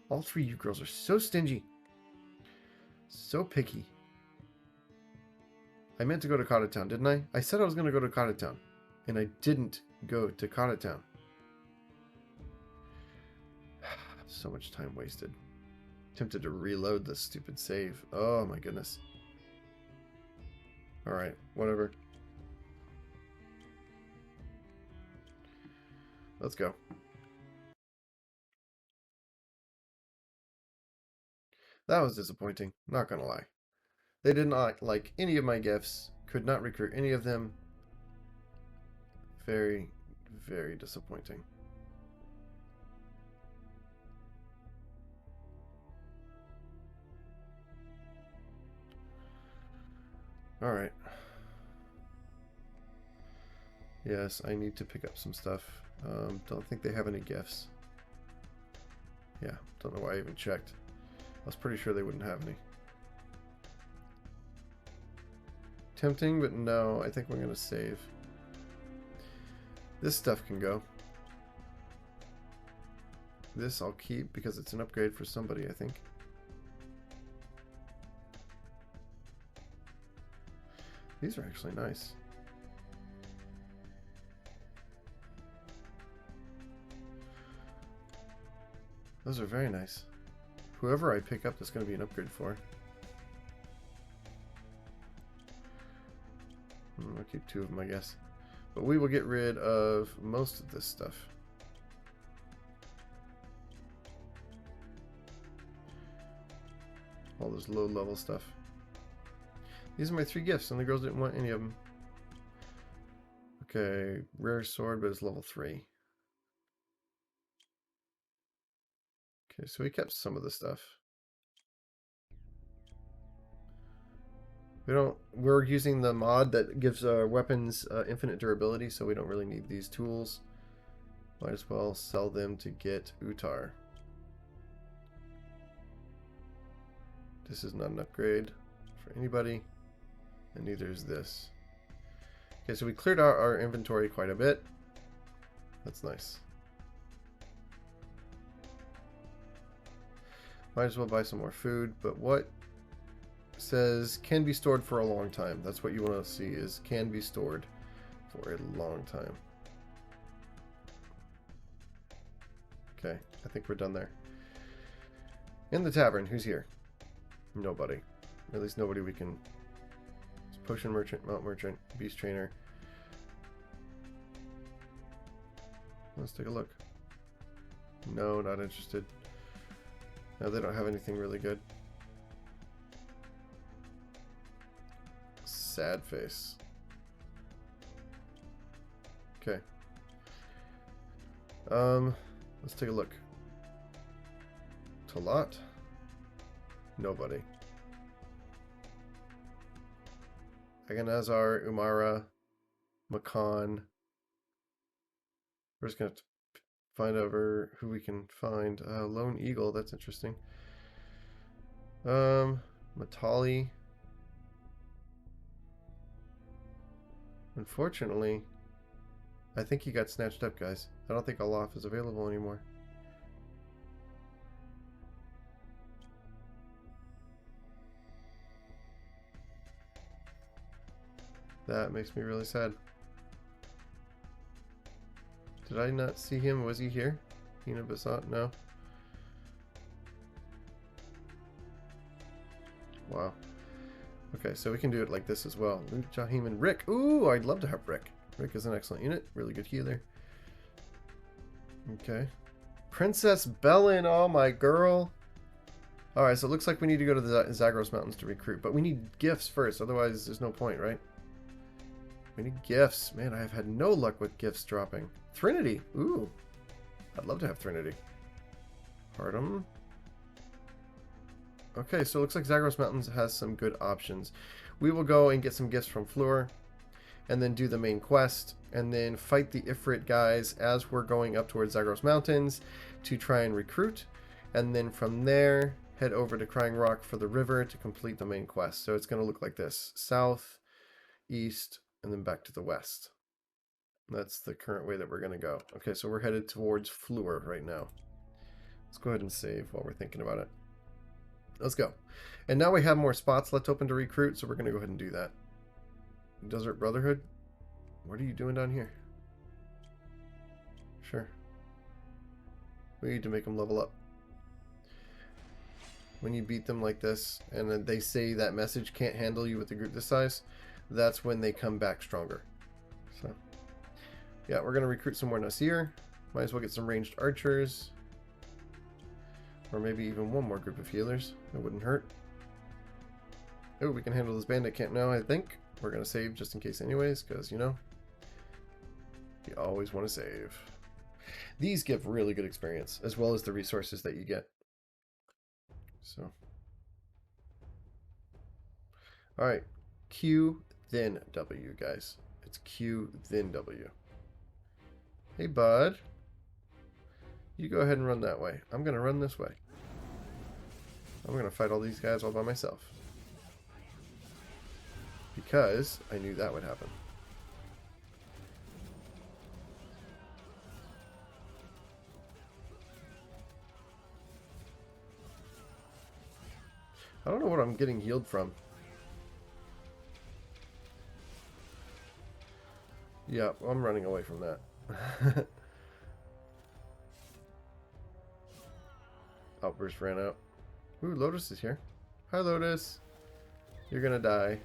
All 3 of you girls are so stingy. So picky. I meant to go to Cotta Town, didn't I? I said I was going to go to Cotta Town. And I didn't go to Cotta Town. So much time wasted. Tempted to reload this stupid save. Oh my goodness. Alright, whatever. Let's go. That was disappointing, not gonna lie. They did not like any of my gifts, could not recruit any of them. Very, very disappointing. Alright. Yes, I need to pick up some stuff. Don't think they have any gifts. Yeah, don't know why I even checked. I was pretty sure they wouldn't have any. Tempting, but no, I think we're going to save. This stuff can go. This I'll keep because it's an upgrade for somebody, I think. These are actually nice. Those are very nice. Whoever I pick up, that's going to be an upgrade for. I'll keep 2 of them, I guess. But we will get rid of most of this stuff. All this low-level stuff. These are my 3 gifts, and the girls didn't want any of them. Okay, rare sword, but it's level 3. Okay, so we kept some of the stuff. We're using the mod that gives weapons infinite durability, so we don't really need these tools. Might as well sell them to get Utar. This is not an upgrade for anybody, and neither is this. Okay, so we cleared out our inventory quite a bit. That's nice. Might as well buy some more food, but what says can be stored for a long time? That's what you want to see, is can be stored for a long time. Okay, I think we're done there. In the tavern, who's here? Nobody. At least nobody we can... Potion merchant, mount merchant, beast trainer. Let's take a look. No, not interested. No, they don't have anything really good. Sad face. Okay. Let's take a look. Talat? Nobody. Aganazar, Umara, Makan. We're just going to find over who we can find. Lone Eagle, that's interesting. Matali. Unfortunately, I think he got snatched up, guys. I don't think Olaf is available anymore. That makes me really sad. Did I not see him? Was he here? Hina Basat? No. Wow. Okay, so we can do it like this as well. Luke, Jahim, and Rick. Ooh, I'd love to have Rick. Rick is an excellent unit. Really good healer. Okay. Princess Bellin. Oh, my girl. Alright, so it looks like we need to go to the Zagros Mountains to recruit. But we need gifts first. Otherwise, there's no point, right? We need gifts. Man, I have had no luck with gifts dropping. Trinity. Ooh. I'd love to have Trinity. Hardum. Okay, so it looks like Zagros Mountains has some good options. We will go and get some gifts from Fleur, and then do the main quest, and then fight the Ifrit guys as we're going up towards Zagros Mountains to try and recruit, and then from there head over to Crying Rock for the river to complete the main quest. So it's going to look like this: south, east, and then back to the west. That's the current way that we're going to go. Okay, so we're headed towards Fleur right now. Let's go ahead and save while we're thinking about it. Let's go. And now we have more spots left open to recruit, so we're going to go ahead and do that. Desert Brotherhood? What are you doing down here? Sure. We need to make them level up. When you beat them like this, and then they say that message can't handle you with a group this size, that's when they come back stronger. So, yeah, we're going to recruit some more Nasir. Might as well get some ranged archers. Or maybe even one more group of healers. It wouldn't hurt. Oh, we can handle this bandit camp now, I think. We're going to save just in case anyways, because, you know, you always want to save. These give really good experience, as well as the resources that you get. So. Alright. Q, then W, guys. It's Q, then W. Hey, bud. You go ahead and run that way. I'm going to run this way. I'm going to fight all these guys all by myself. Because I knew that would happen. don't know what I'm getting healed from. Yeah, I'm running away from that. Outburst ran out. Ooh, Lotus is here. Hi, Lotus. You're gonna die.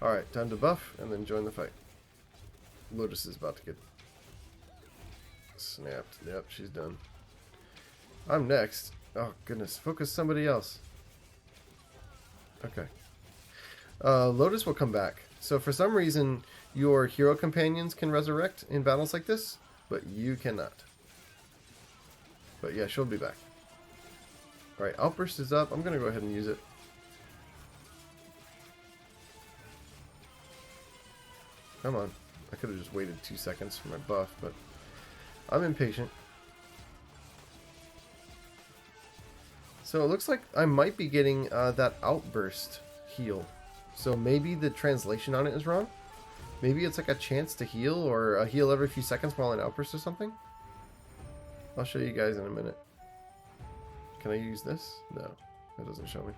Alright, time to buff and then join the fight. Lotus is about to get snapped. Yep, she's done. I'm next. Oh, goodness. Focus somebody else. Okay. Lotus will come back. So for some reason, your hero companions can resurrect in battles like this, but you cannot. But yeah, she'll be back. Alright, Outburst is up. I'm going to go ahead and use it. Come on. I could have just waited 2 seconds for my buff, but I'm impatient. So it looks like I might be getting that Outburst heal. So maybe the translation on it is wrong. Maybe it's like a chance to heal or a heal every few seconds while in Outburst or something. I'll show you guys in a minute. Can I use this? No, that doesn't show me.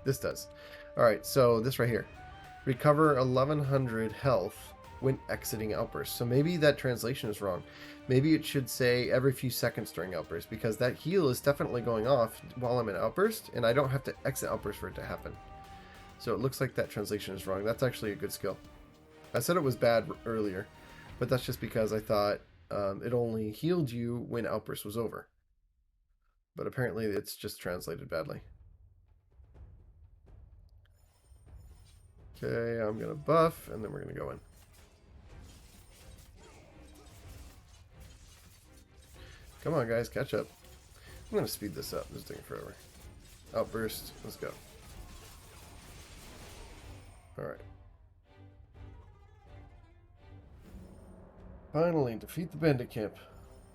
This does. Alright, so this right here. Recover 1100 health when exiting Outburst. So maybe that translation is wrong. Maybe it should say every few seconds during Outburst, because that heal is definitely going off while I'm in Outburst, and I don't have to exit Outburst for it to happen. So it looks like that translation is wrong. That's actually a good skill. I said it was bad earlier, but that's just because I thought it only healed you when Outburst was over. But apparently it's just translated badly. Okay, I'm going to buff, and then we're going to go in. Come on, guys, catch up. I'm going to speed this up. This is taking forever. Outburst. Let's go. Alright. Finally, defeat the bandit camp.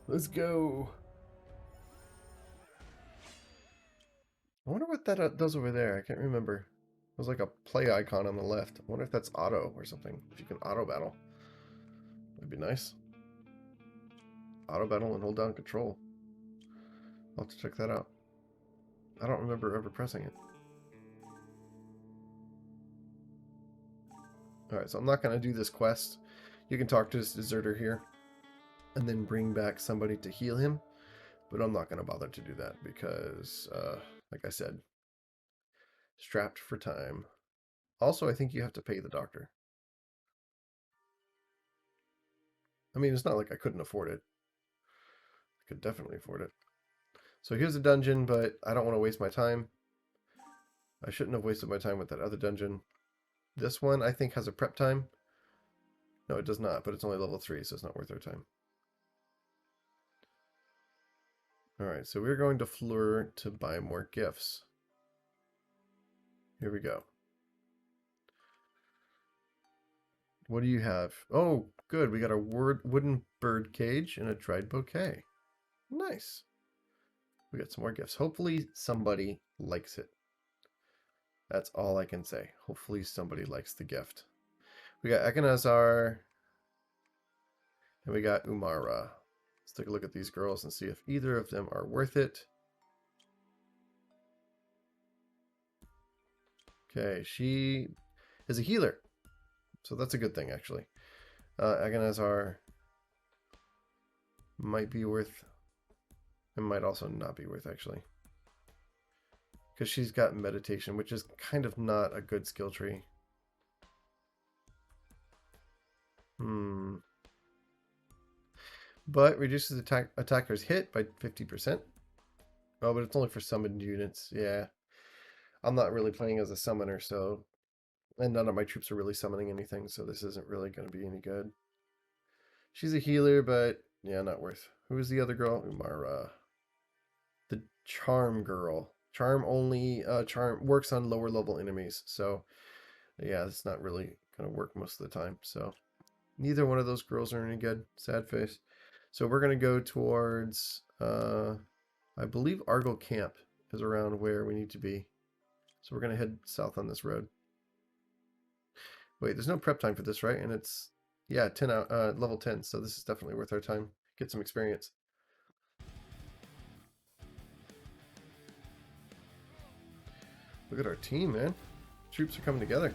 Let's go. I wonder what that does over there. I can't remember. There's like a play icon on the left. I wonder if that's auto or something. If you can auto battle. That'd be nice. Auto battle and hold down control. I'll have to check that out. I don't remember ever pressing it. Alright, so I'm not going to do this quest. You can talk to this deserter here and then bring back somebody to heal him. But I'm not going to bother to do that because, like I said, strapped for time. Also, I think you have to pay the doctor. I mean, it's not like I couldn't afford it. I could definitely afford it. So here's a dungeon, but I don't want to waste my time. I shouldn't have wasted my time with that other dungeon. This one, I think, has a prep time. No, it does not, but it's only level 3, so it's not worth our time. Alright, so we're going to Fleur to buy more gifts. Here we go. What do you have? Oh, good. We got a wooden bird cage and a dried bouquet. Nice. We got some more gifts. Hopefully somebody likes it. That's all I can say. Hopefully somebody likes the gift. We got Ekanazar. And we got Umara. Let's take a look at these girls and see if either of them are worth it. Okay, she is a healer. So that's a good thing, actually. Ekanazar might be worth... It might also not be worth, actually. Because she's got meditation, which is kind of not a good skill tree. But reduces attacker's hit by 50%. Oh, but it's only for summoned units. Yeah. I'm not really playing as a summoner, so... And none of my troops are really summoning anything, so this isn't really going to be any good. She's a healer, but... Yeah, not worth. Who is the other girl? Umara. The charm girl. Charm only charm works on lower level enemies, so yeah, it's not really gonna work most of the time. So neither one of those girls are any good. Sad face. So we're gonna go towards I believe Argo Camp is around where we need to be. So we're gonna head south on this road. Wait, there's no prep time for this, right? And it's yeah, 10 out level 10, so this is definitely worth our time. Get some experience. Look at our team, man. Troops are coming together.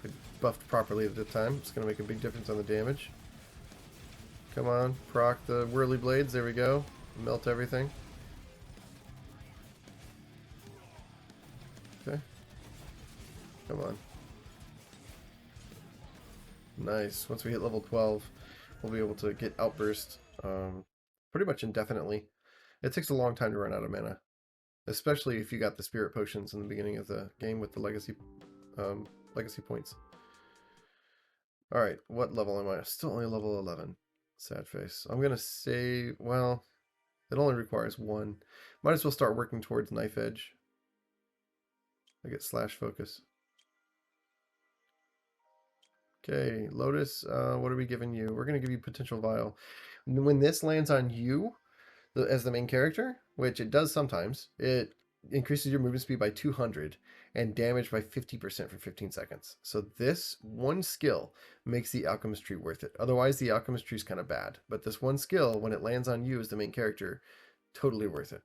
If buffed properly at the time, it's going to make a big difference on the damage. Come on, proc the whirly blades. There we go. Melt everything. Okay. Come on. Nice. Once we hit level 12, we'll be able to get outburst pretty much indefinitely. It takes a long time to run out of mana, especially if you got the spirit potions in the beginning of the game with the legacy points. All right, what level am I? Still only level 11. Sad face. I'm gonna say, well, it only requires 1. Might as well start working towards knife edge. I get slash focus. Okay, Lotus, what are we giving you? We're going to give you Potential Vial. When this lands on you as the main character, which it does sometimes, it increases your movement speed by 200 and damage by 50% for 15 seconds. So this one skill makes the Alchemist Tree worth it. Otherwise, the Alchemist Tree is kind of bad. But this one skill, when it lands on you as the main character, totally worth it.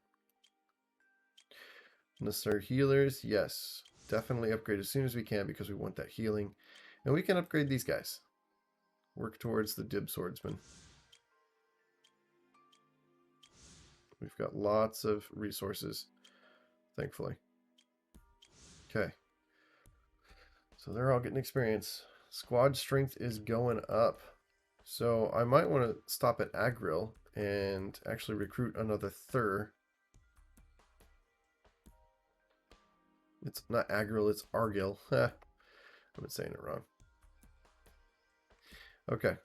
Necessary healers, yes. Definitely upgrade as soon as we can because we want that healing. And we can upgrade these guys. Work towards the Dib Swordsman. We've got lots of resources, thankfully. Okay. So they're all getting experience. Squad strength is going up. So I might want to stop at Agril and actually recruit another Thur. It's not Agril, it's Argil. I've been saying it wrong. Okay.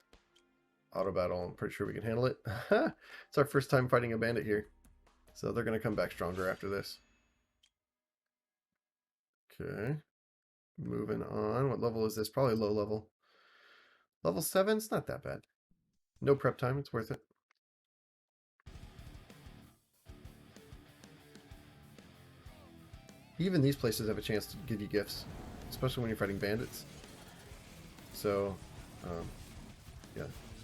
Auto battle, I'm pretty sure we can handle it. It's our first time fighting a bandit here. So they're going to come back stronger after this. Okay. Moving on. What level is this? Probably low level. Level 7? It's not that bad. No prep time. It's worth it. Even these places have a chance to give you gifts. Especially when you're fighting bandits. So, yeah.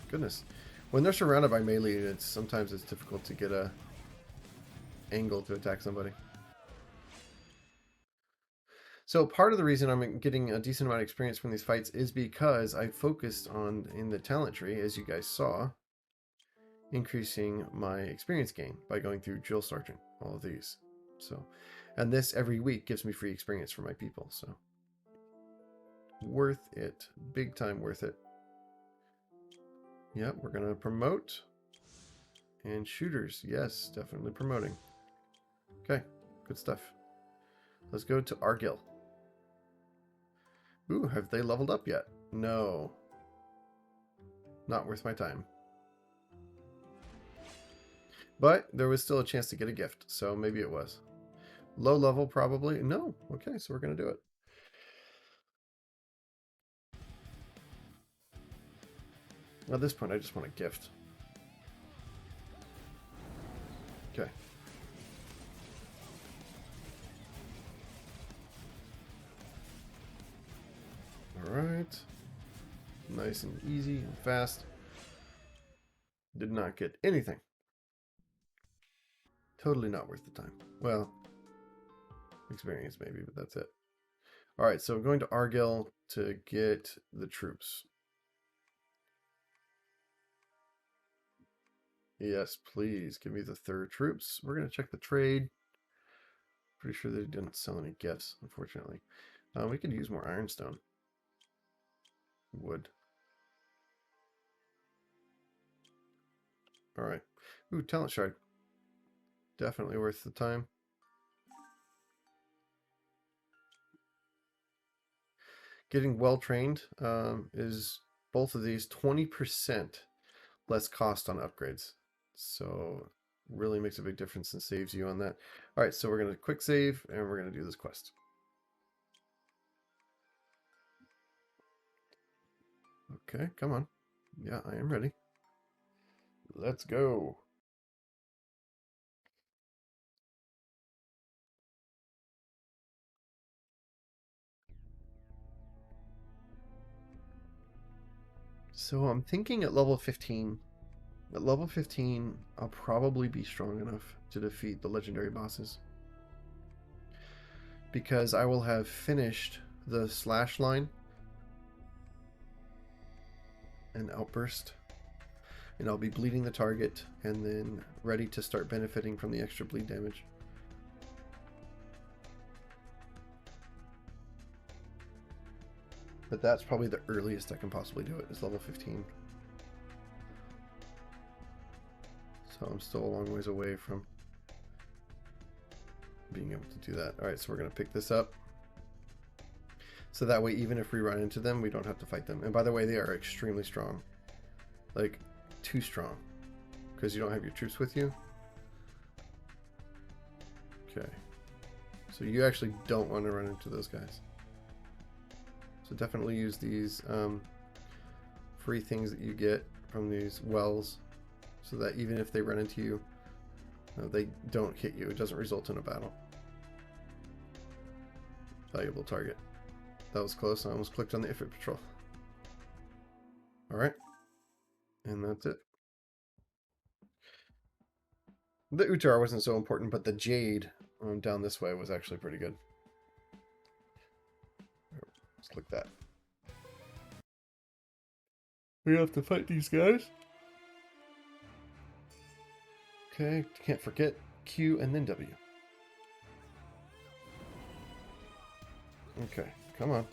Goodness. When they're surrounded by melee, sometimes it's difficult to get a angle to attack somebody. So part of the reason I'm getting a decent amount of experience from these fights is because I focused on, in the talent tree, as you guys saw, increasing my experience gain by going through Drill Sergeant, all of these. So, and this every week gives me free experience for my people, so worth it. Big time worth it. Yep, we're going to promote. And shooters, yes, definitely promoting. Okay, good stuff. Let's go to Argil. Ooh, have they leveled up yet? No. Not worth my time. But there was still a chance to get a gift, so maybe it was. Low level, probably. No. Okay, so we're going to do it. At this point, I just want a gift. Okay. Alright. Nice and easy and fast. Did not get anything. Totally not worth the time. Well, experience maybe, but that's it. Alright, so we're going to Argil to get the troops. Yes, please. Give me the third troops. We're going to check the trade. Pretty sure they didn't sell any gifts, unfortunately. We could use more ironstone. Wood. Alright. Ooh, talent shard. Definitely worth the time. Getting well trained is both of these 20% less cost on upgrades. So really makes a big difference and saves you on that. All right, so we're going to quick save and we're going to do this quest. Okay, come on. Yeah, I am ready. Let's go. So I'm thinking at level 15. At level 15, I'll probably be strong enough to defeat the legendary bosses. because I will have finished the slash line and outburst, and I'll be bleeding the target and then ready to start benefiting from the extra bleed damage. But that's probably the earliest I can possibly do it, is level 15. So I'm still a long ways away from being able to do that. Alright, so we're going to pick this up. So that way, even if we run into them, we don't have to fight them. And by the way, they are extremely strong. Like, too strong. Because you don't have your troops with you. Okay. So you actually don't want to run into those guys. So definitely use these free things that you get from these wells, so that even if they run into you, they don't hit you. It doesn't result in a battle. Valuable target. That was close. I almost clicked on the Ifrit patrol. Alright. And that's it. The Utar wasn't so important, but the Jade down this way was actually pretty good. Let's click that. We have to fight these guys. Okay, can't forget Q and then W. Okay, come on.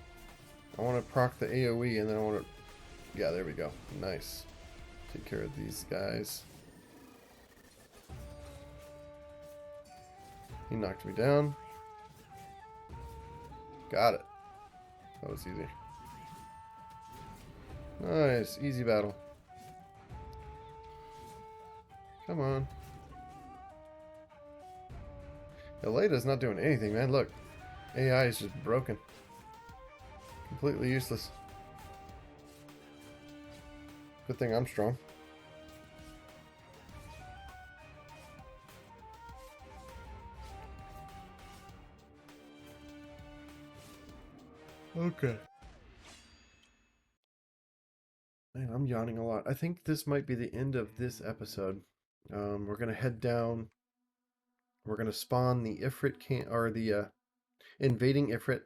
I want to proc the AoE and then I want to... Yeah, there we go. Nice. Take care of these guys. He knocked me down. Got it. That was easy. Nice. Easy battle. Come on. Eleda's not doing anything, man. Look. AI is just broken. Completely useless. Good thing I'm strong. Okay. Man, I'm yawning a lot. I think this might be the end of this episode. We're gonna head down. We're gonna spawn the Ifrit or the invading Ifrit,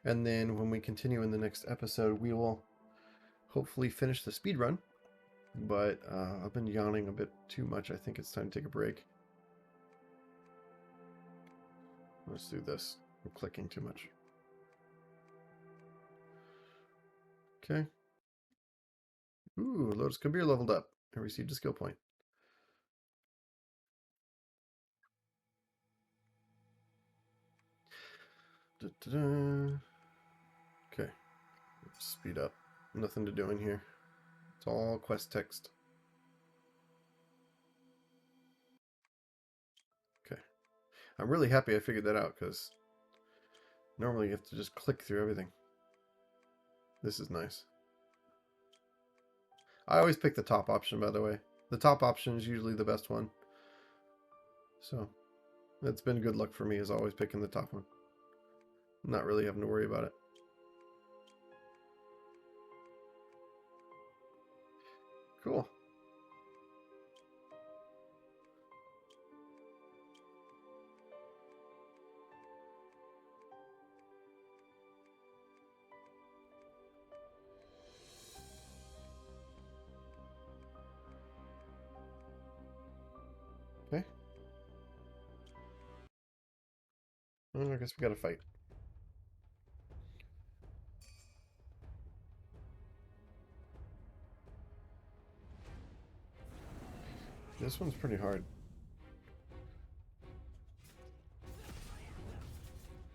and then when we continue in the next episode, we will hopefully finish the speed run. But I've been yawning a bit too much. I think it's time to take a break. Let's do this. I'm clicking too much. Okay. Ooh, Lotus Kabir leveled up and received a skill point. Da-da-da. Okay. Speed up. Nothing to do in here. It's all quest text. Okay. I'm really happy I figured that out, because normally you have to just click through everything. This is nice. I always pick the top option, by the way. The top option is usually the best one. So, that's been good luck for me, is always picking the top one. Not really having to worry about it. Cool. Okay. Well, I guess we gotta fight. This one's pretty hard.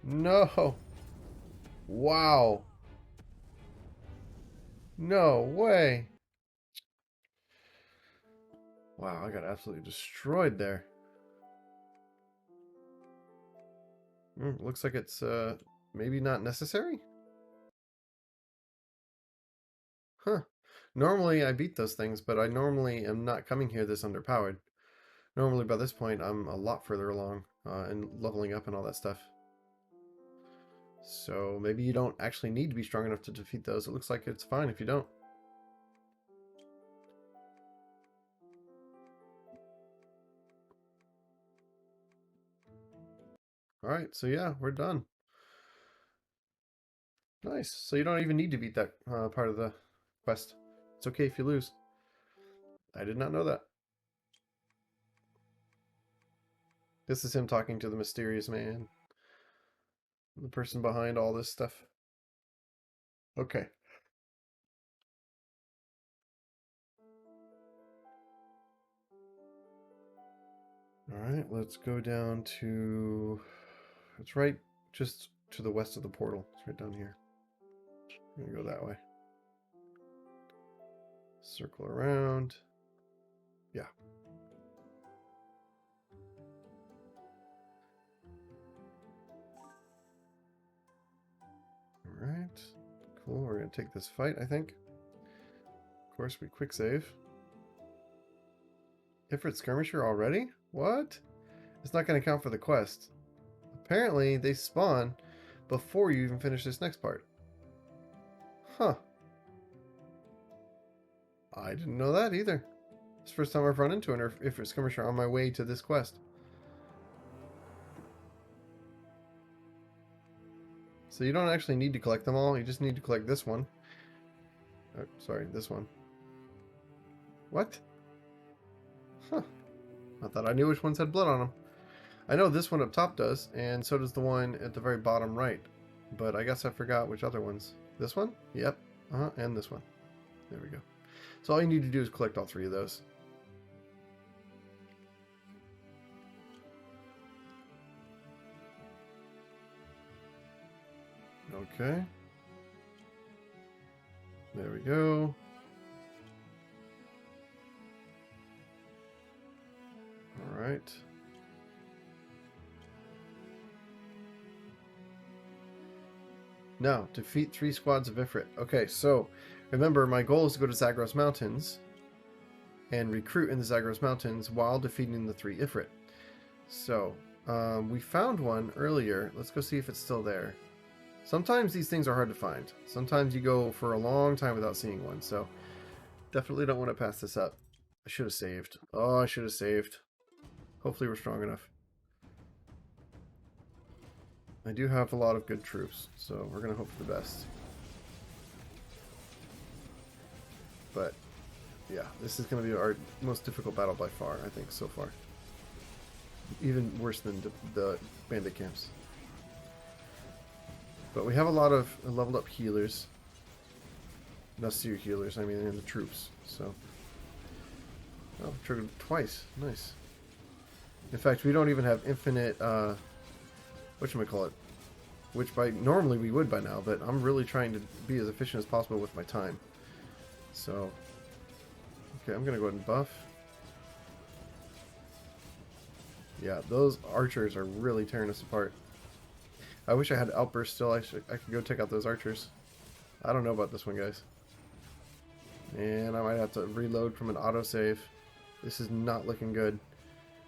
No! Wow! No way! Wow, I got absolutely destroyed there. Looks like it's maybe not necessary? Huh. Normally I beat those things, but I normally am not coming here this underpowered. Normally by this point I'm a lot further along and leveling up and all that stuff. So maybe you don't actually need to be strong enough to defeat those. It looks like it's fine if you don't. Alright, so yeah, we're done. Nice. So you don't even need to beat that part of the quest. It's okay if you lose. I did not know that. This is him talking to the mysterious man. The person behind all this stuff. Okay. Alright, let's go down to... It's right just to the west of the portal. It's right down here. I'm gonna go that way. Circle around. Yeah. Alright. Cool, we're gonna take this fight, I think. Of course, we quick save. Ifrit skirmisher already? What? It's not gonna count for the quest. Apparently, they spawn before you even finish this next part. Huh. I didn't know that either. It's the first time I've run into an Ifrit skirmisher on my way to this quest. So you don't actually need to collect them all, you just need to collect this one. Oh, sorry, this one. What? Huh. I thought I knew which ones had blood on them. I know this one up top does, and so does the one at the very bottom right. But I guess I forgot which other ones. This one? Yep. And this one. There we go. So all you need to do is collect all three of those. Okay. There we go. All right. Now, defeat 3 squads of Ifrit. Okay, so remember, my goal is to go to Zagros Mountains and recruit in the Zagros Mountains while defeating the 3 Ifrit. So, we found one earlier. Let's go see if it's still there. Sometimes these things are hard to find. Sometimes you go for a long time without seeing one, so definitely don't want to pass this up. I should have saved. Oh, I should have saved. Hopefully we're strong enough. I do have a lot of good troops, so we're going to hope for the best. But, yeah, this is going to be our most difficult battle by far, I think, so far. Even worse than the bandit camps. But we have a lot of leveled up healers. Nasir healers, I mean, in the troops, so. Oh, triggered twice. Nice. In fact, we don't even have infinite, whatchamacallit, which normally we would by now, but I'm really trying to be as efficient as possible with my time. So, okay, I'm going to go ahead and buff. Yeah, those archers are really tearing us apart. I wish I had outburst still. I could go take out those archers. I don't know about this one, guys. And I might have to reload from an autosave. This is not looking good.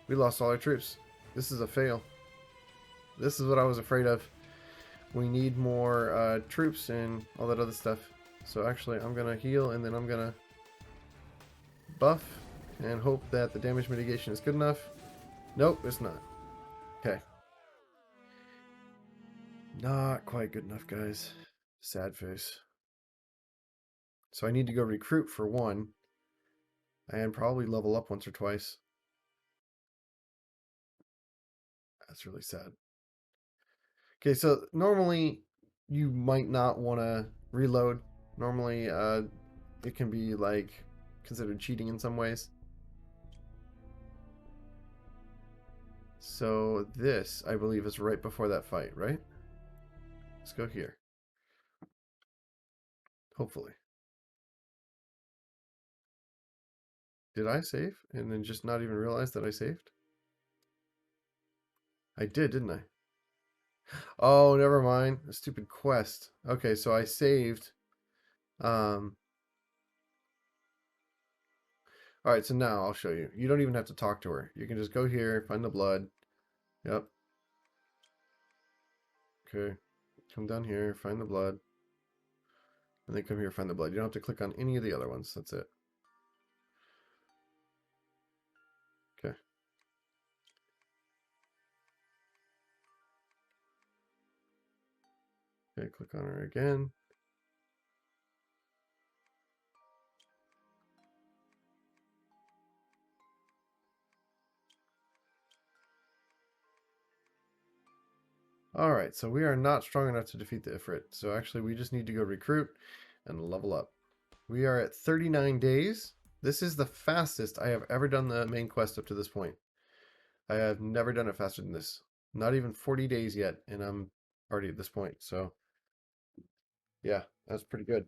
We lost all our troops. This is a fail. This is what I was afraid of. We need more troops and all that other stuff. So actually, I'm going to heal and then I'm going to buff and hope that the damage mitigation is good enough. Nope, it's not. Okay. Not quite good enough, guys. Sad face. So I need to go recruit for one. And probably level up once or twice. That's really sad. Okay, so normally you might not want to reload. Normally it can be like considered cheating in some ways. So this, I believe, is right before that fight, right? Let's go here. Hopefully. Did I save and then just not even realize that I saved? I did, didn't I? Oh, never mind. A stupid quest. Okay, so I saved. Alright, so now I'll show you. You don't even have to talk to her. You can just go here, find the blood. Yep. Okay. Come down here, find the blood. And then come here, find the blood. You don't have to click on any of the other ones. That's it. Okay. Okay, click on her again. Alright, so we are not strong enough to defeat the Ifrit. So actually we just need to go recruit and level up. We are at 39 days. This is the fastest I have ever done the main quest up to this point. I have never done it faster than this. Not even 40 days yet, and I'm already at this point. So yeah, that's pretty good.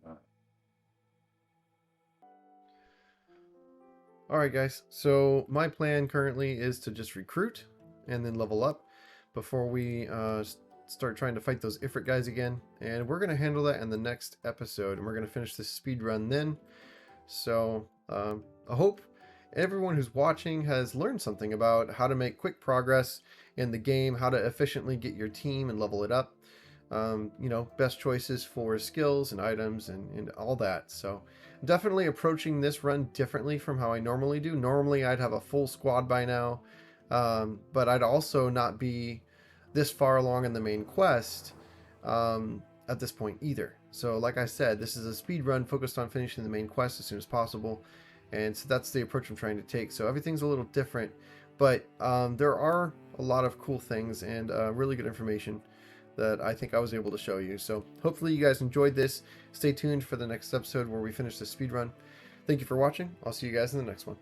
Alright guys, so my plan currently is to just recruit and then level up before we start trying to fight those Ifrit guys again. And we're going to handle that in the next episode, and we're going to finish this speed run then. So I hope everyone who's watching has learned something about how to make quick progress in the game, how to efficiently get your team and level it up. You know, best choices for skills and items and all that. So definitely approaching this run differently from how I normally do. Normally I'd have a full squad by now, but I'd also not be this far along in the main quest at this point either. So like I said, this is a speed run focused on finishing the main quest as soon as possible, and so that's the approach I'm trying to take. So everything's a little different, but there are a lot of cool things and really good information that I think I was able to show you. So hopefully you guys enjoyed this. Stay tuned for the next episode where we finish the speed run. Thank you for watching. I'll see you guys in the next one.